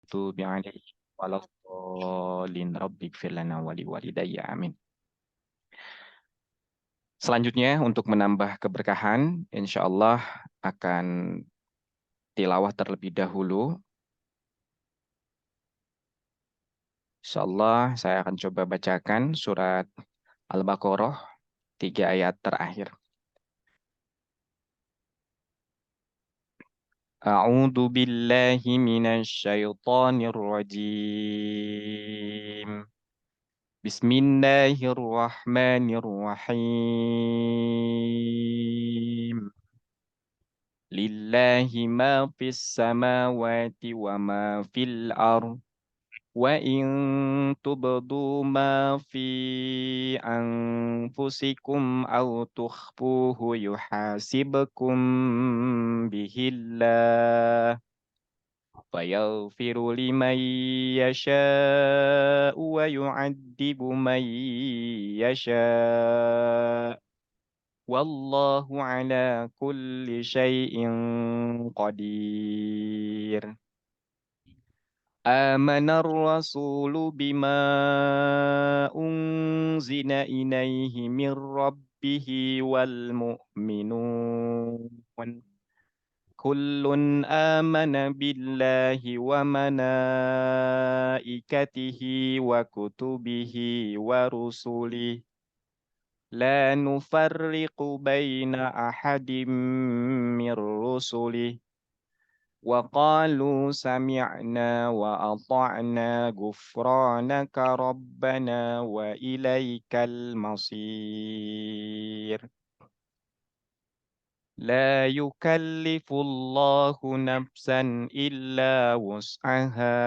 maghdubi 'alaihim waladdallin. Rabbighfir lana wa liwalidayya. Amin. Selanjutnya untuk menambah keberkahan, insya Allah akan tilawah terlebih dahulu. Insya Allah saya akan coba bacakan surat Al-Baqarah 3 ayat terakhir. A'udzu billahi minasy syaithanir rajim. Bismillahirrahmanirrahim. Lillahi ma fis samawati wa ma fil ardh. Wa in tubdu ma fi anfusikum aw tukhfuhu yuhasibkum bihillah fayaghfiru liman yasha'u wa yu'adzibu man yasha' wallahu ala kulli syai'in qadir. آمن الرسول بما أنزل إليه من ربه والمؤمنون كل آمن بالله وملائكته وكتبه ورسله لا نفرق بين أحد من رسله وقالوا سمعنا وأطعنا غفرانك ربنا وإليك المصير. لا يكلف الله نفسا إلا وسعها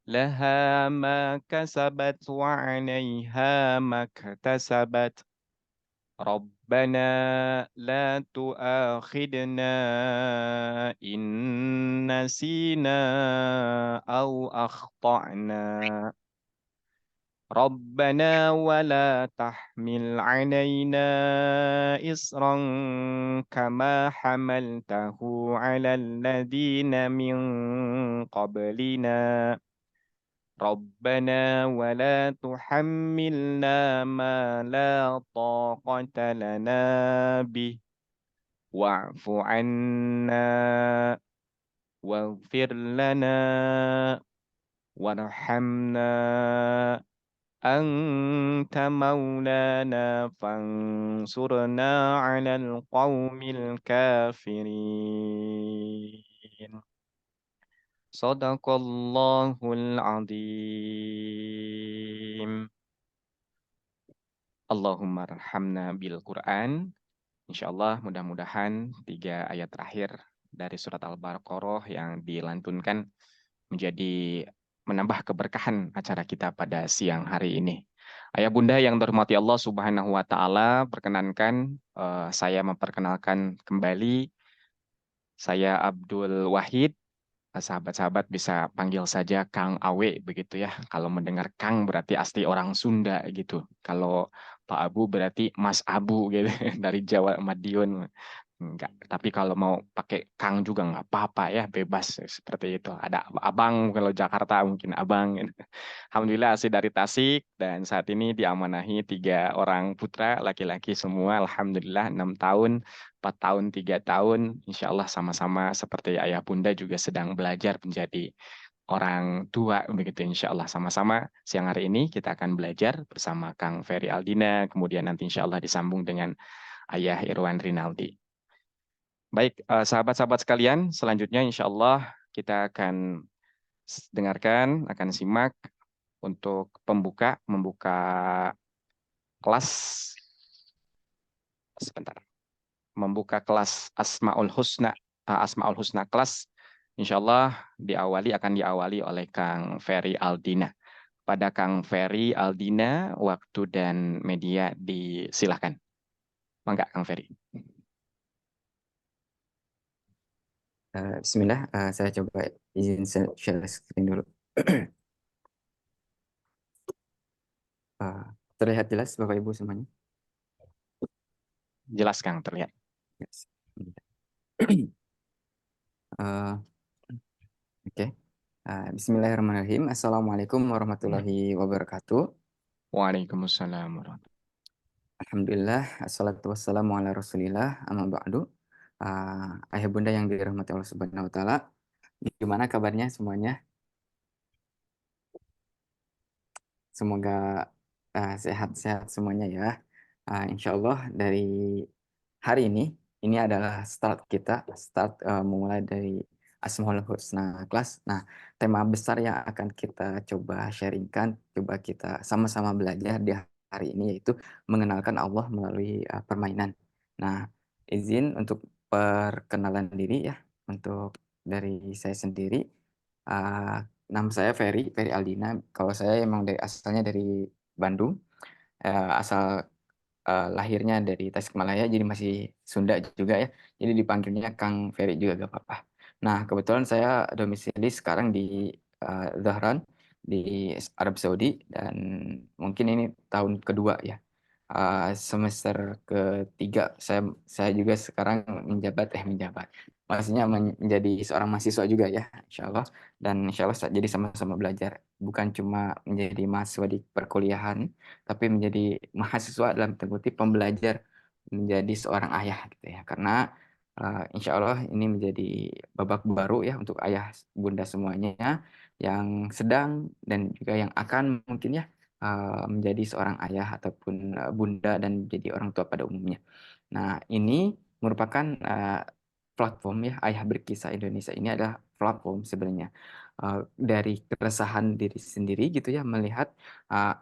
لها ما كسبت وعليها ما اكتسبت ربنا لا تؤاخذنا إن نسينا أو أخطأنا ربنا ولا تحمل علينا إصرا كما حملته على الذين من قبلنا ربنا ولا تحملنا ما لا طاقة لنا به واعف عنا واغفر لنا وارحمنا أنت مولانا فانصرنا على القوم الكافرين. Sadaqallahul azim. Allahumma rahamna bil Quran. Insyaallah mudah-mudahan 3 ayat terakhir dari surat Al-Baqarah yang dilantunkan menjadi menambah keberkahan acara kita pada siang hari ini. Ayah bunda yang terhormati Allah Subhanahu wa taala, perkenankan saya memperkenalkan kembali saya Abdul Wahid. Sahabat-sahabat bisa panggil saja Kang Awe begitu ya. Kalau mendengar Kang berarti asli orang Sunda gitu. Kalau Pak Abu berarti Mas Abu gitu dari Jawa Madiun. Enggak. Tapi kalau mau pakai Kang juga nggak apa-apa ya, bebas seperti itu. Ada Abang kalau Jakarta mungkin Abang. Gitu. Alhamdulillah asli dari Tasik dan saat ini diamanahi 3 orang putra laki-laki semua. Alhamdulillah 6 tahun, 4 tahun, 3 tahun. Insya Allah sama-sama seperti ayah bunda juga sedang belajar menjadi orang tua begitu insya Allah sama-sama siang hari ini kita akan belajar bersama Kang Ferry Aldina kemudian nanti insya Allah disambung dengan Ayah Irwan Rinaldi. Baik, sahabat-sahabat sekalian, selanjutnya insya Allah kita akan dengarkan, akan simak untuk membuka kelas, sebentar, membuka kelas Asmaul Husna kelas, insya Allah akan diawali oleh Kang Ferry Aldina. Pada Kang Ferry Aldina, waktu dan media disilahkan. Mangga Kang Ferry. Bismillah, saya coba izin share screen dulu. Terlihat jelas Bapak Ibu semuanya? Jelas Kang, terlihat. Yes. Oke. Bismillahirrahmanirrahim. Assalamualaikum warahmatullahi wabarakatuh. Waalaikumsalam warahmatullahi. Alhamdulillah, assalatu wassalamu ala Rasulillah, amma ba'du. Ayah bunda yang dirahmati Allah Subhanahu wa taala, gimana kabarnya semuanya? Semoga sehat-sehat semuanya ya. Insya Allah dari hari ini adalah start kita, memulai dari Asmaul Husna kelas. Nah, tema besar yang akan kita coba sharingkan, coba kita sama-sama belajar di hari ini yaitu mengenalkan Allah melalui permainan. Nah, izin untuk perkenalan diri ya, untuk dari saya sendiri. Uh, Nama saya Ferry Aldina. Kalau saya emang asalnya dari Bandung, asal lahirnya dari Tasikmalaya, jadi masih Sunda juga ya. Jadi dipanggilnya Kang Ferry juga gak apa-apa. Nah, kebetulan saya domisili sekarang di Zahran di Arab Saudi dan mungkin ini tahun kedua ya. Semester ketiga saya juga sekarang menjabat, maksudnya menjadi seorang mahasiswa juga ya, insya Allah. Dan insya Allah jadi sama-sama belajar, bukan cuma menjadi mahasiswa di perkuliahan, tapi menjadi mahasiswa dalam tanda kutip pembelajar menjadi seorang ayah gitu ya. Karena insya Allah ini menjadi babak baru ya untuk ayah bunda semuanya yang sedang dan juga yang akan mungkin ya menjadi seorang ayah ataupun bunda dan menjadi orang tua pada umumnya. Nah, ini merupakan platform ya, Ayah Berkisah Indonesia ini adalah platform sebenarnya dari keresahan diri sendiri gitu ya, melihat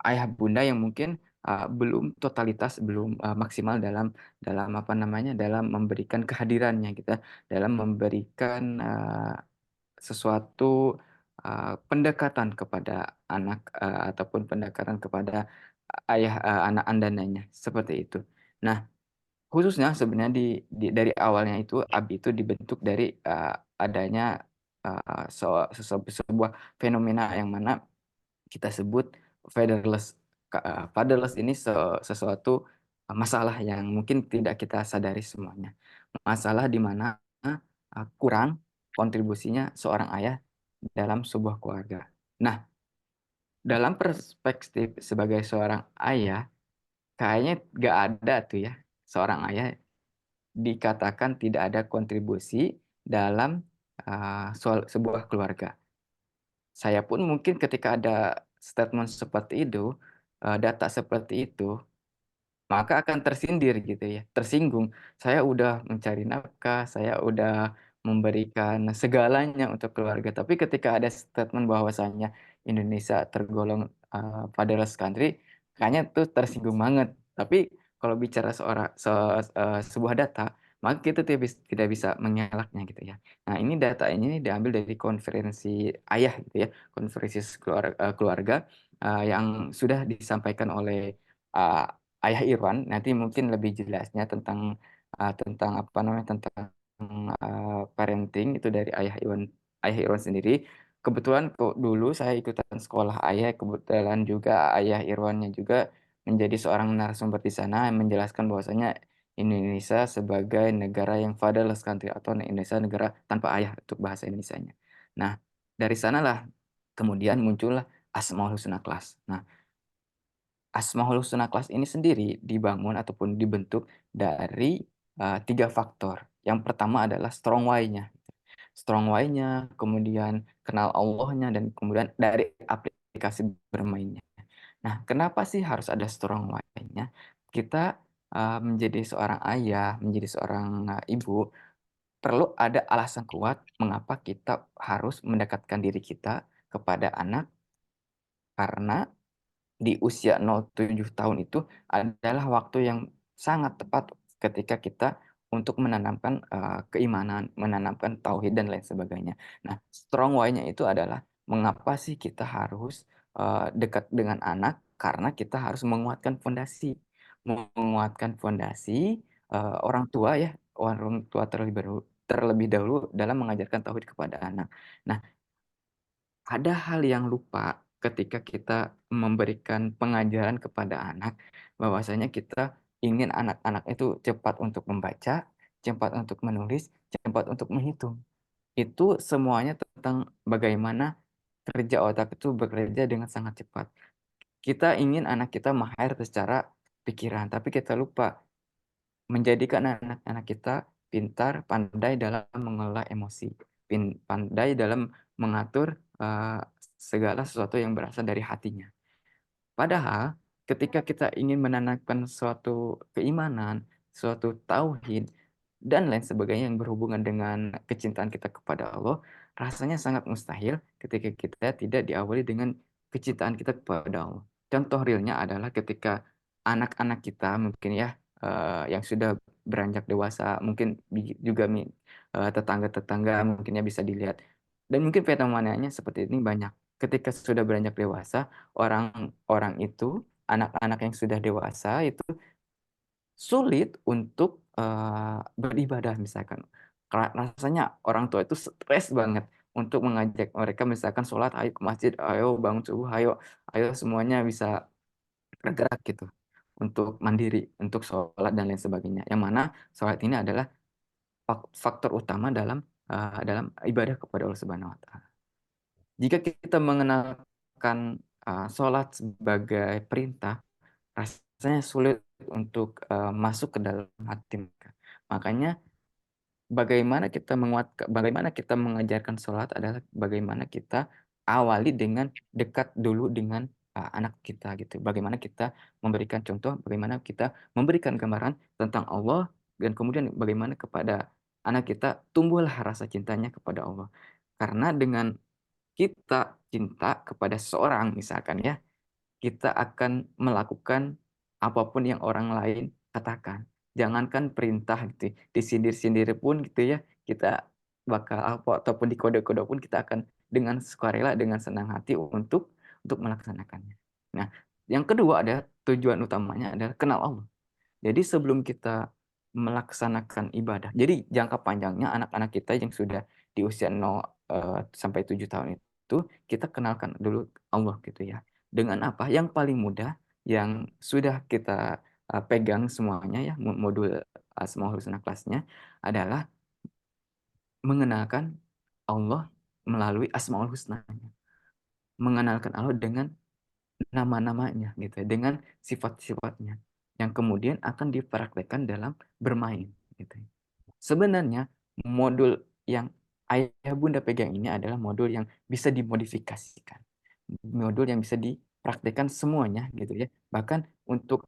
ayah bunda yang mungkin belum totalitas, belum maksimal dalam dalam apa namanya, dalam memberikan kehadirannya gitu ya, dalam memberikan sesuatu pendekatan kepada anak ataupun pendekatan kepada ayah anak andananya seperti itu. Nah, khususnya sebenarnya dari awalnya itu ABI itu dibentuk dari adanya sebuah fenomena yang mana kita sebut fatherless. Fatherless ini sesuatu masalah yang mungkin tidak kita sadari semuanya. Masalah di mana kurang kontribusinya seorang ayah dalam sebuah keluarga. Nah, dalam perspektif sebagai seorang ayah, kayaknya gak ada tuh ya seorang ayah dikatakan tidak ada kontribusi dalam sebuah keluarga. Saya pun mungkin ketika ada statement seperti itu, data seperti itu, maka akan tersindir gitu ya, tersinggung. Saya udah mencari nafkah, saya udah memberikan segalanya untuk keluarga. Tapi ketika ada statement bahwasanya Indonesia tergolong fatherless country, kayaknya tuh tersinggung banget. Tapi kalau bicara sebuah data, maka kita tidak bisa mengelaknya gitu ya. Nah, ini data ini diambil dari konferensi ayah gitu ya, konferensi keluarga yang sudah disampaikan oleh uh, Ayah Irwan. Nanti mungkin lebih jelasnya tentang apa namanya, tentang parenting itu dari Ayah Irwan sendiri. Kebetulan kok dulu saya ikutan sekolah ayah, kebetulan juga Ayah Irwannya juga menjadi seorang narasumber di sana yang menjelaskan bahwasanya Indonesia sebagai negara yang fatherless country atau Indonesia negara tanpa ayah untuk bahasa Indonesianya. Nah, dari sanalah kemudian muncullah Asmaul Husna Class. Nah, Asmaul Husna Class ini sendiri dibangun ataupun dibentuk dari tiga faktor. Yang pertama adalah strong why-nya, kemudian kenal Allahnya, dan kemudian dari aplikasi bermainnya. Nah, kenapa sih harus ada strong why-nya? Kita menjadi seorang ayah, menjadi seorang ibu, perlu ada alasan kuat mengapa kita harus mendekatkan diri kita kepada anak, karena di usia 0-7 tahun itu adalah waktu yang sangat tepat ketika kita untuk menanamkan keimanan, menanamkan tauhid dan lain sebagainya. Nah, strong why-nya itu adalah mengapa sih kita harus dekat dengan anak, karena kita harus menguatkan fondasi orang tua ya, orang tua terlebih dahulu dalam mengajarkan tauhid kepada anak. Nah, ada hal yang lupa ketika kita memberikan pengajaran kepada anak, bahwasanya kita ingin anak-anak itu cepat untuk membaca, cepat untuk menulis, cepat untuk menghitung. itu semuanya tentang bagaimana kerja otak itu bekerja dengan sangat cepat. Kita ingin anak kita mahir secara pikiran, tapi kita lupa menjadikan anak-anak kita pintar, pandai dalam mengelola emosi, pandai dalam mengatur, segala sesuatu yang berasal dari hatinya. Padahal ketika kita ingin menanamkan suatu keimanan, suatu tauhid, dan lain sebagainya yang berhubungan dengan kecintaan kita kepada Allah, rasanya sangat mustahil ketika kita tidak diawali dengan kecintaan kita kepada Allah. Contoh realnya adalah ketika anak-anak kita mungkin ya, yang sudah beranjak dewasa, mungkin juga tetangga-tetangga mungkinnya bisa dilihat. Dan mungkin fenomenanya seperti ini banyak. Ketika sudah beranjak dewasa, orang-orang itu, anak-anak yang sudah dewasa itu sulit untuk, beribadah misalkan. Rasanya orang tua itu stres banget untuk mengajak mereka misalkan sholat, "Ayo ke masjid, ayo bangun subuh, ayo ayo semuanya bisa bergerak," gitu, untuk mandiri, untuk sholat dan lain sebagainya. Yang mana sholat ini adalah faktor utama dalam ibadah kepada Allah Subhanahu wa taala. Jika kita mengenalkan, sholat sebagai perintah, rasanya sulit untuk, masuk ke dalam hati mereka. Makanya bagaimana kita mengajarkan sholat adalah bagaimana kita awali dengan dekat dulu dengan, anak kita gitu. Bagaimana kita memberikan contoh, bagaimana kita memberikan gambaran tentang Allah, dan kemudian bagaimana kepada anak kita tumbuhlah rasa cintanya kepada Allah. Karena dengan kita cinta kepada seseorang misalkan ya, kita akan melakukan apapun yang orang lain katakan. Jangankan perintah gitu, disindir-sindir pun gitu ya, kita bakal apa ataupun dikode-kode pun kita akan dengan sukarela, dengan senang hati untuk melaksanakannya. Nah, yang kedua ada tujuan utamanya adalah kenal Allah. Jadi sebelum kita melaksanakan ibadah, jadi jangka panjangnya anak-anak kita yang sudah di usia 0, sampai 7 tahun itu, kita kenalkan dulu Allah gitu ya. Dengan apa? Yang paling mudah, yang sudah kita, pegang semuanya ya, modul Asmaul Husna kelasnya adalah mengenalkan Allah melalui Asmaul Husna. Mengenalkan Allah dengan nama-namanya gitu ya, dengan sifat-sifatnya, yang kemudian akan dipraktekkan dalam bermain gitu ya. Sebenarnya modul yang ayah bunda pegang ini adalah modul yang bisa dimodifikasikan, modul yang bisa dipraktekkan semuanya gitu ya. Bahkan untuk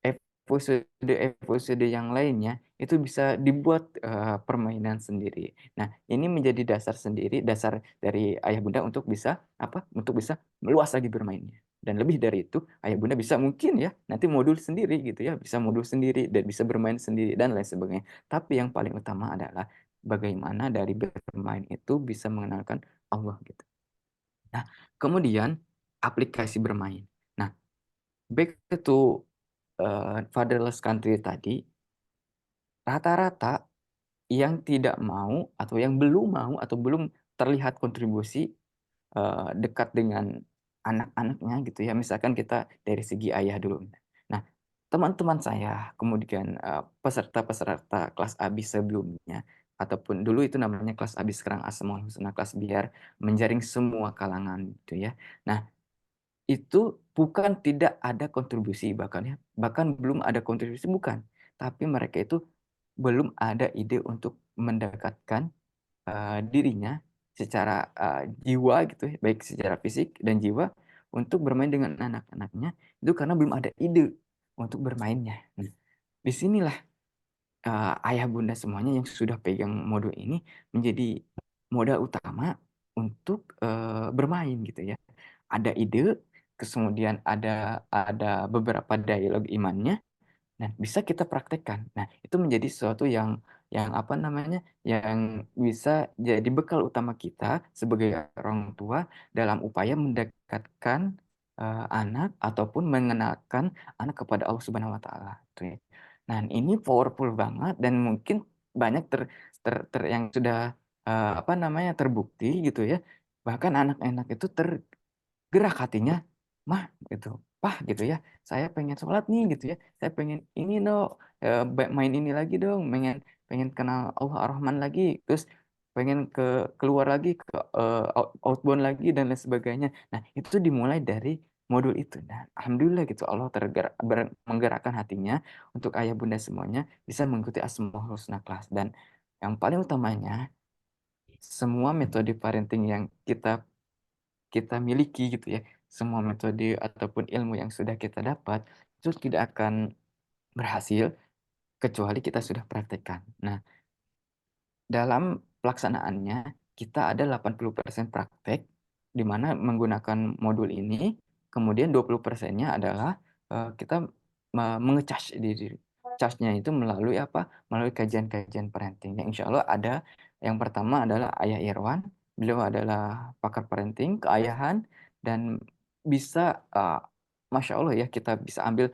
episode-episode yang lainnya itu bisa dibuat, permainan sendiri. Nah, ini menjadi dasar sendiri, dasar dari ayah bunda untuk bisa apa, untuk bisa meluas lagi bermainnya. Dan lebih dari itu, ayah bunda bisa mungkin ya nanti modul sendiri gitu ya, bisa modul sendiri dan bisa bermain sendiri dan lain sebagainya. Tapi yang paling utama adalah bagaimana dari bermain itu bisa mengenalkan Allah gitu. Nah, kemudian aplikasi bermain. Nah, back to, fatherless country tadi, rata-rata yang tidak mau atau yang belum mau atau belum terlihat kontribusi, dekat dengan anak-anaknya gitu ya, misalkan kita dari segi ayah dulu. Nah, teman-teman saya, kemudian, peserta-peserta kelas ABIS sebelumnya, ataupun dulu itu namanya kelas ABIS, sekarang Asmaul Husna kelas biar menjaring semua kalangan gitu ya. Nah, itu bukan tidak ada kontribusi bahkan ya, bahkan belum ada kontribusi bukan, tapi mereka itu belum ada ide untuk mendekatkan, dirinya secara, jiwa gitu ya, baik secara fisik dan jiwa untuk bermain dengan anak-anaknya, itu karena belum ada ide untuk bermainnya. Nah, di sinilah, ayah bunda semuanya yang sudah pegang modul ini menjadi modal utama untuk, bermain gitu ya. Ada ide, kemudian ada beberapa dialog imannya, nah bisa kita praktekkan. Nah, itu menjadi sesuatu yang apa namanya, yang bisa jadi bekal utama kita sebagai orang tua dalam upaya mendekatkan, anak ataupun mengenalkan anak kepada Allah Subhanahu wa taala, gitu ya. Nah, ini powerful banget dan mungkin banyak ter ter ter yang sudah, apa namanya, terbukti gitu ya, bahkan anak-anak itu gerak hatinya, "Mah," gitu, "Pah," gitu ya, "saya pengen sholat nih," gitu ya, "saya pengen ini dong, main ini lagi dong, pengen pengen kenal Allah Ar-Rahman lagi." Terus pengen keluar lagi, outbound lagi dan lain sebagainya. Nah, itu dimulai dari modul itu. Nah, alhamdulillah gitu Allah menggerakkan hatinya untuk ayah bunda semuanya bisa mengikuti Asmaul Husna Class. Dan yang paling utamanya, semua metode parenting yang kita kita miliki gitu ya, semua metode ataupun ilmu yang sudah kita dapat, itu tidak akan berhasil kecuali kita sudah praktekkan. Nah, dalam pelaksanaannya, kita ada 80% praktek, di mana menggunakan modul ini, kemudian 20%-nya adalah, kita menge-charge diri. Charge-nya itu melalui apa? Melalui kajian-kajian parenting, yang insya Allah ada. Yang pertama adalah Ayah Irwan, beliau adalah pakar parenting, keayahan, dan bisa, masya Allah ya, kita bisa ambil,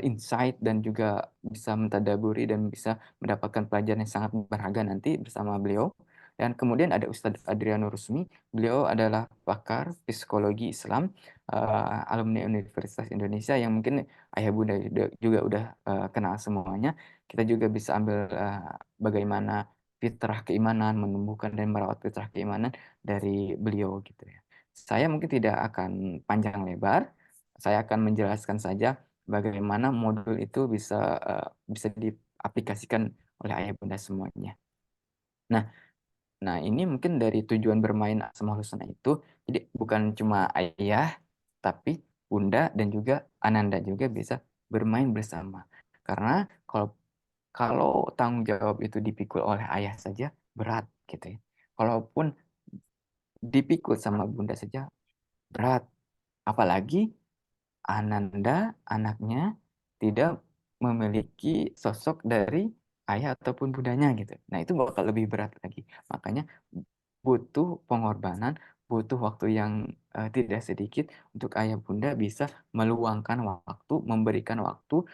insight dan juga bisa mentadaburi dan bisa mendapatkan pelajaran yang sangat berharga nanti bersama beliau. Dan kemudian ada Ustadz Adriano Rusmi, beliau adalah pakar psikologi Islam, alumni Universitas Indonesia yang mungkin ayah bunda juga udah kenal semuanya. Kita juga bisa ambil bagaimana fitrah keimanan, menumbuhkan dan merawat fitrah keimanan dari beliau gitu ya. Saya mungkin tidak akan panjang lebar, saya akan menjelaskan saja bagaimana modul itu bisa diaplikasikan oleh ayah bunda semuanya. Nah nah ini mungkin dari tujuan bermain Asmaul Husna itu, jadi bukan cuma ayah, tapi bunda dan juga ananda juga bisa bermain bersama. Karena kalau kalau tanggung jawab itu dipikul oleh ayah saja, berat gitu ya. Kalaupun dipikul sama bunda saja, berat. Apalagi Ananda, anaknya, tidak memiliki sosok dari ayah ataupun bundanya gitu. Nah, itu bakal lebih berat lagi. Makanya butuh pengorbanan, butuh waktu yang tidak sedikit untuk ayah bunda bisa meluangkan waktu, memberikan waktu,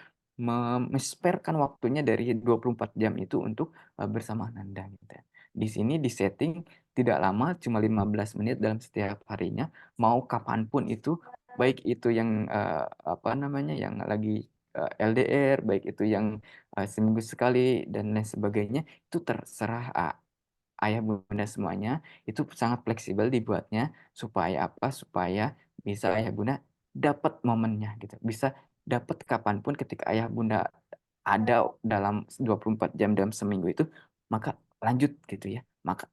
mesperkan waktunya dari 24 jam itu untuk bersama Ananda gitu. Di sini disetting tidak lama, cuma 15 menit dalam setiap harinya, mau kapanpun itu, baik itu yang apa namanya, yang lagi LDR, baik itu yang seminggu sekali dan lain sebagainya, itu terserah ayah bunda semuanya. Itu sangat fleksibel dibuatnya supaya apa? Supaya bisa ayah bunda dapat momennya gitu. Bisa dapat kapanpun ketika ayah bunda ada dalam 24 jam dalam seminggu itu, maka lanjut gitu ya. Maka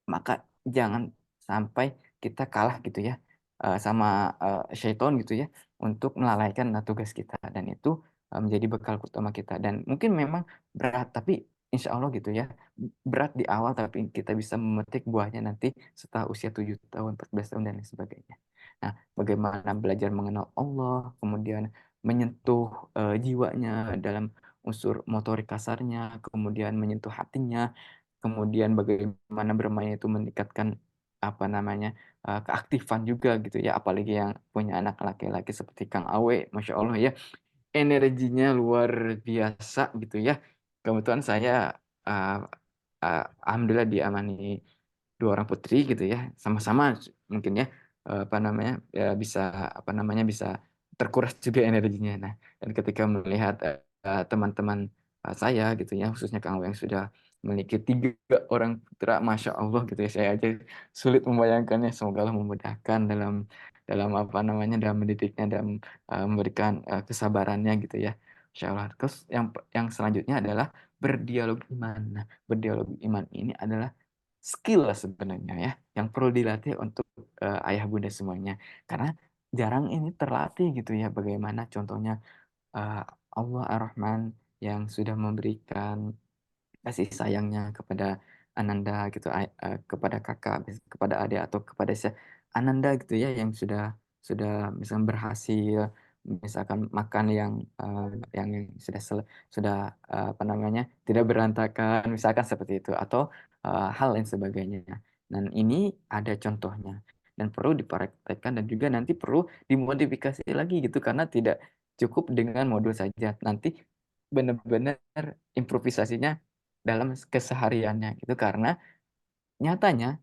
maka jangan sampai kita kalah gitu ya sama syaiton gitu ya untuk melalaikan tugas kita, dan itu menjadi bekal utama kita. Dan mungkin memang berat, tapi insya Allah gitu ya, berat di awal tapi kita bisa memetik buahnya nanti setelah usia 7 tahun, 14 tahun dan lain sebagainya. Nah, bagaimana belajar mengenal Allah, kemudian menyentuh jiwanya dalam unsur motorik kasarnya, kemudian menyentuh hatinya, kemudian bagaimana bermain itu meningkatkan apa namanya keaktifan juga gitu ya, apalagi yang punya anak laki-laki seperti Kang Awe, masya Allah ya, energinya luar biasa gitu ya. Kebetulan saya uh, alhamdulillah diamani dua orang putri gitu ya, sama-sama mungkin ya apa namanya ya, bisa apa namanya bisa terkuras juga energinya. Nah, dan ketika melihat teman-teman saya gitu ya, khususnya Kang Awe yang sudah memiliki 3 orang putra, masya Allah gitu ya, saya aja sulit membayangkannya. Semoga Allah memudahkan dalam dalam apa namanya dalam mendidiknya, dalam memberikan kesabarannya gitu ya, insya Allah. Terus yang selanjutnya adalah berdialog iman. Nah, berdialog iman ini adalah skill sebenarnya ya, yang perlu dilatih untuk ayah bunda semuanya, karena jarang ini terlatih gitu ya. Bagaimana contohnya eh, Allah Ar-Rahman yang sudah memberikan kasih sayangnya kepada Ananda gitu, kepada kakak, kepada adik atau kepada Ananda gitu ya, yang sudah misalkan berhasil misalkan makan yang sudah apa namanya tidak berantakan, misalkan seperti itu, atau hal lain sebagainya. Dan ini ada contohnya dan perlu dipraktekkan dan juga nanti perlu dimodifikasi lagi gitu, karena tidak cukup dengan modul saja, nanti benar-benar improvisasinya dalam kesehariannya gitu, karena nyatanya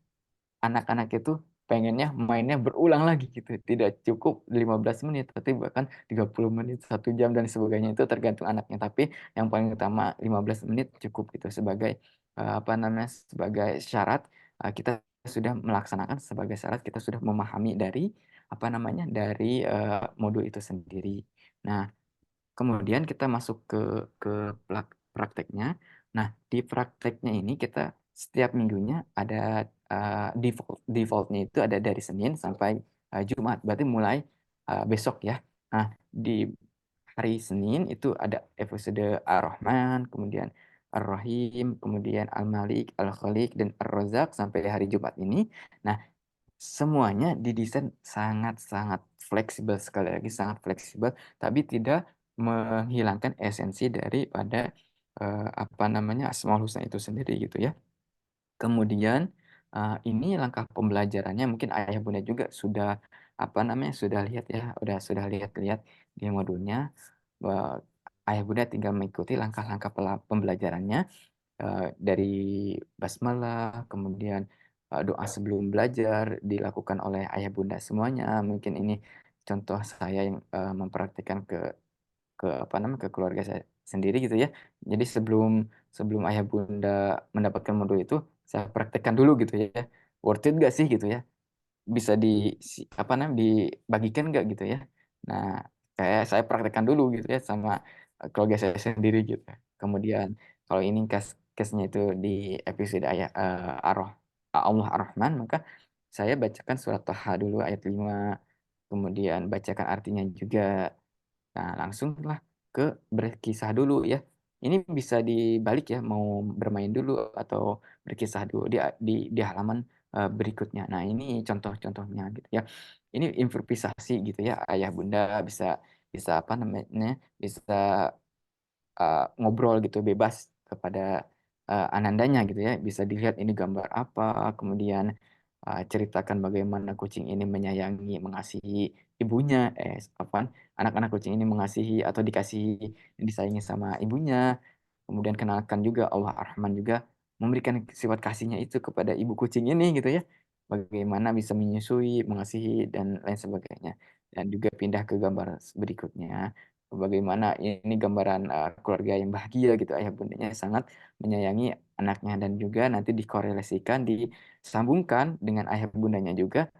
anak-anak itu pengennya mainnya berulang lagi gitu, tidak cukup 15 menit tapi bahkan 30 menit, 1 jam dan sebagainya, itu tergantung anaknya, tapi yang paling utama 15 menit cukup gitu sebagai apa namanya, sebagai syarat, kita sudah melaksanakan sebagai syarat kita sudah memahami dari, apa namanya, dari, modul itu sendiri. Nah, kemudian kita masuk ke prakteknya. Nah, di prakteknya ini kita setiap minggunya ada, default-nya itu ada dari Senin sampai, Jumat, berarti mulai, besok ya. Nah, di hari Senin itu ada episode Ar-Rahman, kemudian Ar-Rahim, kemudian Al-Malik, Al-Khaliq, dan Ar-Razzaq sampai hari Jumat ini. Nah, semuanya didesain sangat-sangat fleksibel, sekali lagi sangat fleksibel, tapi tidak menghilangkan esensi daripada, apa namanya, Asmaul Husna itu sendiri gitu ya. Kemudian, ini langkah pembelajarannya mungkin ayah bunda juga sudah, apa namanya, sudah lihat ya, sudah lihat-lihat di modulnya, eee, ayah bunda tinggal mengikuti langkah-langkah pembelajarannya. Dari basmalah, kemudian, doa sebelum belajar dilakukan oleh ayah bunda semuanya. Mungkin ini contoh saya yang, mempraktikkan ke apa namanya, ke keluarga saya sendiri gitu ya. Jadi sebelum sebelum ayah bunda mendapatkan modul itu, saya praktekkan dulu gitu ya. Worth it nggak sih gitu ya? Bisa apa namanya, dibagikan nggak gitu ya. Nah, kayak saya praktekkan dulu gitu ya sama, keluarga saya sendiri gitu. Kemudian kalau ini case-nya itu di episode Allah Ar-Rahman, maka saya bacakan surat Toha dulu ayat 5, kemudian bacakan artinya juga. Nah, langsunglah ke berkisah dulu ya. Ini bisa dibalik ya, mau bermain dulu atau berkisah dulu di halaman, berikutnya. Nah, ini contoh-contohnya gitu ya. Ini improvisasi gitu ya, ayah bunda bisa bisa apa namanya, bisa ngobrol gitu bebas kepada, anandanya gitu ya, bisa dilihat ini gambar apa, kemudian, ceritakan bagaimana kucing ini menyayangi, mengasihi ibunya, apaan, anak-anak kucing ini mengasihi atau dikasihi, disayangi sama ibunya. Kemudian kenalkan juga Allah Ar-Rahman juga memberikan sifat kasihnya itu kepada ibu kucing ini gitu ya. Bagaimana bisa menyusui, mengasihi, dan lain sebagainya. Dan juga pindah ke gambar berikutnya, bagaimana ini gambaran, keluarga yang bahagia gitu, ayah bundanya sangat menyayangi anaknya dan juga nanti dikorelasikan, disambungkan dengan ayah bundanya juga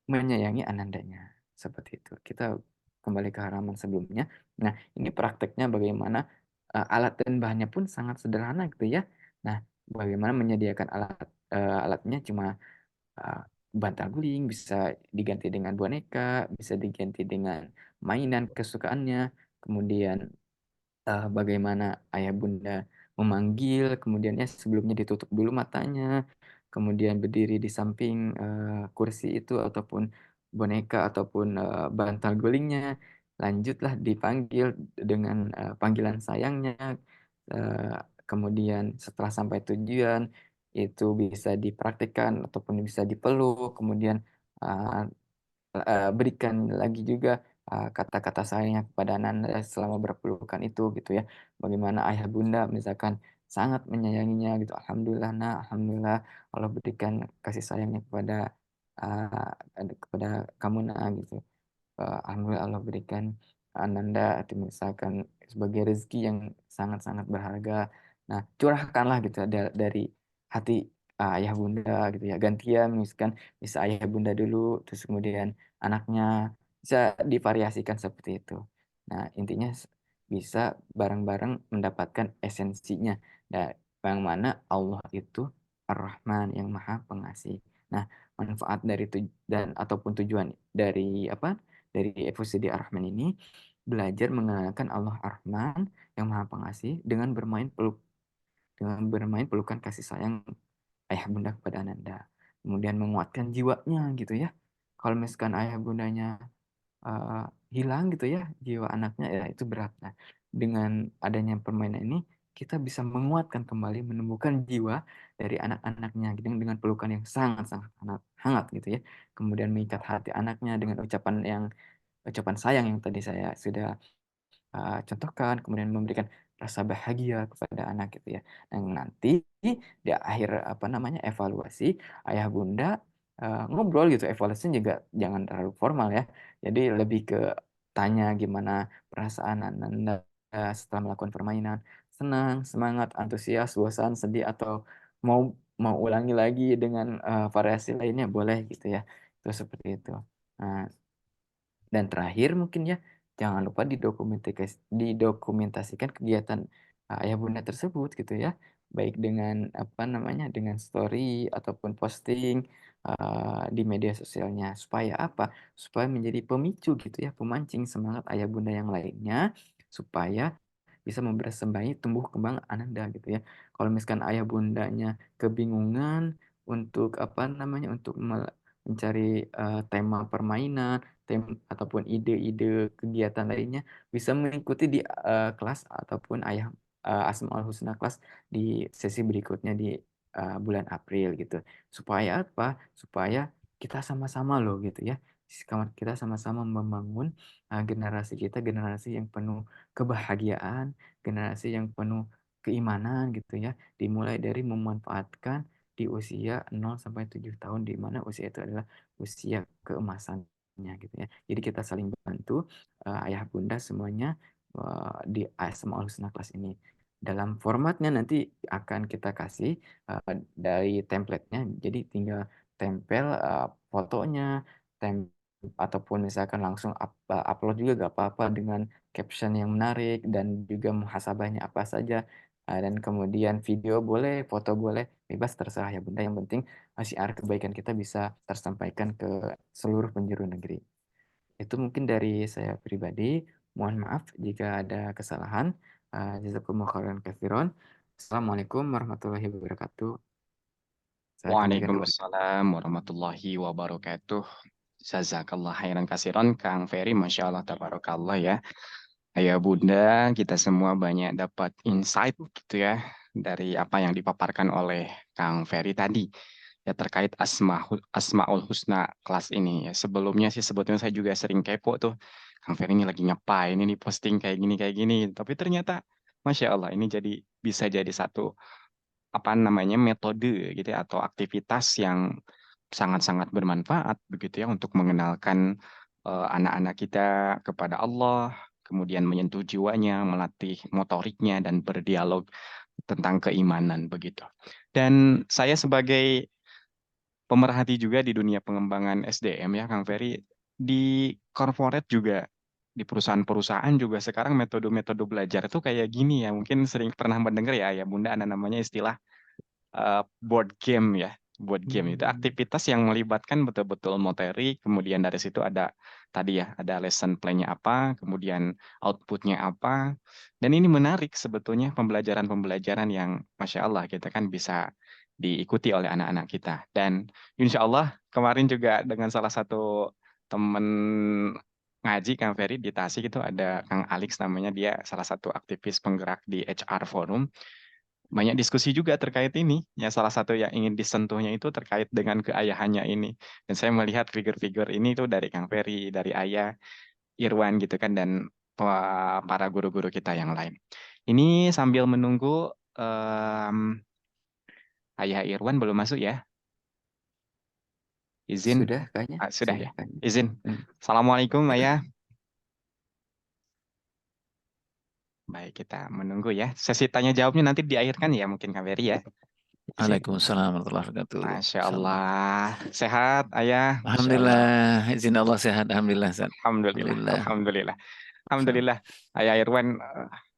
menyayangi anandanya, seperti itu. Kita kembali ke halaman sebelumnya. Nah, ini prakteknya bagaimana, alat dan bahannya pun sangat sederhana gitu ya. Nah, bagaimana menyediakan alatnya cuma, eee, bantal guling, bisa diganti dengan boneka, bisa diganti dengan mainan kesukaannya, kemudian bagaimana ayah bunda memanggil, kemudian ya sebelumnya ditutup dulu matanya, kemudian berdiri di samping, kursi itu ataupun boneka ataupun, bantal gulingnya, lanjutlah dipanggil dengan, panggilan sayangnya, kemudian setelah sampai tujuan, itu bisa dipraktikkan ataupun bisa dipeluk, kemudian, eee berikan lagi juga, kata-kata sayangnya kepada Ananda selama berpelukan itu gitu ya. Bagaimana ayah bunda misalkan sangat menyayanginya gitu, "Alhamdulillah Nak, alhamdulillah Allah berikan kasih sayangnya kepada kamu Nak," gitu. Alhamdulillah Allah berikan Ananda itu misalkan sebagai rezeki yang sangat-sangat berharga. Nah, curahkanlah gitu ya dari hati, ayah bunda gitu ya, gantian misalkan bisa ayah bunda dulu, terus kemudian anaknya, bisa divariasikan seperti itu. Nah, intinya bisa bareng-bareng mendapatkan esensinya, yang mana Allah itu Ar-Rahman, yang Maha Pengasih. Nah, manfaat dari dan ataupun tujuan dari apa, dari episode Ar-Rahman ini, belajar mengenalkan Allah Ar-Rahman yang Maha Pengasih dengan bermain pelukan kasih sayang ayah bunda kepada Ananda. Kemudian menguatkan jiwanya gitu ya. Kalau misalkan ayah bundanya hilang gitu ya jiwa anaknya, ya itu berat. Nah, dengan adanya permainan ini, kita bisa menguatkan kembali, menumbuhkan jiwa dari anak-anaknya gitu dengan pelukan yang sangat-sangat hangat hangat gitu ya. Kemudian mengikat hati anaknya dengan ucapan sayang yang tadi saya sudah contohkan, kemudian memberikan rasa bahagia kepada anak gitu ya. Dan nanti di akhir, apa namanya, evaluasi, ayah bunda, ngobrol gitu, evaluasinya juga jangan terlalu formal ya. Jadi lebih ke tanya gimana perasaan Ananda setelah melakukan permainan, senang, semangat, antusias, bosan, sedih, atau mau mau ulangi lagi dengan, variasi lainnya boleh gitu ya. Itu seperti itu. Nah, dan terakhir mungkin ya, jangan lupa didokumentasikan kegiatan, ayah bunda tersebut gitu ya. Baik dengan apa namanya, dengan story ataupun posting, di media sosialnya. Supaya apa? Supaya menjadi pemicu gitu ya, pemancing semangat ayah bunda yang lainnya, supaya bisa membersamai tumbuh kembang Ananda gitu ya. Kalau misalkan ayah bundanya kebingungan untuk apa namanya, untuk mencari, tema permainan, ataupun ide-ide kegiatan lainnya, bisa mengikuti di, kelas ataupun Asmaul Husna kelas di sesi berikutnya di, bulan April gitu. Supaya apa? Supaya kita sama-sama loh gitu ya, kita sama-sama membangun, generasi kita generasi yang penuh kebahagiaan, generasi yang penuh keimanan gitu ya, dimulai dari memanfaatkan di usia 0 sampai 7 tahun, di mana usia itu adalah usia keemasannya gitu ya. Jadi kita saling bantu, ayah bunda semuanya, di Asmaul Husna Class ini. Dalam formatnya nanti akan kita kasih, dari template-nya, jadi tinggal tempel, fotonya, ataupun misalkan langsung upload juga gak apa-apa dengan caption yang menarik dan juga muhasabahnya apa saja, dan kemudian video boleh, foto boleh, bebas terserah ya Bunda, yang penting, syiar kebaikan kita bisa tersampaikan ke seluruh penjuru negeri. Itu mungkin dari saya pribadi, mohon maaf jika ada kesalahan, jazakumullahu khairan katsiran. Assalamualaikum warahmatullahi wabarakatuh. Saya kembalikan kepada Waalaikumsalam warahmatullahi wabarakatuh. Jazakallah khairan kasiron, Kang Ferry, Masya Allah, tabarakallah ya. Ayah bunda, kita semua banyak dapat insight gitu ya, dari apa yang dipaparkan oleh Kang Ferry tadi. Ya terkait Asmaul Husna kelas ini. Ya, sebelumnya sih sebetulnya saya juga sering kepo tuh. Kang Ferry ini lagi ngapain, ini posting kayak gini, kayak gini. Tapi ternyata, Masya Allah, ini bisa jadi satu apa namanya metode gitu ya, atau aktivitas yang sangat-sangat bermanfaat begitu ya untuk mengenalkan anak-anak kita kepada Allah, kemudian menyentuh jiwanya, melatih motoriknya dan berdialog tentang keimanan begitu. Dan saya sebagai pemerhati juga di dunia pengembangan SDM ya Kang Ferry, di corporate juga di perusahaan-perusahaan juga sekarang metode-metode belajar itu kayak gini ya. Mungkin sering pernah mendengar ya, ya Bunda, ada namanya istilah board game ya. Board game itu Hmm. aktivitas yang melibatkan betul-betul materi, kemudian dari situ ada tadi ya, ada lesson plan-nya apa, kemudian output-nya apa. Dan ini menarik sebetulnya pembelajaran-pembelajaran yang Masya Allah kita kan bisa diikuti oleh anak-anak kita. Dan Insya Allah kemarin juga dengan salah satu teman ngaji Kang Ferry di Tasik itu ada Kang Alex namanya, dia salah satu aktivis penggerak di HR Forum, banyak diskusi juga terkait ini. Ya, salah satu yang ingin disentuhnya itu terkait dengan keayahannya ini. Dan saya melihat figur-figur ini tuh dari Kang Ferry, dari Ayah, Irwan gitu kan, dan para guru-guru kita yang lain. Ini sambil menunggu Ayah Irwan belum masuk ya. Izin. Sudah kayaknya, Sudah sudah ya. kayaknya. Izin. Hmm. Assalamualaikum Ayah. Baik, kita menunggu ya. Sesi tanya jawabnya nanti diakhirkan ya mungkin Kang Ferry ya. Izin. Waalaikumsalam warahmatullahi wabarakatuh. Masya Insyaallah. Allah. Sehat, Ayah. Masya Alhamdulillah, Allah. izin Allah sehat. Alhamdulillah, Ustaz. Alhamdulillah. Alhamdulillah. Alhamdulillah. Insyaallah. Alhamdulillah. Ayah Irwan,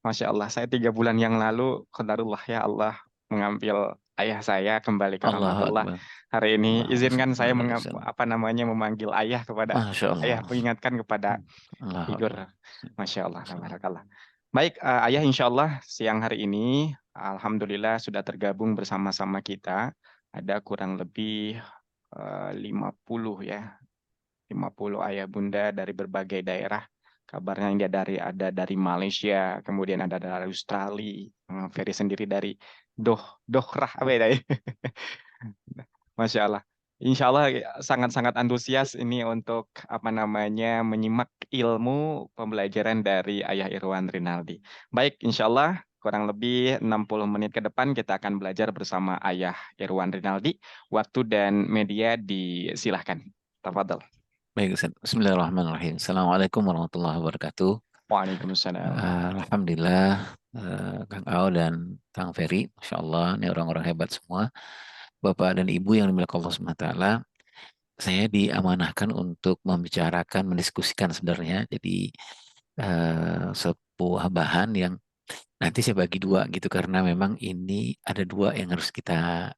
Masya Allah. Saya 3 bulan yang lalu, qadarullah ya Allah, mengambil ayah saya kembali ke Allahu rahmatullah. Akbar. Hari ini Allahumma izinkan saya salli alaihi wasallam. apa namanya memanggil ayah kepada Masya ayah, Allah. mengingatkan kepada Allahu figur. Akbar. Masya Allah. Masya Allah. Tabarakallah. Baik, Ayah, insya Allah siang hari ini, Alhamdulillah sudah tergabung bersama-sama kita. Ada kurang lebih 50 ya, 50 ayah bunda dari berbagai daerah. Kabarnya ini ada dari Malaysia, kemudian ada dari Australia, Ferry sendiri dari Dohrah apa ya? Masya Allah. Insya Allah sangat-sangat antusias ini untuk apa namanya menyimak ilmu pembelajaran dari Ayah Irwan Rinaldi. Baik, insya Allah kurang lebih 60 menit ke depan kita akan belajar bersama Ayah Irwan Rinaldi. Waktu dan media disilahkan. Tafadhol. Baik, Ustaz. Bismillahirrahmanirrahim. Assalamualaikum warahmatullahi wabarakatuh. Waalaikumsalam. Alhamdulillah. Kang Ao dan Kang Ferry, Masya Allah, ini orang-orang hebat semua. Bapak dan Ibu yang dimiliki Allah SWT, saya diamanahkan untuk membicarakan, mendiskusikan sebenarnya. Jadi sebuah bahan yang nanti saya bagi dua gitu karena memang ini ada dua yang harus kita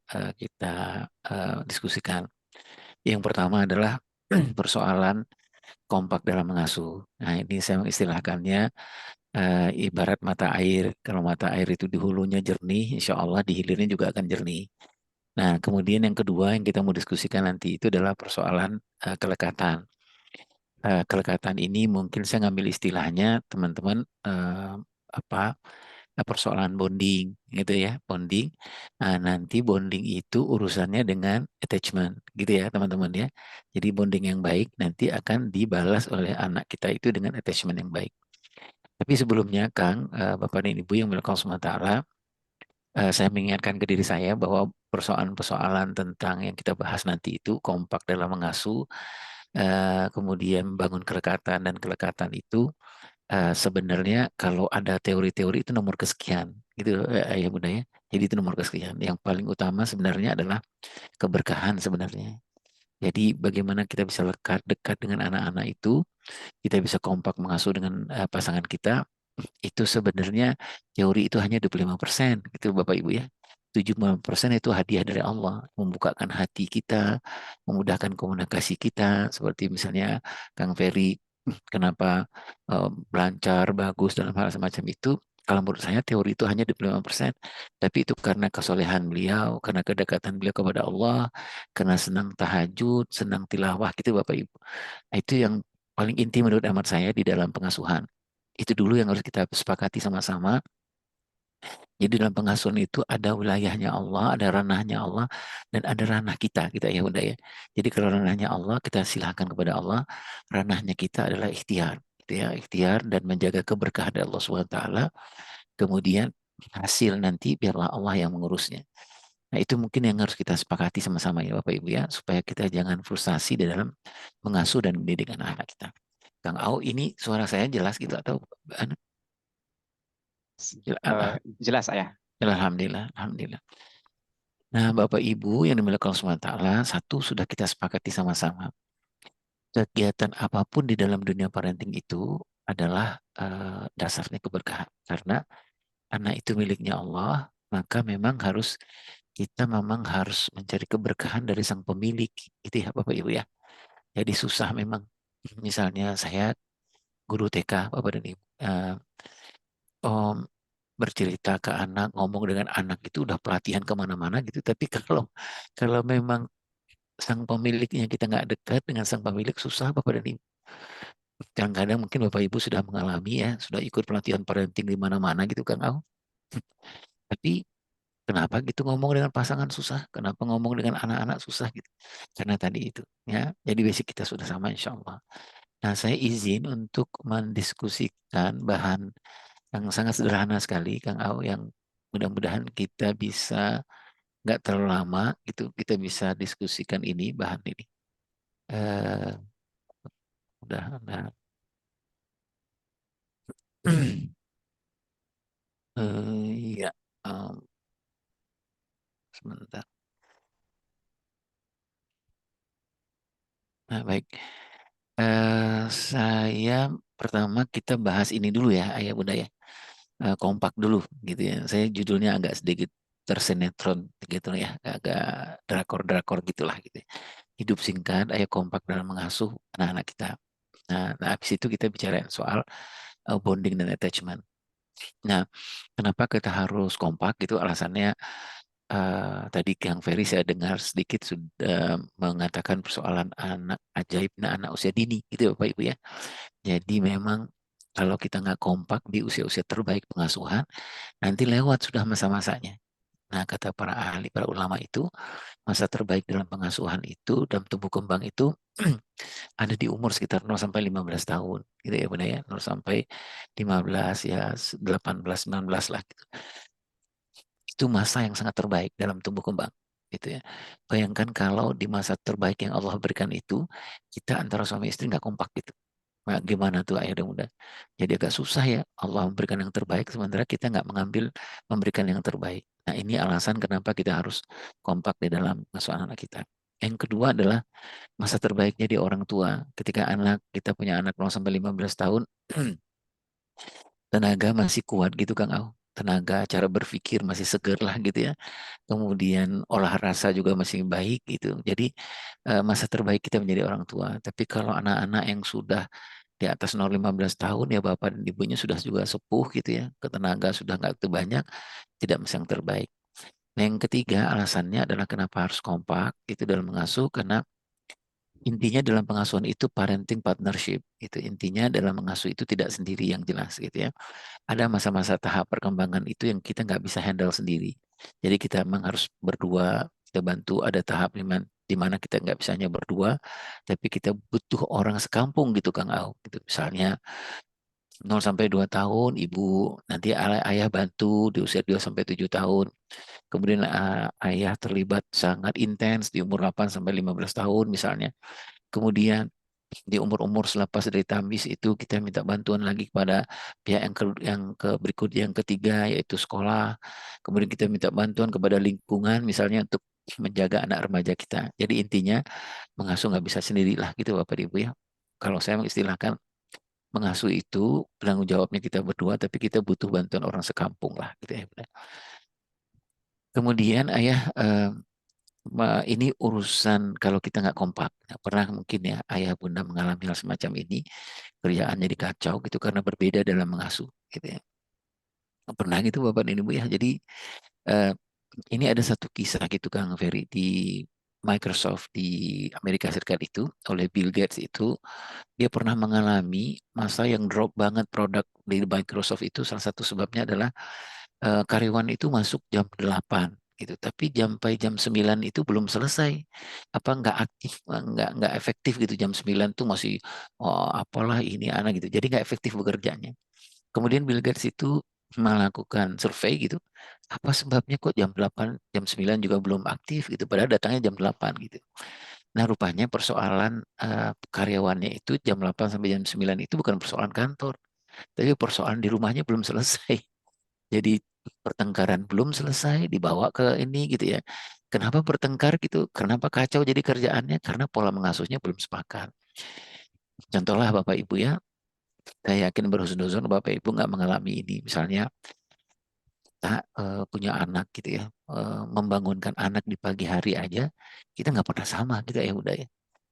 diskusikan. Yang pertama adalah persoalan kompak dalam mengasuh. Nah, ini saya mengistilahkannya ibarat mata air. Kalau mata air itu di hulunya jernih, insya Allah di hilirnya juga akan jernih. Nah, kemudian yang kedua yang kita mau diskusikan nanti itu adalah persoalan kelekatan. Kelekatan ini mungkin saya ngambil istilahnya teman-teman apa persoalan bonding gitu ya, bonding. Nah, nanti bonding itu urusannya dengan attachment gitu ya teman-teman ya. Jadi bonding yang baik nanti akan dibalas oleh anak kita itu dengan attachment yang baik. Tapi sebelumnya Kang, Bapak dan Ibu yang berkau sementara, saya mengingatkan ke diri saya bahwa persoalan-persoalan tentang yang kita bahas nanti itu kompak dalam mengasuh, kemudian bangun kelekatan dan kelekatan itu sebenarnya kalau ada teori-teori itu nomor kesekian gitu ya Bunda ya. Jadi itu nomor kesekian. Yang paling utama sebenarnya adalah keberkahan sebenarnya. Jadi bagaimana kita bisa lekat dekat dengan anak-anak itu, kita bisa kompak mengasuh dengan pasangan kita, itu sebenarnya teori itu hanya 25% gitu Bapak Ibu ya. 75% itu hadiah dari Allah, membukakan hati kita, memudahkan komunikasi kita, seperti misalnya Kang Ferry, kenapa lancar, bagus dalam hal semacam itu. Kalau menurut saya teori itu hanya 25%, tapi itu karena kesolehan beliau, karena kedekatan beliau kepada Allah, karena senang tahajud, senang tilawah gitu Bapak Ibu. Nah, itu yang paling inti menurut amat saya di dalam pengasuhan. Itu dulu yang harus kita sepakati sama-sama. Jadi dalam pengasuhan itu ada wilayahnya Allah, ada ranahnya Allah, dan ada ranah kita, kita ya udah ya. Jadi kalau ranahnya Allah, kita silahkan kepada Allah. Ranahnya kita adalah ikhtiar, gitu ya, ikhtiar dan menjaga keberkahan dari Allah SWT. Kemudian hasil nanti biarlah Allah yang mengurusnya. Nah itu mungkin yang harus kita sepakati sama-sama ya Bapak Ibu ya, supaya kita jangan frustasi di dalam mengasuh dan mendidik anak-anak kita. Kang Au, ini suara saya jelas gitu atau Jelas ayah. Alhamdulillah, Alhamdulillah. Nah, Bapak Ibu yang dimiliki Allah SWT, satu sudah kita sepakati sama-sama. Kegiatan apapun di dalam dunia parenting itu adalah dasarnya keberkahan. Karena anak itu miliknya Allah, maka memang kita memang harus mencari keberkahan dari sang pemilik. Itu ya Bapak Ibu ya. Jadi susah memang. Misalnya saya guru TK, Bapak dan Ibu. Om bercerita ke anak, ngomong dengan anak itu udah pelatihan kemana-mana gitu. Tapi kalau kalau memang sang pemiliknya kita nggak dekat dengan sang pemilik susah Bapak dan Ibu. Kadang-kadang mungkin Bapak Ibu sudah mengalami ya, sudah ikut pelatihan parenting di mana-mana gitu kan, Al. Tapi kenapa gitu ngomong dengan pasangan susah? Kenapa ngomong dengan anak-anak susah gitu? Karena tadi itu ya. Jadi basic kita sudah sama insya Allah. Nah, saya izin untuk mendiskusikan bahan yang sangat sederhana sekali, Kang Au, yang mudah-mudahan kita bisa nggak terlalu lama gitu, kita bisa diskusikan ini bahan ini. Eh, udah, nah, iya, em, sebentar. Nah, baik. Saya pertama kita bahas ini dulu ya, ayah bunda ya. Kompak dulu gitu ya. Saya judulnya agak sedikit tersenetron gitu ya, agak drakor-drakor gitulah gitu. Ya. Hidup singkat, ayah kompak dalam mengasuh anak-anak kita. Nah, habis itu kita bicara soal bonding dan attachment. Nah, kenapa kita harus kompak gitu? Alasannya tadi Kang Ferry saya dengar sedikit sudah mengatakan persoalan anak ajaib, nah anak usia dini gitu ya Bapak Ibu ya. Jadi memang kalau kita nggak kompak di usia-usia terbaik pengasuhan, nanti lewat sudah masa-masanya. Nah, kata para ahli, para ulama itu, masa terbaik dalam pengasuhan itu, dalam tumbuh kembang itu ada di umur sekitar 0 sampai 15 tahun. Gitu ya Bunda ya, 0 sampai 15 ya 18, 19 lah gitu. Itu masa yang sangat terbaik dalam tumbuh kembang. Gitu ya. Bayangkan kalau di masa terbaik yang Allah berikan itu, kita antara suami istri nggak kompak gitu. Nah, gimana tuh ayah dan bunda? Jadi agak susah ya, Allah memberikan yang terbaik sementara kita nggak memberikan yang terbaik. Nah ini alasan kenapa kita harus kompak di dalam mengasuh anak kita. Yang kedua adalah masa terbaiknya di orang tua. Ketika kita punya anak 0 sampai 15 tahun, tenaga masih kuat gitu Kang Au. Tenaga, cara berpikir masih seger lah gitu ya. Kemudian olah rasa juga masih baik gitu. Jadi masa terbaik kita menjadi orang tua. Tapi kalau anak-anak yang sudah di atas 0,15 tahun ya bapak dan ibunya sudah juga sepuh gitu ya. Ketenaga sudah nggak itu banyak, tidak masih yang terbaik. Nah, yang ketiga alasannya adalah kenapa harus kompak itu dalam mengasuh karena intinya dalam pengasuhan itu parenting partnership. Itu intinya dalam mengasuh itu tidak sendiri yang jelas gitu ya. Ada masa-masa tahap perkembangan itu yang kita nggak bisa handle sendiri. Jadi kita memang harus berdua, kita bantu ada tahap di mana kita nggak bisa hanya berdua, tapi kita butuh orang sekampung gitu Kang Au. Gitu. Misalnya 0 sampai 2 tahun, ibu nanti ayah bantu di usia 2 sampai 7 tahun. Kemudian ayah terlibat sangat intens di umur 8 sampai 15 tahun misalnya. Kemudian di umur-umur selepas dari tamis itu kita minta bantuan lagi kepada pihak yang ke berikut yang ketiga yaitu sekolah. Kemudian kita minta bantuan kepada lingkungan misalnya untuk menjaga anak remaja kita. Jadi intinya mengasuh nggak bisa sendirilah gitu Bapak Ibu ya. Kalau saya mengistilahkan mengasuh itu penanggung jawabnya kita berdua tapi kita butuh bantuan orang sekampung lah gitu ya. Kemudian ayah ini urusan kalau kita nggak kompak. Nah, pernah mungkin ya ayah bunda mengalami hal semacam ini, kerjaan jadi kacau gitu karena berbeda dalam mengasuh gitu ya. Pernah gitu Bapak dan Ibu ya. Jadi eh, ini ada satu kisah gitu Kang Ferry di Microsoft di Amerika Serikat itu oleh Bill Gates itu dia pernah mengalami masa yang drop banget produk di Microsoft itu salah satu sebabnya adalah karyawan itu masuk jam 8 gitu. Tapi sampai jam 9 itu belum selesai. Apa nggak aktif, nggak efektif gitu jam 9 tuh masih oh, apalah ini anak gitu. Jadi nggak efektif bekerjanya. Kemudian Bill Gates itu melakukan survei gitu. Apa sebabnya kok jam 8, jam 9 juga belum aktif gitu. Padahal datangnya jam 8 gitu. Nah, rupanya persoalan karyawannya itu jam 8 sampai jam 9 itu bukan persoalan kantor, tapi persoalan di rumahnya belum selesai. Jadi pertengkaran belum selesai dibawa ke ini gitu ya. Kenapa bertengkar gitu? Kenapa kacau jadi kerjaannya? Karena pola mengasuhnya belum sepakat. Contohlah Bapak Ibu ya, saya yakin berhusnuzon Bapak Ibu nggak mengalami ini. Misalnya kita punya anak gitu ya, membangunkan anak di pagi hari aja, kita nggak pernah sama gitu ya udah ya.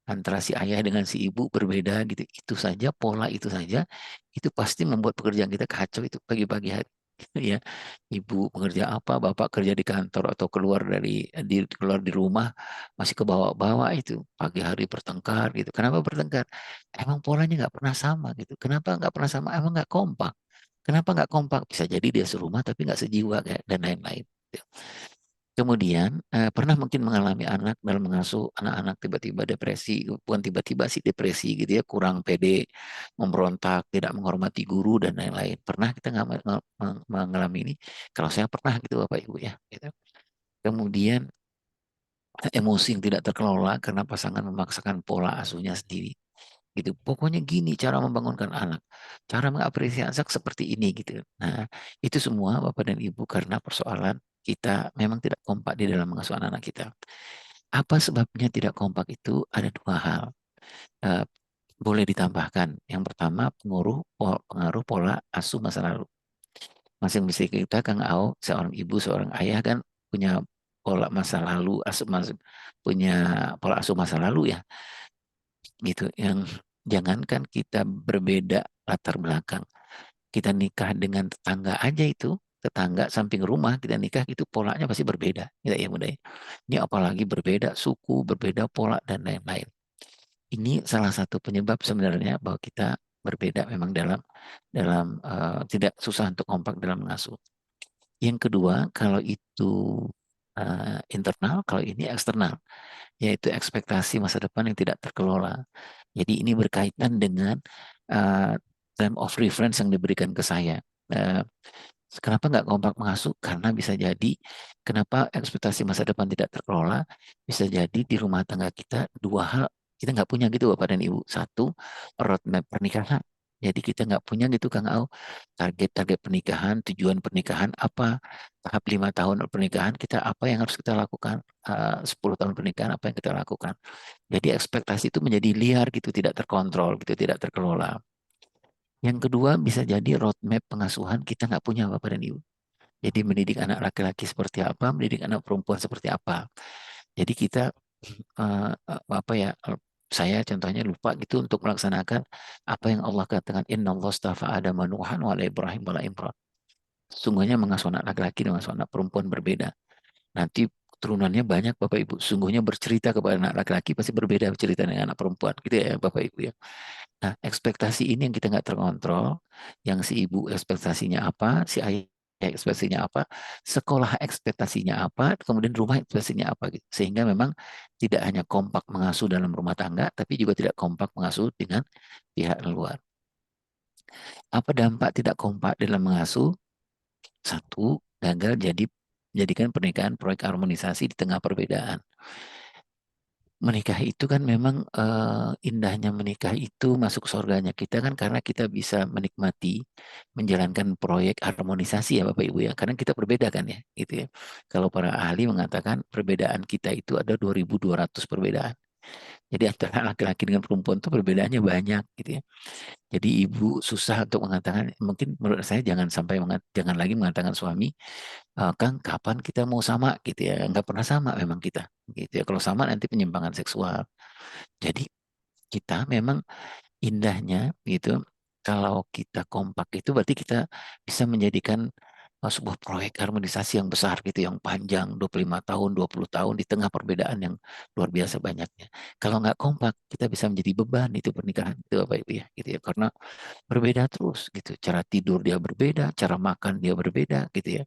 Antara si ayah dengan si ibu berbeda gitu. Itu saja, pola itu saja, itu pasti membuat pekerjaan kita kacau itu pagi-pagi hari. Ya, ibu bekerja apa, bapak kerja di kantor atau keluar di rumah masih ke bawah-bawah itu pagi hari bertengkar gitu. Kenapa bertengkar? Emang polanya nggak pernah sama gitu. Kenapa nggak pernah sama? Emang nggak kompak. Kenapa nggak kompak? Bisa jadi dia serumah tapi nggak sejiwa kayak dan lain-lain. Gitu. Kemudian pernah mungkin mengalami anak dalam mengasuh anak-anak tiba-tiba depresi, bukan tiba-tiba sih depresi gitu ya, kurang pede, memberontak, tidak menghormati guru dan lain-lain. Pernah kita nggak mengalami ini? Kalau saya pernah gitu Bapak Ibu ya. Gitu. Kemudian emosi yang tidak terkelola karena pasangan memaksakan pola asuhnya sendiri. Gitu. Pokoknya gini cara membangunkan anak, cara mengapresiasi anak seperti ini gitu. Nah, itu semua Bapak dan Ibu karena persoalan kita memang tidak kompak di dalam mengasuh anak-anak kita. Apa sebabnya tidak kompak itu? Ada dua hal. Eh, boleh ditambahkan. Yang pertama, pengaruh pola asuh masa lalu. Masing-masing kita, Kang Ao, seorang ibu, seorang ayah kan punya pola masa lalu, punya pola asuh masa lalu ya gitu yang jangankan kita berbeda latar belakang kita nikah dengan tetangga aja itu tetangga samping rumah kita nikah itu polanya pasti berbeda ya ya mudah ya. Ini apalagi berbeda suku berbeda pola dan lain-lain ini salah satu penyebab sebenarnya bahwa kita berbeda memang dalam dalam tidak susah untuk kompak dalam mengasuh yang kedua kalau itu internal kalau ini eksternal yaitu ekspektasi masa depan yang tidak terkelola. Jadi ini berkaitan dengan uh, time of reference yang diberikan ke saya. Uh, kenapa nggak kompak mengasuh? Karena bisa jadi kenapa ekspektasi masa depan tidak terkelola? Bisa jadi di rumah tangga kita dua hal Kita nggak punya gitu Bapak dan Ibu. Satu, roadmap pernikahan. Jadi kita nggak punya gitu Kang Au, target-target pernikahan, tujuan pernikahan apa, tahap 5 tahun pernikahan kita apa yang harus kita lakukan, 10 tahun pernikahan apa yang kita lakukan. Jadi ekspektasi itu menjadi liar gitu, tidak terkontrol gitu, tidak terkelola. Yang kedua bisa jadi roadmap pengasuhan kita nggak punya Bapak dan Ibu. Jadi mendidik anak laki-laki seperti apa, mendidik anak perempuan seperti apa. Jadi kita apa ya? Saya contohnya lupa gitu untuk melaksanakan apa yang Allah katakan Inna Allah astafa Adam wa Nuhan wa ala Ibrahim wa ala Imran. Sungguhnya mengasuh anak laki-laki dengan mengasuh anak perempuan berbeda. Nanti turunannya banyak Bapak Ibu. Sungguhnya bercerita kepada anak laki-laki pasti berbeda cerita dengan anak perempuan. Gitu ya Bapak Ibu ya. Nah, ekspektasi ini yang kita nggak terkontrol, yang si ibu ekspektasinya apa, si ayah ekspektasinya apa, sekolah ekspektasinya apa, kemudian rumah ekspektasinya apa, gitu. Sehingga memang tidak hanya kompak mengasuh dalam rumah tangga, tapi juga tidak kompak mengasuh dengan pihak luar. Apa dampak tidak kompak dalam mengasuh? Satu, gagal jadikan pernikahan proyek harmonisasi di tengah perbedaan. Menikah itu kan memang indahnya menikah itu masuk surganya kita kan karena kita bisa menikmati menjalankan proyek harmonisasi ya Bapak Ibu ya karena kita berbeda kan ya gitu ya. Kalau para ahli mengatakan perbedaan kita itu ada 2.200 perbedaan. Jadi antara laki-laki dengan perempuan itu perbedaannya banyak gitu ya. Jadi ibu susah untuk mengatakan mungkin menurut saya jangan lagi mengatakan suami Kang, kapan kita mau sama gitu ya? Nggak pernah sama memang kita, gitu ya. Kalau sama nanti penyimpangan seksual. Jadi kita memang indahnya gitu. Kalau kita kompak itu berarti kita bisa menjadikan sebuah proyek harmonisasi yang besar gitu, yang panjang 25 tahun, 20 tahun di tengah perbedaan yang luar biasa banyaknya. Kalau nggak kompak, kita bisa menjadi beban itu pernikahan itu Bapak Ibu ya, gitu ya. Karena berbeda terus gitu. Cara tidur dia berbeda, cara makan dia berbeda gitu ya.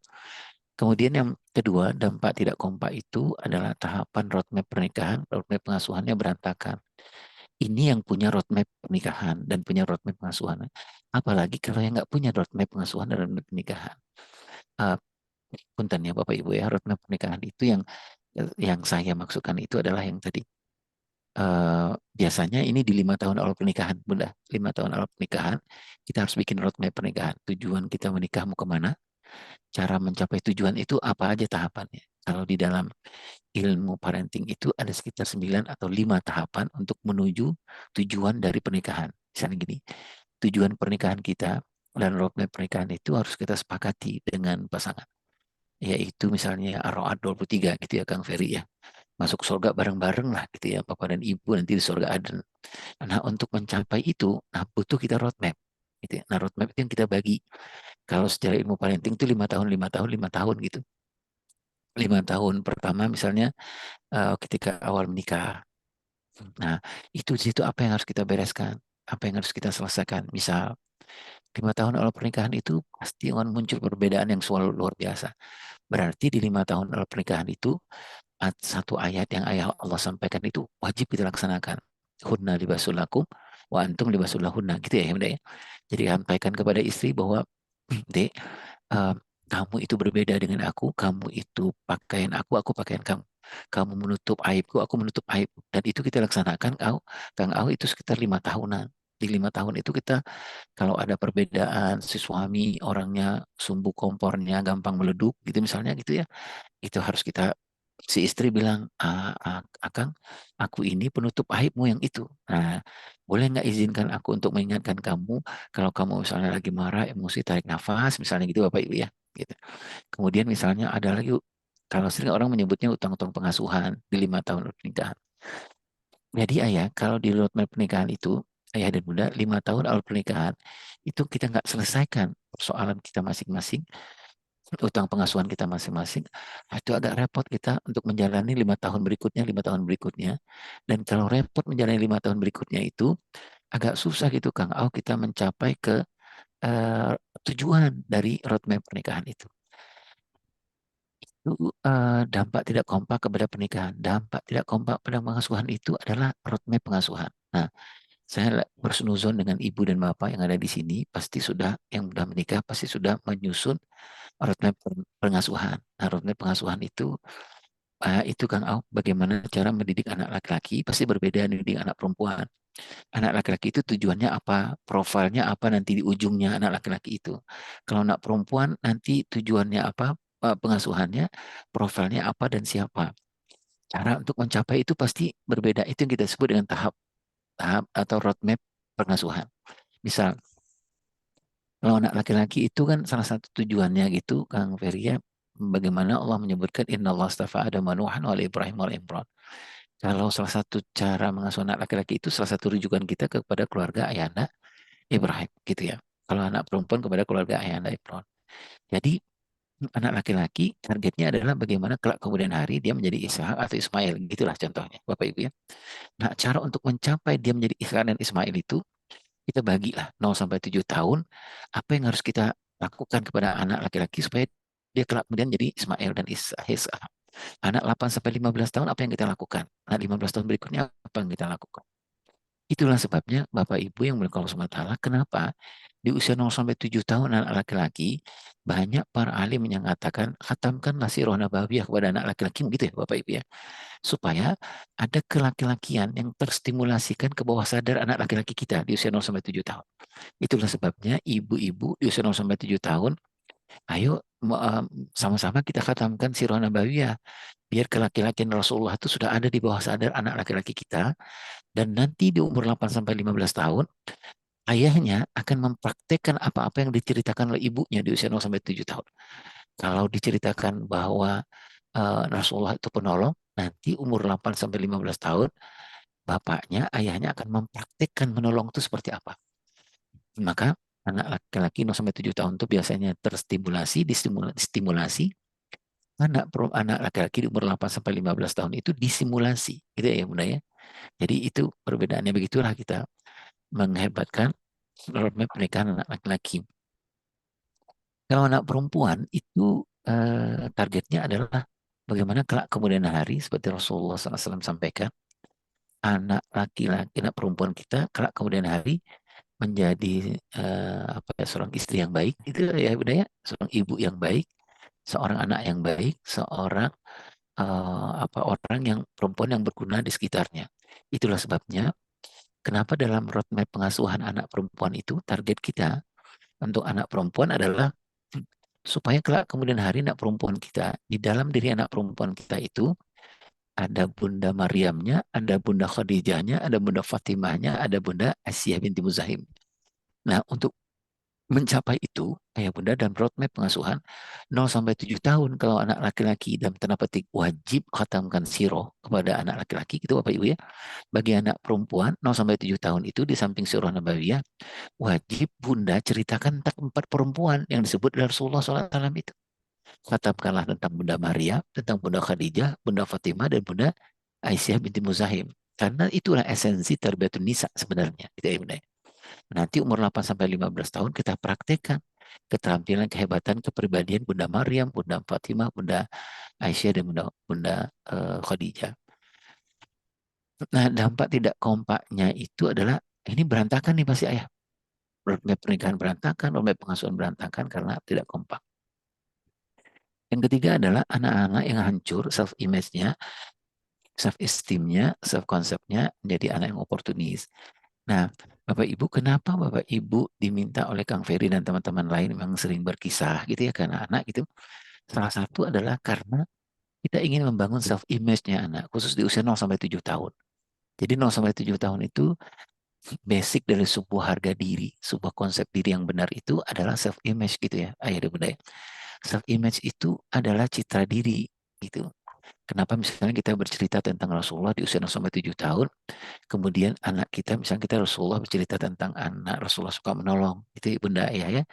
Kemudian yang kedua, dampak tidak kompak itu adalah tahapan roadmap pernikahan, roadmap pengasuhannya berantakan. Ini yang punya roadmap pernikahan dan punya roadmap pengasuhan. Apalagi kalau yang nggak punya roadmap pengasuhan dan roadmap pernikahan. Uh, Punten ya Bapak Ibu ya, roadmap pernikahan itu yang saya maksudkan itu adalah yang tadi. Biasanya ini di 5 tahun awal pernikahan, Bunda. 5 tahun awal pernikahan, kita harus bikin roadmap pernikahan. Tujuan kita menikah mau kemana? Cara mencapai tujuan itu apa aja tahapannya? Kalau di dalam ilmu parenting itu ada sekitar 9 atau 5 tahapan untuk menuju tujuan dari pernikahan. Misalnya gini, tujuan pernikahan kita dan roadmap pernikahan itu harus kita sepakati dengan pasangan. Yaitu misalnya Ar-Ra'd 23 gitu ya Kang Ferry ya. Masuk surga bareng-bareng lah gitu ya Bapak dan Ibu nanti di surga Aden. Nah untuk mencapai itu, nah butuh kita roadmap. Gitu ya. Nah roadmap itu yang kita bagi. Kalau secara ilmu parenting itu 5 tahun, 5 tahun, 5 tahun gitu. 5 tahun pertama misalnya ketika awal menikah. Nah, itu di situ apa yang harus kita bereskan, apa yang harus kita selesaikan. Misal 5 tahun awal pernikahan itu pasti akan muncul perbedaan yang selalu luar biasa. Berarti di 5 tahun awal pernikahan itu satu ayat yang ayah Allah sampaikan itu wajib kita laksanakan. Hunna libasul lakum wa antum libasul lahunna gitu ya, Bunda ya. Jadi sampaikan kepada istri bahwa Dek, eh, kamu itu berbeda dengan kamu itu pakaian aku pakaian kamu. Kamu menutup aibku, aku menutup aib. Dan itu kita laksanakan, Kang Au itu sekitar 5 tahunan. Di 5 tahun itu kita kalau ada perbedaan si suami orangnya sumbu kompornya gampang meleduk gitu misalnya gitu ya, itu harus kita si istri bilang, Akang, aku ini penutup aibmu yang itu. Nah, boleh nggak izinkan aku untuk mengingatkan kamu kalau kamu misalnya lagi marah, emosi, tarik nafas, misalnya gitu Bapak Ibu ya. Gitu. Kemudian misalnya ada lagi, kalau sering orang menyebutnya utang-utang pengasuhan di 5 tahun pernikahan. Jadi ayah, kalau di roadmap pernikahan itu, ayah dan bunda, 5 tahun awal pernikahan, itu kita nggak selesaikan persoalan kita masing-masing, utang pengasuhan kita masing-masing, itu agak repot kita untuk menjalani 5 tahun berikutnya, 5 tahun berikutnya. Dan kalau repot menjalani 5 tahun berikutnya itu agak susah gitu Kang Au kita mencapai ke eh, tujuan dari roadmap pernikahan itu. Itu dampak tidak kompak kepada pernikahan. Dampak tidak kompak pada pengasuhan itu adalah roadmap pengasuhan. Nah, saya bersunuzon dengan ibu dan bapak yang ada di sini, pasti sudah yang sudah menikah pasti sudah menyusun roadmap pengasuhan. Nah, roadmap pengasuhan itu itu Kang Au, bagaimana cara mendidik anak laki-laki pasti berbeda dengan didik anak perempuan. Anak laki-laki itu tujuannya apa, profilnya apa nanti di ujungnya anak laki-laki itu. Kalau anak perempuan nanti tujuannya apa, pengasuhannya, profilnya apa dan siapa. Cara untuk mencapai itu pasti berbeda. Itu yang kita sebut dengan tahap atau roadmap pengasuhan. Misal, kalau anak laki-laki itu kan salah satu tujuannya gitu, Kang Ferry ya, bagaimana Allah menyebutkan Inna Allah astafa Adam wa Nuhan wa Ibrahim wa Imran. Kalau salah satu cara mengasuh anak laki-laki itu salah satu rujukan kita kepada keluarga ayahanda Ibrahim gitu ya. Kalau anak perempuan kepada keluarga ayahanda Ibrahim. Jadi anak laki-laki targetnya adalah bagaimana kelak kemudian hari dia menjadi Ishak atau Ismail. Gitulah contohnya Bapak Ibu ya. Nah cara untuk mencapai dia menjadi Ishak dan Ismail itu kita bagilah 0 sampai 7 tahun apa yang harus kita lakukan kepada anak laki-laki supaya dia kelak kemudian jadi Ismail dan Ishak. Anak 8 sampai 15 tahun apa yang kita lakukan? Anak 15 tahun berikutnya apa yang kita lakukan? Itulah sebabnya Bapak Ibu yang berkata Allah SWT, kenapa di usia 0 sampai 7 tahun anak laki-laki banyak para alim yang mengatakan khatamkanlah sirah nabawiyah kepada anak laki-laki begitu ya Bapak Ibu ya. Supaya ada kelaki-lakian yang terstimulasikan ke bawah sadar anak laki-laki kita di usia 0 sampai 7 tahun. Itulah sebabnya ibu-ibu di usia 0 sampai 7 tahun, ayo sama-sama kita khatamkan sirah nabawiyah biar kelaki-lakian Rasulullah itu sudah ada di bawah sadar anak laki-laki kita dan nanti di umur 8 sampai 15 tahun ayahnya akan mempraktekkan apa-apa yang diceritakan oleh ibunya di usia 0 sampai 7 tahun. Kalau diceritakan bahwa Rasulullah itu penolong, nanti umur 8 sampai 15 tahun bapaknya, ayahnya akan mempraktekkan menolong itu seperti apa. Maka anak laki-laki 0 sampai 7 tahun itu biasanya terstimulasi, distimulasi. Anak laki-laki di umur 8 sampai 15 tahun itu disimulasi, gitu ya Bunda ya. Jadi itu perbedaannya, begitulah kita menghebatkan roadmap pernikahan anak laki-laki. Kalau anak perempuan itu targetnya adalah bagaimana kelak kemudian hari seperti Rasulullah SAW sampaikan, anak laki-laki, anak perempuan kita kelak kemudian hari menjadi seorang istri yang baik, itu ya Bunda ya, seorang ibu yang baik, seorang anak yang baik, seorang orang yang perempuan yang berguna di sekitarnya. Itulah sebabnya kenapa dalam roadmap pengasuhan anak perempuan itu target kita untuk anak perempuan adalah supaya kelak kemudian hari anak perempuan kita, di dalam diri anak perempuan kita itu ada Bunda Maryamnya, ada Bunda Khadijahnya, ada Bunda Fatimahnya, ada Bunda Asiyah binti Muzahim. Nah, untuk mencapai itu, ayah bunda dan roadmap pengasuhan 0 sampai 7 tahun kalau anak laki-laki dalam tanda petik wajib khatamkan sirah kepada anak laki-laki gitu Bapak Ibu ya. Bagi anak perempuan 0 sampai 7 tahun itu di samping sirah nabawiyah wajib bunda ceritakan tentang 4 perempuan yang disebut oleh Rasulullah SAW itu. Khatamkanlah tentang Bunda Maria, tentang Bunda Khadijah, Bunda Fatimah dan Bunda Aisyah binti Muzahim. Karena itulah esensi tarbiyatun nisa sebenarnya. Gitu ya Bunda. Nanti umur 8 sampai 15 tahun kita praktekkan keterampilan, kehebatan, kepribadian Bunda Maryam, Bunda Fatimah, Bunda Aisyah dan Bunda Khadijah. Nah, dampak tidak kompaknya itu adalah ini berantakan nih pasti ayah. Roadmap pernikahan berantakan, roadmap pengasuhan berantakan karena tidak kompak. Yang ketiga adalah anak-anak yang hancur self-image-nya, self-esteem-nya, self-concept-nya menjadi anak yang oportunis. Nah, Bapak Ibu, kenapa Bapak Ibu diminta oleh Kang Ferry dan teman-teman lain memang sering berkisah gitu ya ke anak-anak gitu. Salah satu adalah karena kita ingin membangun self-image-nya anak, khusus di usia 0 sampai 7 tahun. Jadi 0 sampai 7 tahun itu basic dari sebuah harga diri, sebuah konsep diri yang benar itu adalah self-image gitu ya, ayah dan bunda ya. Self-image itu adalah citra diri gitu. Kenapa misalnya kita bercerita tentang Rasulullah di usia 0 sampai 7 tahun, kemudian anak kita, misalnya kita Rasulullah bercerita tentang anak Rasulullah suka menolong, itu bunda ayah ya.